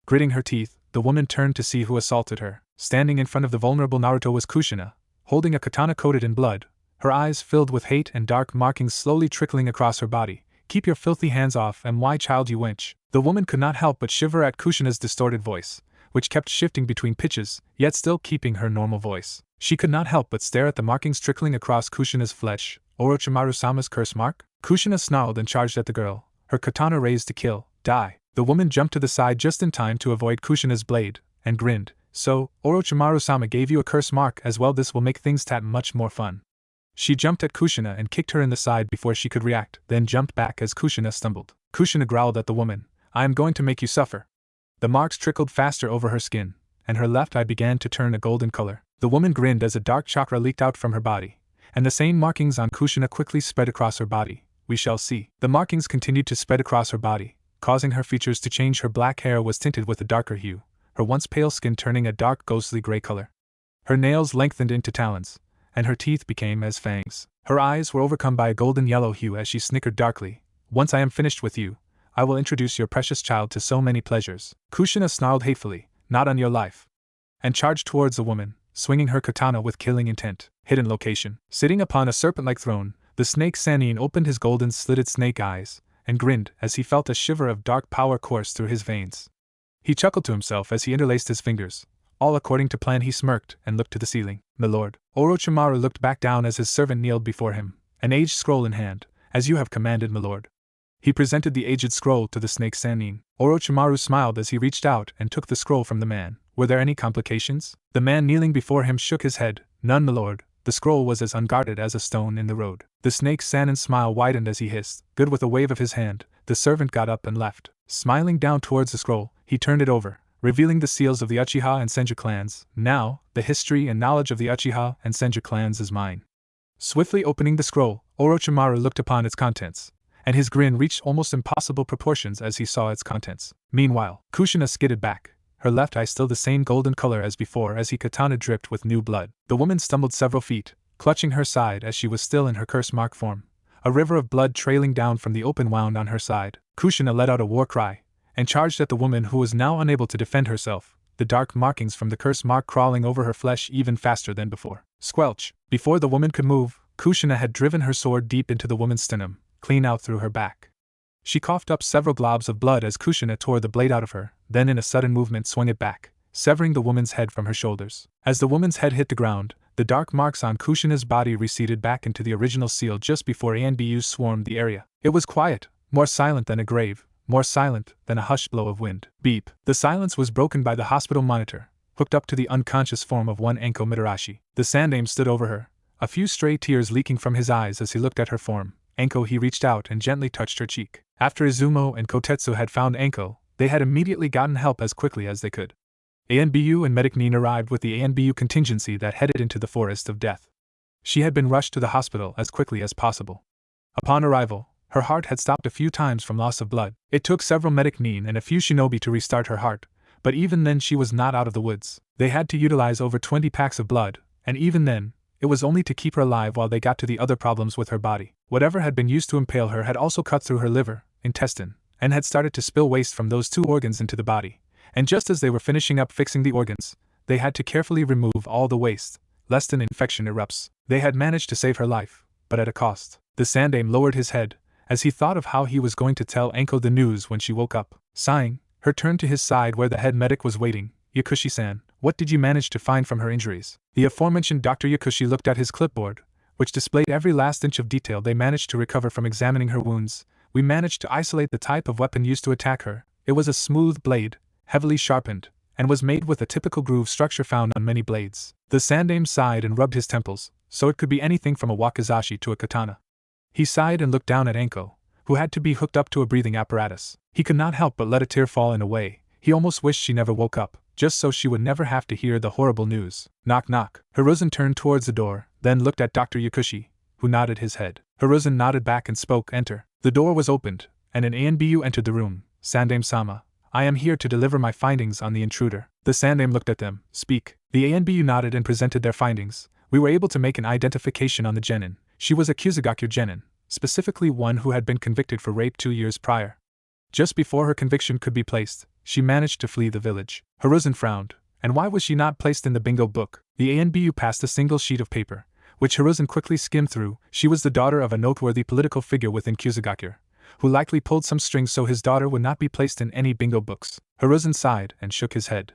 Gritting her teeth, the woman turned to see who assaulted her. Standing in front of the vulnerable Naruto was Kushina, holding a katana coated in blood, her eyes filled with hate and dark markings slowly trickling across her body. "Keep your filthy hands off, and why, child, you wench?" The woman could not help but shiver at Kushina's distorted voice, which kept shifting between pitches, yet still keeping her normal voice. She could not help but stare at the markings trickling across Kushina's flesh. Orochimaru-sama's curse mark? Kushina snarled and charged at the girl, her katana raised to kill. Die. The woman jumped to the side just in time to avoid Kushina's blade, and grinned. "So, Orochimaru-sama gave you a curse mark as well. This will make things that much more fun." She jumped at Kushina and kicked her in the side before she could react, then jumped back as Kushina stumbled. Kushina growled at the woman, "I am going to make you suffer." The marks trickled faster over her skin, and her left eye began to turn a golden color. The woman grinned as a dark chakra leaked out from her body, and the same markings on Kushina quickly spread across her body. "We shall see." The markings continued to spread across her body, causing her features to change. Her black hair was tinted with a darker hue, her once pale skin turning a dark ghostly gray color. Her nails lengthened into talons, and her teeth became as fangs. Her eyes were overcome by a golden yellow hue as she snickered darkly. "Once I am finished with you, I will introduce your precious child to so many pleasures." Kushina snarled hatefully, "Not on your life," and charged towards the woman, swinging her katana with killing intent. Hidden location. Sitting upon a serpent-like throne, the snake Sannin opened his golden slitted snake eyes, and grinned as he felt a shiver of dark power course through his veins. He chuckled to himself as he interlaced his fingers. All according to plan. He smirked and looked to the ceiling. "Milord." Orochimaru looked back down as his servant kneeled before him, an aged scroll in hand. "As you have commanded, milord." He presented the aged scroll to the snake Sannin. Orochimaru smiled as he reached out and took the scroll from the man. "Were there any complications?" The man kneeling before him shook his head. "None, milord." The scroll was as unguarded as a stone in the road. The snake Sannin's smile widened as he hissed. "Good." With a wave of his hand, the servant got up and left. Smiling down towards the scroll, he turned it over, revealing the seals of the Uchiha and Senju clans. "Now, the history and knowledge of the Uchiha and Senju clans is mine." Swiftly opening the scroll, Orochimaru looked upon its contents, and his grin reached almost impossible proportions as he saw its contents. Meanwhile, Kushina skidded back, her left eye still the same golden color as before as he katana dripped with new blood. The woman stumbled several feet, clutching her side as she was still in her curse mark form. A river of blood trailing down from the open wound on her side. Kushina let out a war cry, and charged at the woman who was now unable to defend herself, the dark markings from the curse mark crawling over her flesh even faster than before. Squelch! Before the woman could move, Kushina had driven her sword deep into the woman's sternum, clean out through her back. She coughed up several globs of blood as Kushina tore the blade out of her, then in a sudden movement swung it back, severing the woman's head from her shoulders. As the woman's head hit the ground, the dark marks on Kushina's body receded back into the original seal just before ANBUs swarmed the area. It was quiet, more silent than a grave, more silent than a hushed blow of wind. Beep. The silence was broken by the hospital monitor, hooked up to the unconscious form of one Enko Mitarashi. The Sandaime stood over her, a few stray tears leaking from his eyes as he looked at her form. Enko. He reached out and gently touched her cheek. After Izumo and Kotetsu had found Enko, they had immediately gotten help as quickly as they could. ANBU and Medic Nin arrived with the ANBU contingency that headed into the forest of death. She had been rushed to the hospital as quickly as possible. Upon arrival, her heart had stopped a few times from loss of blood. It took several Medic Nin and a few shinobi to restart her heart, but even then she was not out of the woods. They had to utilize over 20 packs of blood, and even then, it was only to keep her alive while they got to the other problems with her body. Whatever had been used to impale her had also cut through her liver, intestine, and had started to spill waste from those two organs into the body. And just as they were finishing up fixing the organs, they had to carefully remove all the waste, lest an infection erupts. They had managed to save her life, but at a cost. The Sandaime lowered his head, as he thought of how he was going to tell Enko the news when she woke up. Sighing, her turned to his side where the head medic was waiting. "Yakushi-san, what did you manage to find from her injuries?" The aforementioned Dr. Yakushi looked at his clipboard, which displayed every last inch of detail they managed to recover from examining her wounds. "We managed to isolate the type of weapon used to attack her. It was a smooth blade, heavily sharpened, and was made with a typical groove structure found on many blades." The Sandaime sighed and rubbed his temples, so it could be anything from a wakizashi to a katana. He sighed and looked down at Enko, who had to be hooked up to a breathing apparatus. He could not help but let a tear fall in a way. He almost wished she never woke up, just so she would never have to hear the horrible news. Knock knock. Hiruzen turned towards the door, then looked at Dr. Yakushi, who nodded his head. Hiruzen nodded back and spoke. "Enter." The door was opened, and an ANBU entered the room. "Sandaime-sama, I am here to deliver my findings on the intruder." The Sandaime looked at them. "Speak." The ANBU nodded and presented their findings. "We were able to make an identification on the genin. She was a Kusugakure genin, specifically one who had been convicted for rape 2 years prior. Just before her conviction could be placed, she managed to flee the village. Hiruzen frowned. And why was she not placed in the bingo book? The ANBU passed a single sheet of paper, which Hiruzen quickly skimmed through. She was the daughter of a noteworthy political figure within Kusagakure, who likely pulled some strings so his daughter would not be placed in any bingo books. Hiruzen sighed and shook his head.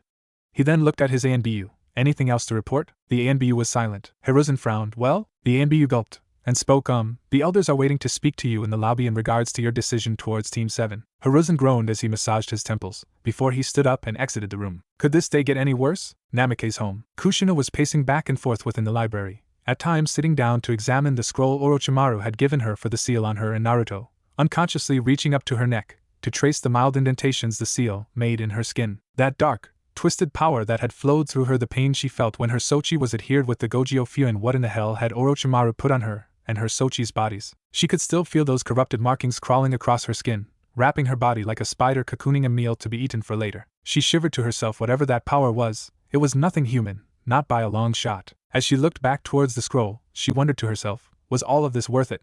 He then looked at his ANBU. Anything else to report? The ANBU was silent. Hiruzen frowned. Well, the ANBU gulped and spoke. The elders are waiting to speak to you in the lobby in regards to your decision towards Team 7. Hiruzen groaned as he massaged his temples, before he stood up and exited the room. Could this day get any worse? Namikaze's home. Kushina was pacing back and forth within the library, at times sitting down to examine the scroll Orochimaru had given her for the seal on her in Naruto, unconsciously reaching up to her neck, to trace the mild indentations the seal made in her skin. That dark, twisted power that had flowed through her, the pain she felt when her Sochi was adhered with the Gojyo Fuin. What in the hell had Orochimaru put on her and her Sochi's bodies? She could still feel those corrupted markings crawling across her skin, wrapping her body like a spider cocooning a meal to be eaten for later. She shivered to herself. Whatever that power was, it was nothing human, not by a long shot. As she looked back towards the scroll, she wondered to herself, was all of this worth it?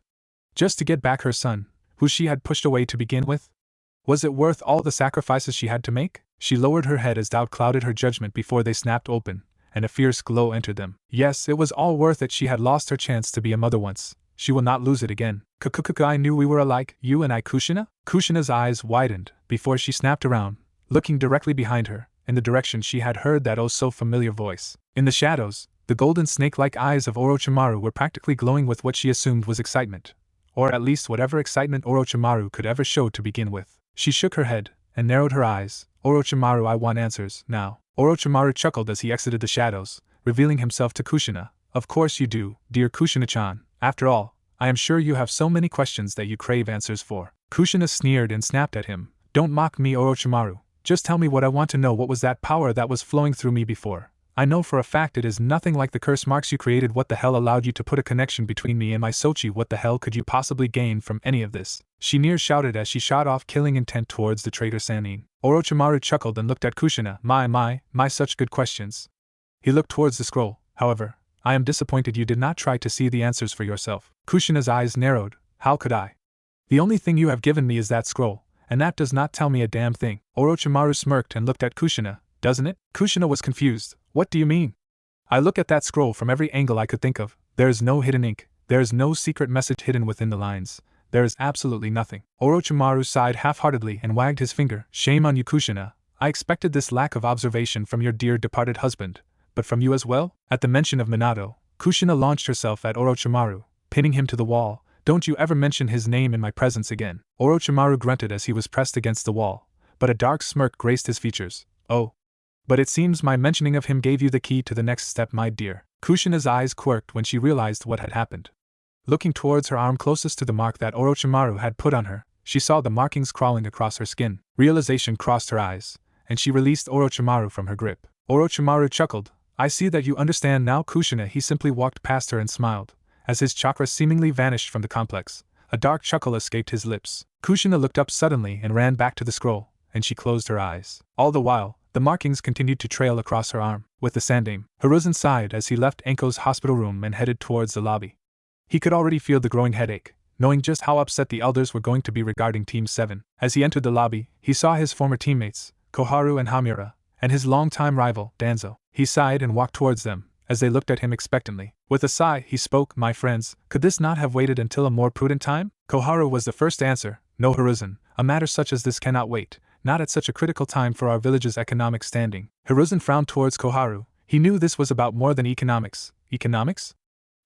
Just to get back her son, who she had pushed away to begin with? Was it worth all the sacrifices she had to make? She lowered her head as doubt clouded her judgment before they snapped open, and a fierce glow entered them. Yes, it was all worth it. She had lost her chance to be a mother once. She will not lose it again. I knew we were alike, you and I, Kushina? Kushina's eyes widened before she snapped around, looking directly behind her, in the direction she had heard that oh-so-familiar voice. In the shadows, the golden snake-like eyes of Orochimaru were practically glowing with what she assumed was excitement, or at least whatever excitement Orochimaru could ever show to begin with. She shook her head and narrowed her eyes. Orochimaru, I want answers, now. Orochimaru chuckled as he exited the shadows, revealing himself to Kushina. Of course you do, dear Kushina-chan. After all, I am sure you have so many questions that you crave answers for. Kushina sneered and snapped at him. Don't mock me, Orochimaru. Just tell me what I want to know. What was that power that was flowing through me before? I know for a fact it is nothing like the curse marks you created. What the hell allowed you to put a connection between me and my Sochi? What the hell could you possibly gain from any of this? She near shouted as she shot off, killing intent towards the traitor Sannin. Orochimaru chuckled and looked at Kushina. My, such good questions. He looked towards the scroll. However, I am disappointed you did not try to see the answers for yourself. Kushina's eyes narrowed. How could I? The only thing you have given me is that scroll, and that does not tell me a damn thing. Orochimaru smirked and looked at Kushina. Doesn't it? Kushina was confused. What do you mean? I look at that scroll from every angle I could think of. There is no hidden ink. There is no secret message hidden within the lines. There is absolutely nothing. Orochimaru sighed half-heartedly and wagged his finger. Shame on you, Kushina. I expected this lack of observation from your dear departed husband, but from you as well? At the mention of Minato, Kushina launched herself at Orochimaru, pinning him to the wall. Don't you ever mention his name in my presence again. Orochimaru grunted as he was pressed against the wall, but a dark smirk graced his features. Oh. But it seems my mentioning of him gave you the key to the next step, my dear. Kushina's eyes quirked when she realized what had happened. Looking towards her arm closest to the mark that Orochimaru had put on her, she saw the markings crawling across her skin. Realization crossed her eyes, and she released Orochimaru from her grip. Orochimaru chuckled. I see that you understand now, Kushina. He simply walked past her and smiled. As his chakra seemingly vanished from the complex, a dark chuckle escaped his lips. Kushina looked up suddenly and ran back to the scroll, and she closed her eyes. All the while, the markings continued to trail across her arm. With the Sandaime, Hiruzen sighed as he left Enko's hospital room and headed towards the lobby. He could already feel the growing headache, knowing just how upset the elders were going to be regarding Team 7. As he entered the lobby, he saw his former teammates, Koharu and Hamura, and his longtime rival, Danzo. He sighed and walked towards them, as they looked at him expectantly. With a sigh, he spoke. My friends, could this not have waited until a more prudent time? Koharu was the first to answer. No, Hiruzen, a matter such as this cannot wait. Not at such a critical time for our village's economic standing. Hiruzen frowned towards Koharu. He knew this was about more than economics. Economics?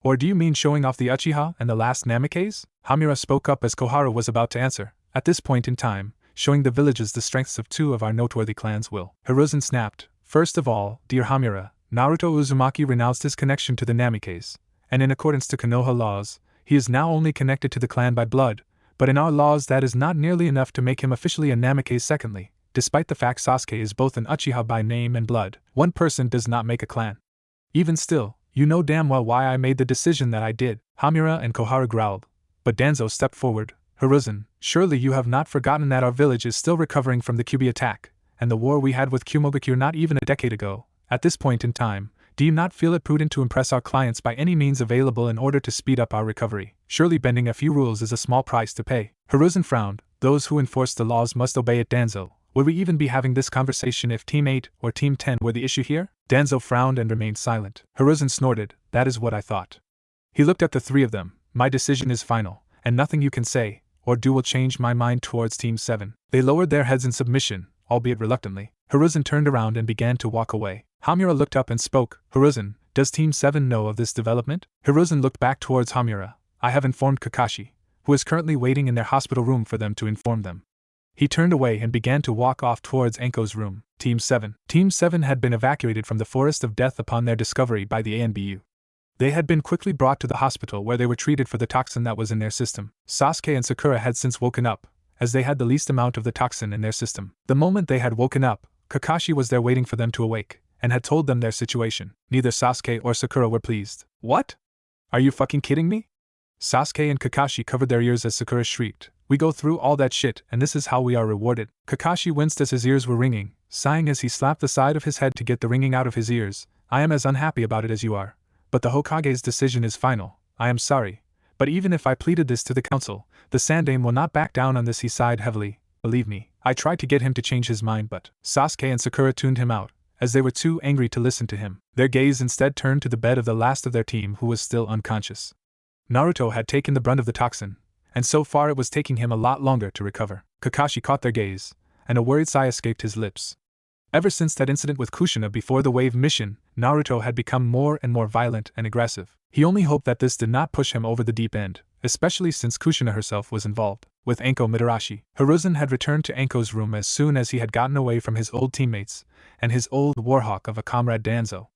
Or do you mean showing off the Uchiha and the last Namikaze? Hamura spoke up as Koharu was about to answer. At this point in time, showing the villages the strengths of two of our noteworthy clans will. Hiruzen snapped. First of all, dear Hamura, Naruto Uzumaki renounced his connection to the Namikaze, and in accordance to Konoha laws, he is now only connected to the clan by blood. But in our laws that is not nearly enough to make him officially a Namikaze. Secondly, despite the fact Sasuke is both an Uchiha by name and blood, one person does not make a clan. Even still, you know damn well why I made the decision that I did. Hamura and Koharu growled, but Danzo stepped forward. Hiruzen, surely you have not forgotten that our village is still recovering from the Kyuubi attack, and the war we had with Kumogakure not even a decade ago. At this point in time, do you not feel it prudent to impress our clients by any means available in order to speed up our recovery? Surely bending a few rules is a small price to pay. Hiruzen frowned. Those who enforce the laws must obey it. Danzo, Would we even be having this conversation if Team 8 or Team 10 were the issue here? Danzo frowned and remained silent. Hiruzen snorted, that is what I thought. He looked at the three of them. My decision is final, and nothing you can say or do will change my mind towards Team 7. They lowered their heads in submission, albeit reluctantly. Hiruzen turned around and began to walk away. Hamura looked up and spoke. Hiruzen, does Team 7 know of this development? Hiruzen looked back towards Hamura. I have informed Kakashi, who is currently waiting in their hospital room for them to inform them. He turned away and began to walk off towards Anko's room. Team 7. Team 7 had been evacuated from the Forest of Death upon their discovery by the ANBU. They had been quickly brought to the hospital where they were treated for the toxin that was in their system. Sasuke and Sakura had since woken up, as they had the least amount of the toxin in their system. The moment they had woken up, Kakashi was there waiting for them to awake, and had told them their situation. Neither Sasuke or Sakura were pleased. What? Are you fucking kidding me? Sasuke and Kakashi covered their ears as Sakura shrieked. We go through all that shit and this is how we are rewarded. Kakashi winced as his ears were ringing, sighing as he slapped the side of his head to get the ringing out of his ears. I am as unhappy about it as you are. But the Hokage's decision is final. I am sorry. But even if I pleaded this to the council, the Sandaime will not back down on this. He sighed heavily. Believe me, I tried to get him to change his mind but Sasuke and Sakura tuned him out, as they were too angry to listen to him. Their gaze instead turned to the bed of the last of their team who was still unconscious. Naruto had taken the brunt of the toxin, and so far it was taking him a lot longer to recover. Kakashi caught their gaze, and a worried sigh escaped his lips. Ever since that incident with Kushina before the wave mission, Naruto had become more and more violent and aggressive. He only hoped that this did not push him over the deep end, especially since Kushina herself was involved. With Anko Mitarashi, Hiruzen had returned to Anko's room as soon as he had gotten away from his old teammates and his old warhawk of a comrade Danzo.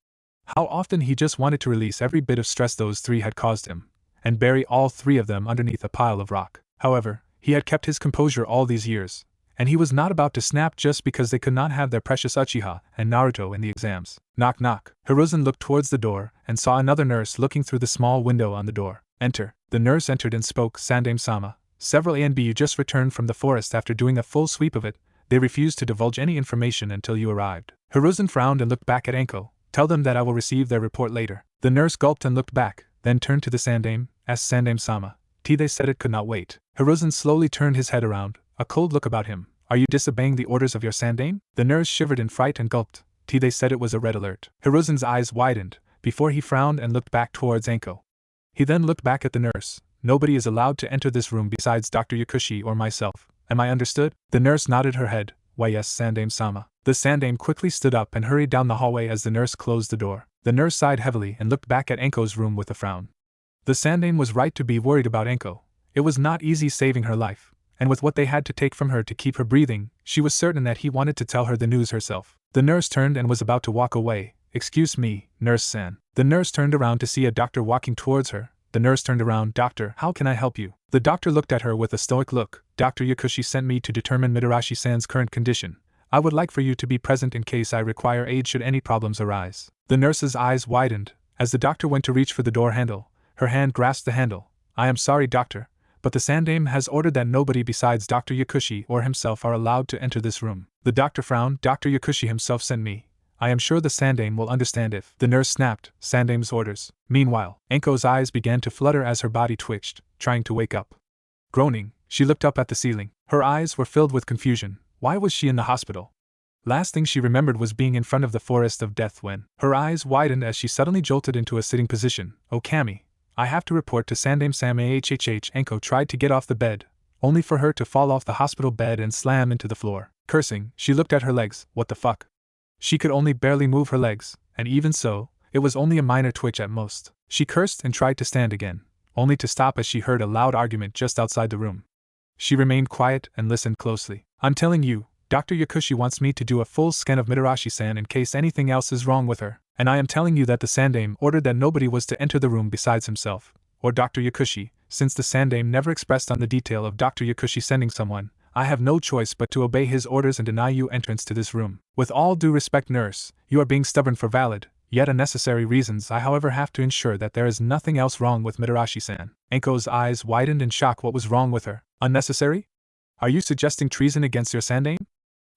How often he just wanted to release every bit of stress those three had caused him, and bury all three of them underneath a pile of rock. However, he had kept his composure all these years, and he was not about to snap just because they could not have their precious Uchiha and Naruto in the exams. Knock knock. Hiruzen looked towards the door and saw another nurse looking through the small window on the door. Enter. The nurse entered and spoke. Sandaime-sama, several ANBU just returned from the forest after doing a full sweep of it. They refused to divulge any information until you arrived. Hiruzen frowned and looked back at Anko. Tell them that I will receive their report later. The nurse gulped and looked back, then turned to the Sandaime, asked Sandaime-sama. They said it could not wait. Hiruzen slowly turned his head around, a cold look about him. Are you disobeying the orders of your Sandaime? The nurse shivered in fright and gulped. They said it was a red alert. Hiruzen's eyes widened, before he frowned and looked back towards Anko. He then looked back at the nurse. Nobody is allowed to enter this room besides Dr. Yakushi or myself. Am I understood? The nurse nodded her head. Why yes, Sandaime-sama. The Sandaime quickly stood up and hurried down the hallway as the nurse closed the door. The nurse sighed heavily and looked back at Anko's room with a frown. The Sandaime was right to be worried about Anko. It was not easy saving her life, and with what they had to take from her to keep her breathing, she was certain that he wanted to tell her the news herself. The nurse turned and was about to walk away. Excuse me, Nurse-san. The nurse turned around to see a doctor walking towards her. The nurse turned around. Doctor, how can I help you? The doctor looked at her with a stoic look. Dr. Yakushi sent me to determine Mitarashi-san's current condition. I would like for you to be present in case I require aid should any problems arise. The nurse's eyes widened. As the doctor went to reach for the door handle, her hand grasped the handle. I am sorry, doctor, but the Sandaime has ordered that nobody besides Dr. Yakushi or himself are allowed to enter this room. The doctor frowned. Dr. Yakushi himself sent me. I am sure the Sandaime will understand if. The nurse snapped. Sandaime's orders. Meanwhile, Anko's eyes began to flutter as her body twitched, trying to wake up. Groaning, she looked up at the ceiling. Her eyes were filled with confusion. Why was she in the hospital? Last thing she remembered was being in front of the Forest of Death when her eyes widened as she suddenly jolted into a sitting position. Oh Kami, I have to report to Sandaime-sama. Anko tried to get off the bed, only for her to fall off the hospital bed and slam into the floor. Cursing, she looked at her legs. What the fuck? She could only barely move her legs, and even so, it was only a minor twitch at most. She cursed and tried to stand again, only to stop as she heard a loud argument just outside the room. She remained quiet and listened closely. I'm telling you, Dr. Yakushi wants me to do a full scan of Mitarashi-san in case anything else is wrong with her, and I am telling you that the Sandaime ordered that nobody was to enter the room besides himself, or Dr. Yakushi. Since the Sandaime never expressed on the detail of Dr. Yakushi sending someone, I have no choice but to obey his orders and deny you entrance to this room. With all due respect, nurse, you are being stubborn for valid, yet unnecessary reasons. I however have to ensure that there is nothing else wrong with Mitarashi-san. Anko's eyes widened in shock. What was wrong with her? Unnecessary? Are you suggesting treason against your Sandaime?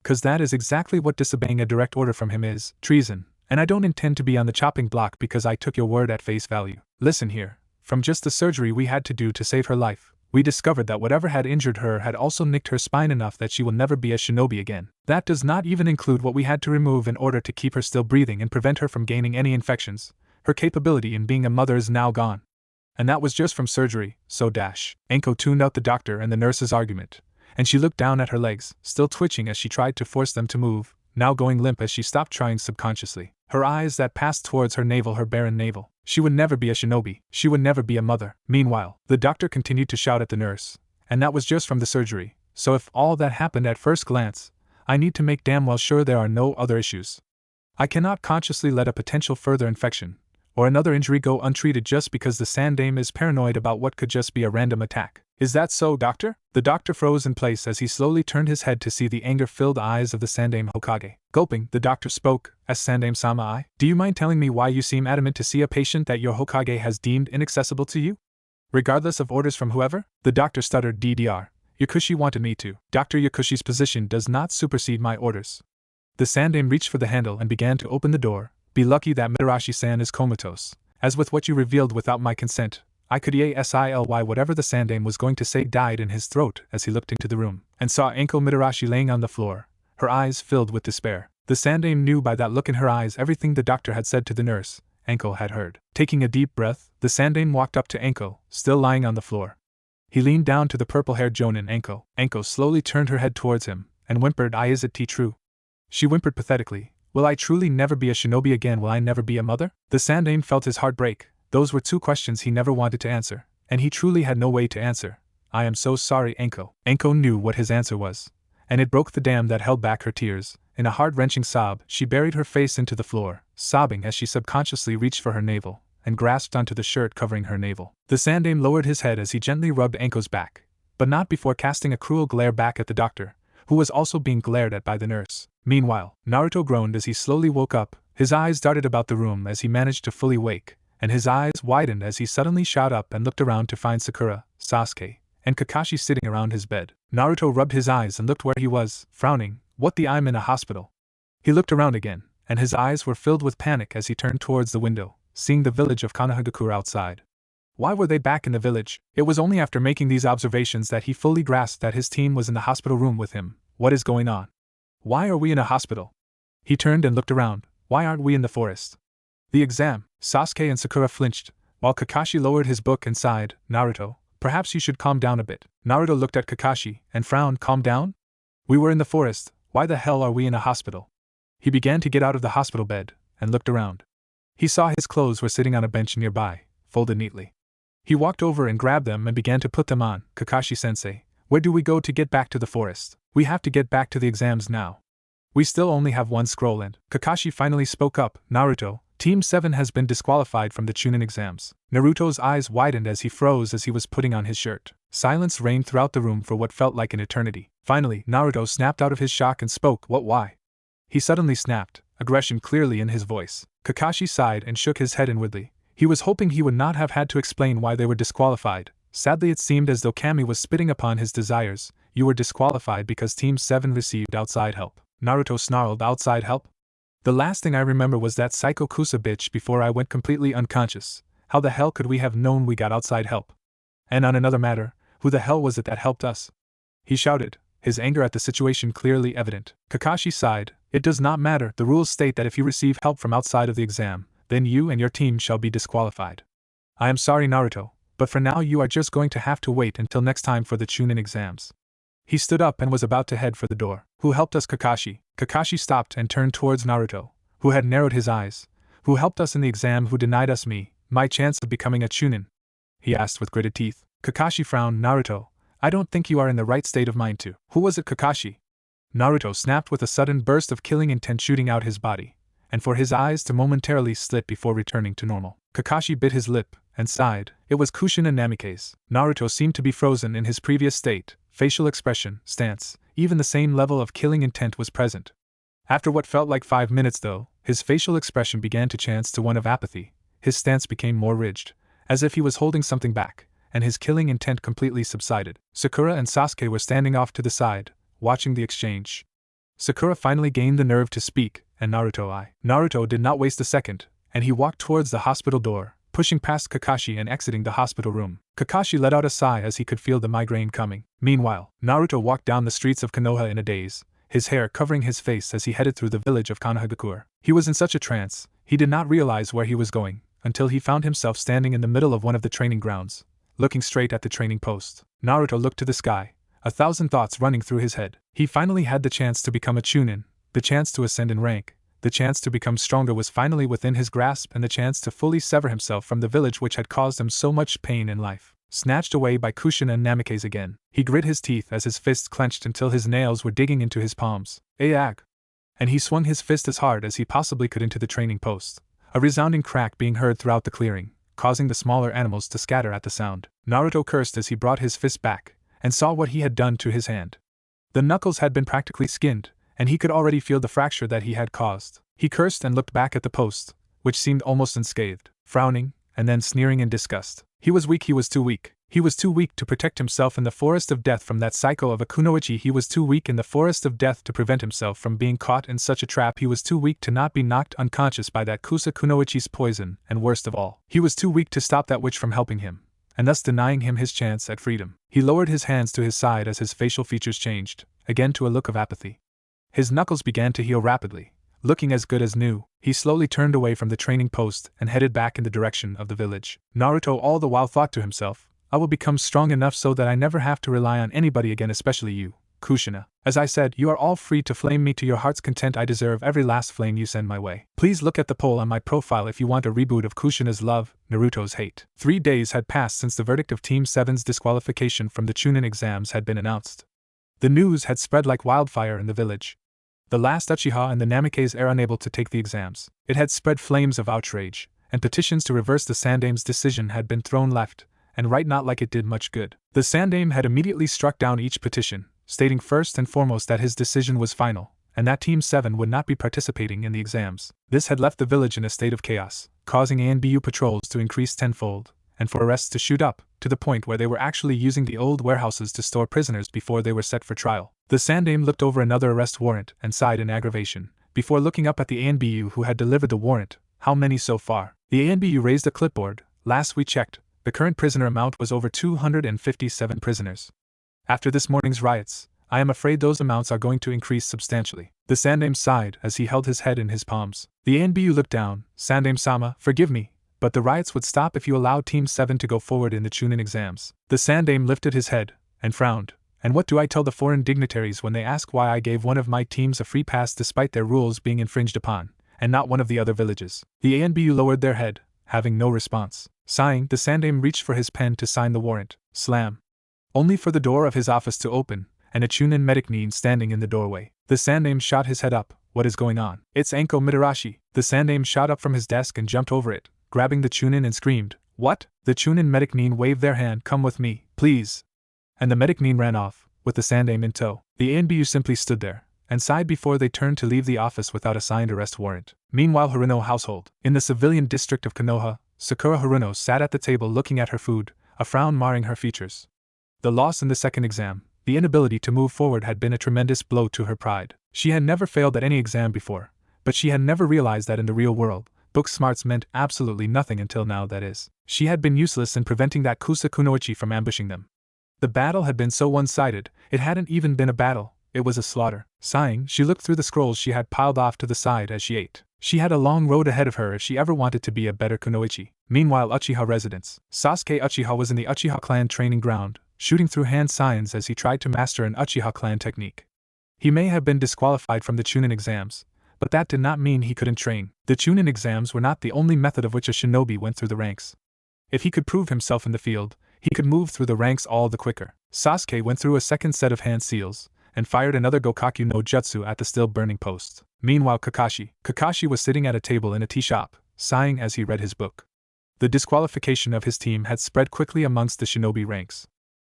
'Cause that is exactly what disobeying a direct order from him is, treason, and I don't intend to be on the chopping block because I took your word at face value. Listen here, from just the surgery we had to do to save her life, we discovered that whatever had injured her had also nicked her spine enough that she will never be a shinobi again. That does not even include what we had to remove in order to keep her still breathing and prevent her from gaining any infections. Her capability in being a mother is now gone. And that was just from surgery, so Anko tuned out the doctor and the nurse's argument, and she looked down at her legs, still twitching as she tried to force them to move, now going limp as she stopped trying subconsciously. Her eyes that passed towards her navel, her barren navel. She would never be a shinobi, she would never be a mother. Meanwhile, the doctor continued to shout at the nurse, and that was just from the surgery, so if all that happened at first glance, I need to make damn well sure there are no other issues. I cannot consciously let a potential further infection or another injury go untreated just because the Sandame is paranoid about what could just be a random attack. Is that so, doctor? The doctor froze in place as he slowly turned his head to see the anger-filled eyes of the Sandame Hokage. Gulping, the doctor spoke, as Sandame-sama, do you mind telling me why you seem adamant to see a patient that your Hokage has deemed inaccessible to you? Regardless of orders from whoever? The doctor stuttered, DDR. Yakushi wanted me to. Dr. Yakushi's position does not supersede my orders. The Sandame reached for the handle and began to open the door. Be lucky that Mitarashi-san is comatose. As with what you revealed without my consent, I could EASILY whatever the Sandame was going to say died in his throat as he looked into the room, and saw Anko Mitarashi laying on the floor, her eyes filled with despair. The Sandame knew by that look in her eyes everything the doctor had said to the nurse, Anko had heard. Taking a deep breath, the Sandame walked up to Anko, still lying on the floor. He leaned down to the purple-haired jonin Anko. Anko slowly turned her head towards him, and whimpered, is it true? She whimpered pathetically, will I truly never be a shinobi again? Will I never be a mother? The Sandame felt his heart break. Those were two questions he never wanted to answer, and he truly had no way to answer. I am so sorry, Anko. Anko knew what his answer was, and it broke the dam that held back her tears. In a heart-wrenching sob, she buried her face into the floor, sobbing as she subconsciously reached for her navel, and grasped onto the shirt covering her navel. The Sandame lowered his head as he gently rubbed Anko's back, but not before casting a cruel glare back at the doctor, who was also being glared at by the nurse. Meanwhile, Naruto groaned as he slowly woke up. His eyes darted about the room as he managed to fully wake, and his eyes widened as he suddenly shot up and looked around to find Sakura, Sasuke, and Kakashi sitting around his bed. Naruto rubbed his eyes and looked where he was, frowning. I'm in a hospital. He looked around again, and his eyes were filled with panic as he turned towards the window, seeing the village of Konohagakure outside. Why were they back in the village? It was only after making these observations that he fully grasped that his team was in the hospital room with him. What is going on? Why are we in a hospital? He turned and looked around. Why aren't we in the forest? The exam. Sasuke and Sakura flinched, while Kakashi lowered his book and sighed. Naruto, perhaps you should calm down a bit. Naruto looked at Kakashi and frowned. Calm down? We were in the forest. Why the hell are we in a hospital? He began to get out of the hospital bed and looked around. He saw his clothes were sitting on a bench nearby, folded neatly. He walked over and grabbed them and began to put them on. Kakashi-sensei, where do we go to get back to the forest? We have to get back to the exams now. We still only have one scroll and Kakashi finally spoke up. Naruto, Team 7 has been disqualified from the Chunin exams. Naruto's eyes widened as he froze as he was putting on his shirt. Silence reigned throughout the room for what felt like an eternity. Finally, Naruto snapped out of his shock and spoke. What? Why? He suddenly snapped, aggression clearly in his voice. Kakashi sighed and shook his head inwardly. He was hoping he would not have had to explain why they were disqualified. Sadly, it seemed as though Kami was spitting upon his desires. You were disqualified because Team 7 received outside help. Naruto snarled. Outside help? The last thing I remember was that Psycho Kusa bitch before I went completely unconscious. How the hell could we have known we got outside help? And on another matter, who the hell was it that helped us? He shouted, his anger at the situation clearly evident. Kakashi sighed. It does not matter. The rules state that if you receive help from outside of the exam, then you and your team shall be disqualified. I am sorry, Naruto, but for now you are just going to have to wait until next time for the Chunin exams. He stood up and was about to head for the door. Who helped us, Kakashi? Kakashi stopped and turned towards Naruto, who had narrowed his eyes. Who helped us in the exam? Who denied us my chance of becoming a Chunin? He asked with gritted teeth. Kakashi frowned. Naruto, I don't think you are in the right state of mind to. Who was it, Kakashi? Naruto snapped with a sudden burst of killing intent shooting out his body, and for his eyes to momentarily slit before returning to normal. Kakashi bit his lip and sighed. It was Kushina Namikaze. Naruto seemed to be frozen in his previous state. Facial expression, stance, even the same level of killing intent was present. After what felt like 5 minutes though, his facial expression began to change to one of apathy, his stance became more rigid, as if he was holding something back, and his killing intent completely subsided. Sakura and Sasuke were standing off to the side, watching the exchange. Sakura finally gained the nerve to speak, and Naruto did not waste a second, and he walked towards the hospital door, pushing past Kakashi and exiting the hospital room. Kakashi let out a sigh as he could feel the migraine coming. Meanwhile, Naruto walked down the streets of Konoha in a daze, his hair covering his face as he headed through the village of Konohagakure. He was in such a trance, he did not realize where he was going, until he found himself standing in the middle of one of the training grounds, looking straight at the training post. Naruto looked to the sky, 1,000 thoughts running through his head. He finally had the chance to become a Chunin, the chance to ascend in rank, the chance to become stronger was finally within his grasp, and the chance to fully sever himself from the village which had caused him so much pain in life. Snatched away by Kushina and Namikaze again. He grit his teeth as his fists clenched until his nails were digging into his palms. Ayag! And he swung his fist as hard as he possibly could into the training post, a resounding crack being heard throughout the clearing, causing the smaller animals to scatter at the sound. Naruto cursed as he brought his fist back, and saw what he had done to his hand. The knuckles had been practically skinned, and he could already feel the fracture that he had caused. He cursed and looked back at the post, which seemed almost unscathed, frowning, and then sneering in disgust. He was weak, he was too weak. He was too weak to protect himself in the forest of death from that psycho of a kunoichi. He was too weak in the forest of death to prevent himself from being caught in such a trap. He was too weak to not be knocked unconscious by that kusa kunoichi's poison, and worst of all, he was too weak to stop that witch from helping him, and thus denying him his chance at freedom. He lowered his hands to his side as his facial features changed, again to a look of apathy. His knuckles began to heal rapidly. Looking as good as new, he slowly turned away from the training post and headed back in the direction of the village. Naruto all the while thought to himself, I will become strong enough so that I never have to rely on anybody again, especially you, Kushina. As I said, you are all free to flame me to your heart's content. I deserve every last flame you send my way. Please look at the poll on my profile if you want a reboot of Kushina's love, Naruto's hate. 3 days had passed since the verdict of Team 7's disqualification from the Chunin exams had been announced. The news had spread like wildfire in the village. The last Uchiha and the Namikaze are unable to take the exams. It had spread flames of outrage, and petitions to reverse the Sandame's decision had been thrown left and right, not like it did much good. The Sandame had immediately struck down each petition, stating first and foremost that his decision was final, and that Team 7 would not be participating in the exams. This had left the village in a state of chaos, causing ANBU patrols to increase tenfold, and for arrests to shoot up, to the point where they were actually using the old warehouses to store prisoners before they were set for trial. The Sandame looked over another arrest warrant and sighed in aggravation, before looking up at the ANBU who had delivered the warrant. How many so far? The ANBU raised a clipboard. Last we checked, the current prisoner amount was over 257 prisoners. After this morning's riots, I am afraid those amounts are going to increase substantially. The Sandame sighed as he held his head in his palms. The ANBU looked down. Sandame-sama, forgive me, but the riots would stop if you allowed Team 7 to go forward in the Chunin exams. The Sandame lifted his head and frowned. And what do I tell the foreign dignitaries when they ask why I gave one of my teams a free pass despite their rules being infringed upon, and not one of the other villages? The ANBU lowered their head, having no response. Sighing, the Sandame reached for his pen to sign the warrant. Slam. Only for the door of his office to open, and a Chunin medic Nin standing in the doorway. The Sandame shot his head up. What is going on? It's Anko Mitarashi. The Sandame shot up from his desk and jumped over it, grabbing the Chunin and screamed, What? The Chunin medic Nin waved their hand. Come with me, please. And the medic Nin ran off, with the Sandame in tow. The ANBU simply stood there, and sighed before they turned to leave the office without a signed arrest warrant. Meanwhile, Haruno household. In the civilian district of Konoha, Sakura Haruno sat at the table looking at her food, a frown marring her features. The loss in the second exam, the inability to move forward, had been a tremendous blow to her pride. She had never failed at any exam before, but she had never realized that in the real world, book smarts meant absolutely nothing until now, that is. She had been useless in preventing that Kusa Kunoichi from ambushing them. The battle had been so one-sided, it hadn't even been a battle, it was a slaughter. Sighing, she looked through the scrolls she had piled off to the side as she ate. She had a long road ahead of her if she ever wanted to be a better kunoichi. Meanwhile, Uchiha residence. Sasuke Uchiha was in the Uchiha clan training ground, shooting through hand signs as he tried to master an Uchiha clan technique. He may have been disqualified from the Chunin exams, but that did not mean he couldn't train. The Chunin exams were not the only method of which a shinobi went through the ranks. If he could prove himself in the field, he could move through the ranks all the quicker. Sasuke went through a second set of hand seals, and fired another Gokaku no Jutsu at the still burning post. Meanwhile, Kakashi was sitting at a table in a tea shop, sighing as he read his book. The disqualification of his team had spread quickly amongst the shinobi ranks.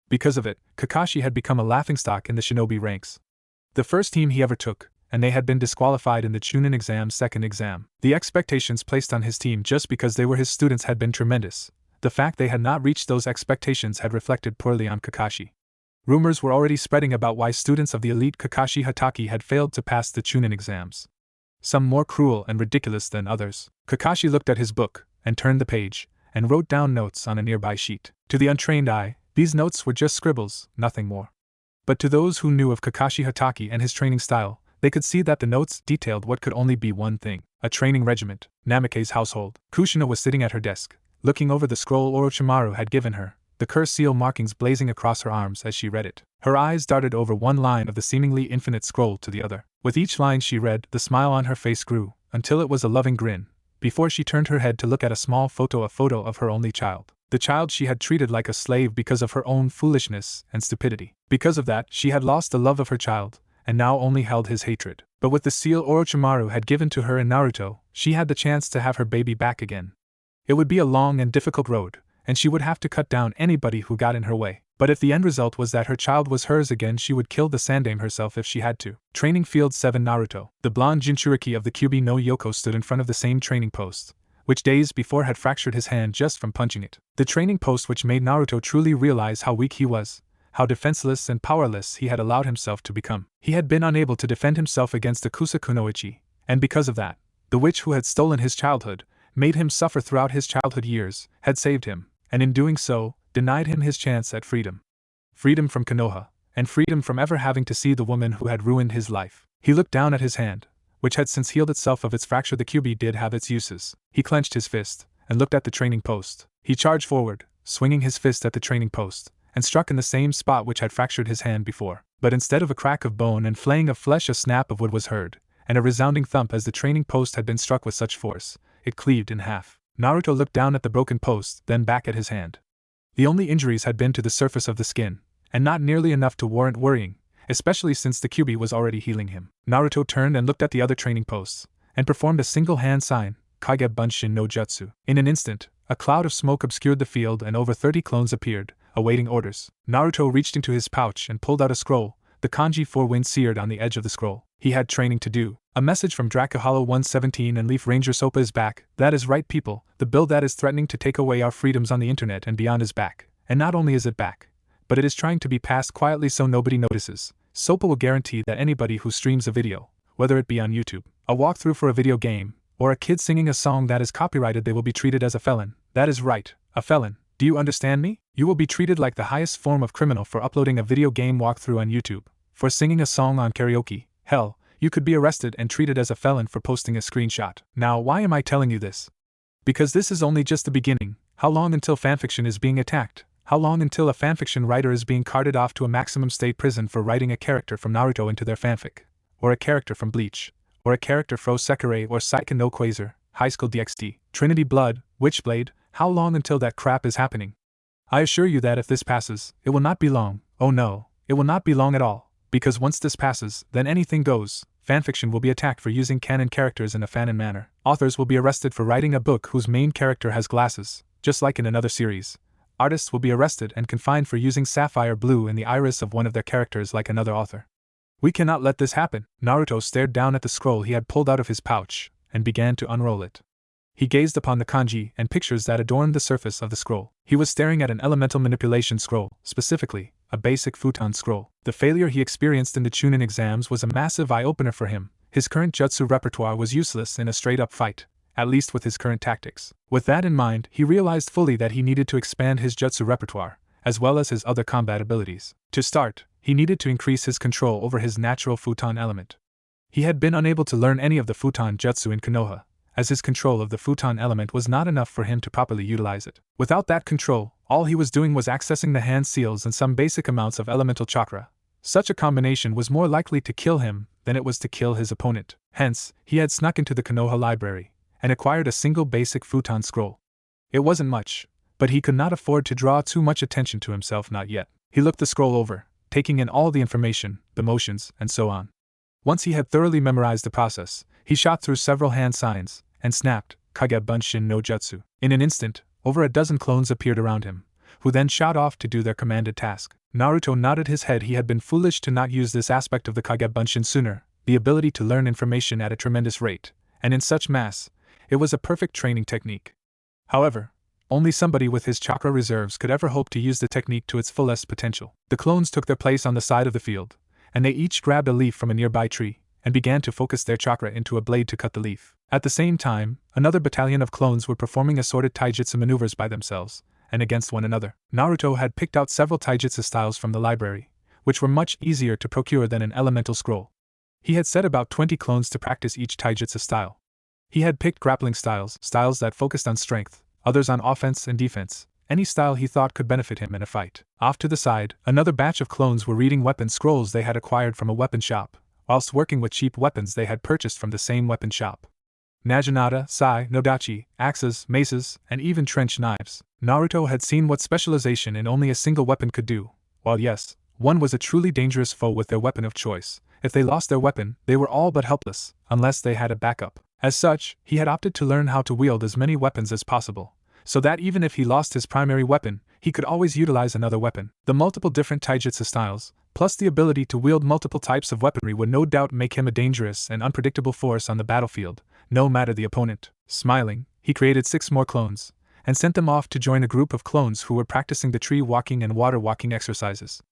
Because of it, Kakashi had become a laughingstock in the shinobi ranks. The first team he ever took, and they had been disqualified in the Chunin exam's second exam. The expectations placed on his team just because they were his students had been tremendous. The fact they had not reached those expectations had reflected poorly on Kakashi. Rumors were already spreading about why students of the elite Kakashi Hatake had failed to pass the Chunin exams. Some more cruel and ridiculous than others. Kakashi looked at his book, and turned the page, and wrote down notes on a nearby sheet. To the untrained eye, these notes were just scribbles, nothing more. But to those who knew of Kakashi Hatake and his training style, they could see that the notes detailed what could only be one thing: a training regiment. Namake's household. Kushina was sitting at her desk, looking over the scroll Orochimaru had given her, the curse seal markings blazing across her arms as she read it. Her eyes darted over one line of the seemingly infinite scroll to the other. With each line she read, the smile on her face grew, until it was a loving grin, before she turned her head to look at a small photo of her only child. The child she had treated like a slave because of her own foolishness and stupidity. Because of that, she had lost the love of her child, and now only held his hatred. But with the seal Orochimaru had given to her in Naruto, she had the chance to have her baby back again. It would be a long and difficult road, and she would have to cut down anybody who got in her way. But if the end result was that her child was hers again, she would kill the Sandaime herself if she had to. Training Field 7 Naruto. The blonde Jinchuriki of the Kyuubi no Yoko stood in front of the same training post, which days before had fractured his hand just from punching it. The training post which made Naruto truly realize how weak he was, how defenseless and powerless he had allowed himself to become. He had been unable to defend himself against the Kusakunoichi, and because of that, the witch who had stolen his childhood, made him suffer throughout his childhood years, had saved him, and in doing so, denied him his chance at freedom. Freedom from Konoha, and freedom from ever having to see the woman who had ruined his life. He looked down at his hand, which had since healed itself of its fracture. The Kyuubi did have its uses. He clenched his fist, and looked at the training post. He charged forward, swinging his fist at the training post, and struck in the same spot which had fractured his hand before. But instead of a crack of bone and flaying of flesh, a snap of wood was heard, and a resounding thump as the training post had been struck with such force, it cleaved in half. Naruto looked down at the broken post, then back at his hand. The only injuries had been to the surface of the skin, and not nearly enough to warrant worrying, especially since the Kyuubi was already healing him. Naruto turned and looked at the other training posts, and performed a single hand sign, Kage Bunshin no Jutsu. In an instant, a cloud of smoke obscured the field and over 30 clones appeared, awaiting orders. Naruto reached into his pouch and pulled out a scroll, the kanji 4 wind seared on the edge of the scroll. He had training to do. A message from Dracohollow 117 and Leaf Ranger Sopa is back. That is right, people, the bill that is threatening to take away our freedoms on the internet and beyond is back. And not only is it back, but it is trying to be passed quietly so nobody notices. Sopa will guarantee that anybody who streams a video, whether it be on YouTube, a walkthrough for a video game, or a kid singing a song that is copyrighted, they will be treated as a felon. That is right, a felon. Do you understand me? You will be treated like the highest form of criminal for uploading a video game walkthrough on YouTube, for singing a song on karaoke. Hell, you could be arrested and treated as a felon for posting a screenshot. Now, why am I telling you this? Because this is only just the beginning. How long until fanfiction is being attacked? How long until a fanfiction writer is being carted off to a maximum state prison for writing a character from Naruto into their fanfic? Or a character from Bleach? Or a character from Sekirei or Saiken no Quasar, High School DxD, Trinity Blood, Witchblade? How long until that crap is happening? I assure you that if this passes, it will not be long. Oh no, it will not be long at all. Because once this passes, then anything goes. Fanfiction will be attacked for using canon characters in a fanon manner. Authors will be arrested for writing a book whose main character has glasses, just like in another series. Artists will be arrested and confined for using sapphire blue in the iris of one of their characters like another author. We cannot let this happen. Naruto stared down at the scroll he had pulled out of his pouch, and began to unroll it. He gazed upon the kanji and pictures that adorned the surface of the scroll. He was staring at an elemental manipulation scroll, specifically, a basic futon scroll. The failure he experienced in the Chunin exams was a massive eye-opener for him. His current jutsu repertoire was useless in a straight-up fight, at least with his current tactics. With that in mind, he realized fully that he needed to expand his jutsu repertoire, as well as his other combat abilities. To start, he needed to increase his control over his natural futon element. He had been unable to learn any of the futon jutsu in Konoha, as his control of the futon element was not enough for him to properly utilize it. Without that control, all he was doing was accessing the hand seals and some basic amounts of elemental chakra. Such a combination was more likely to kill him than it was to kill his opponent. Hence, he had snuck into the Konoha library and acquired a single basic futon scroll. It wasn't much, but he could not afford to draw too much attention to himself, not yet. He looked the scroll over, taking in all the information, the motions, and so on. Once he had thoroughly memorized the process, he shot through several hand signs, and snapped, Kage Bunshin no Jutsu. In an instant, over a dozen clones appeared around him, who then shot off to do their commanded task. Naruto nodded his head. He had been foolish to not use this aspect of the Kage Bunshin sooner, the ability to learn information at a tremendous rate, and in such mass, it was a perfect training technique. However, only somebody with his chakra reserves could ever hope to use the technique to its fullest potential. The clones took their place on the side of the field, and they each grabbed a leaf from a nearby tree, and began to focus their chakra into a blade to cut the leaf. At the same time, another battalion of clones were performing assorted taijutsu maneuvers by themselves, and against one another. Naruto had picked out several taijutsu styles from the library, which were much easier to procure than an elemental scroll. He had set about 20 clones to practice each taijutsu style. He had picked grappling styles that focused on strength, others on offense and defense, any style he thought could benefit him in a fight. Off to the side, another batch of clones were reading weapon scrolls they had acquired from a weapon shop, whilst working with cheap weapons they had purchased from the same weapon shop. Naginata, sai, nodachi, axes, maces, and even trench knives. Naruto had seen what specialization in only a single weapon could do. While yes, one was a truly dangerous foe with their weapon of choice, if they lost their weapon, they were all but helpless, unless they had a backup. As such, he had opted to learn how to wield as many weapons as possible, so that even if he lost his primary weapon, he could always utilize another weapon. The multiple different taijutsu styles, plus the ability to wield multiple types of weaponry would no doubt make him a dangerous and unpredictable force on the battlefield, no matter the opponent. Smiling, he created 6 more clones, and sent them off to join a group of clones who were practicing the tree walking and water walking exercises.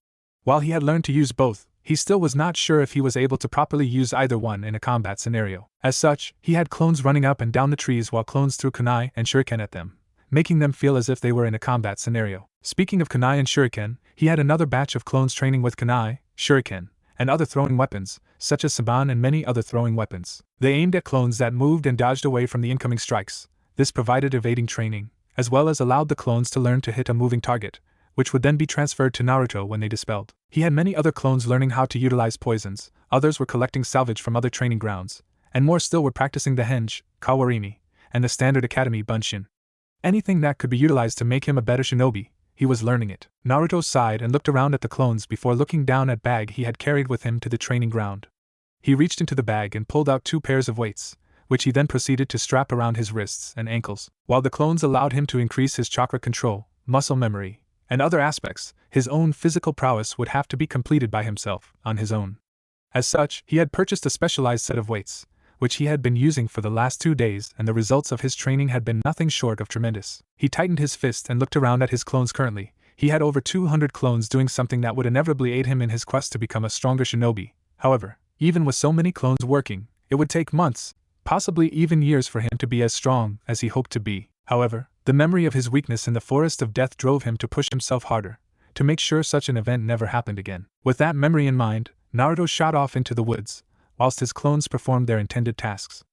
While he had learned to use both, he still was not sure if he was able to properly use either one in a combat scenario. As such, he had clones running up and down the trees while clones threw kunai and shuriken at them, making them feel as if they were in a combat scenario. Speaking of kunai and shuriken, he had another batch of clones training with kunai, shuriken, and other throwing weapons, such as saban and many other throwing weapons. They aimed at clones that moved and dodged away from the incoming strikes. This provided evading training, as well as allowed the clones to learn to hit a moving target, which would then be transferred to Naruto when they dispelled. He had many other clones learning how to utilize poisons, others were collecting salvage from other training grounds, and more still were practicing the henge, kawarimi, and the standard academy bunshin. Anything that could be utilized to make him a better shinobi, he was learning it. Naruto sighed and looked around at the clones before looking down at bag he had carried with him to the training ground. He reached into the bag and pulled out 2 pairs of weights, which he then proceeded to strap around his wrists and ankles. While the clones allowed him to increase his chakra control, muscle memory, and other aspects, his own physical prowess would have to be completed by himself, on his own. As such, he had purchased a specialized set of weights, which he had been using for the last 2 days, and the results of his training had been nothing short of tremendous. He tightened his fist and looked around at his clones currently. He had over 200 clones doing something that would inevitably aid him in his quest to become a stronger shinobi. However, even with so many clones working, it would take months, possibly even years for him to be as strong as he hoped to be. However, the memory of his weakness in the forest of death drove him to push himself harder, to make sure such an event never happened again. With that memory in mind, Naruto shot off into the woods, whilst his clones performed their intended tasks.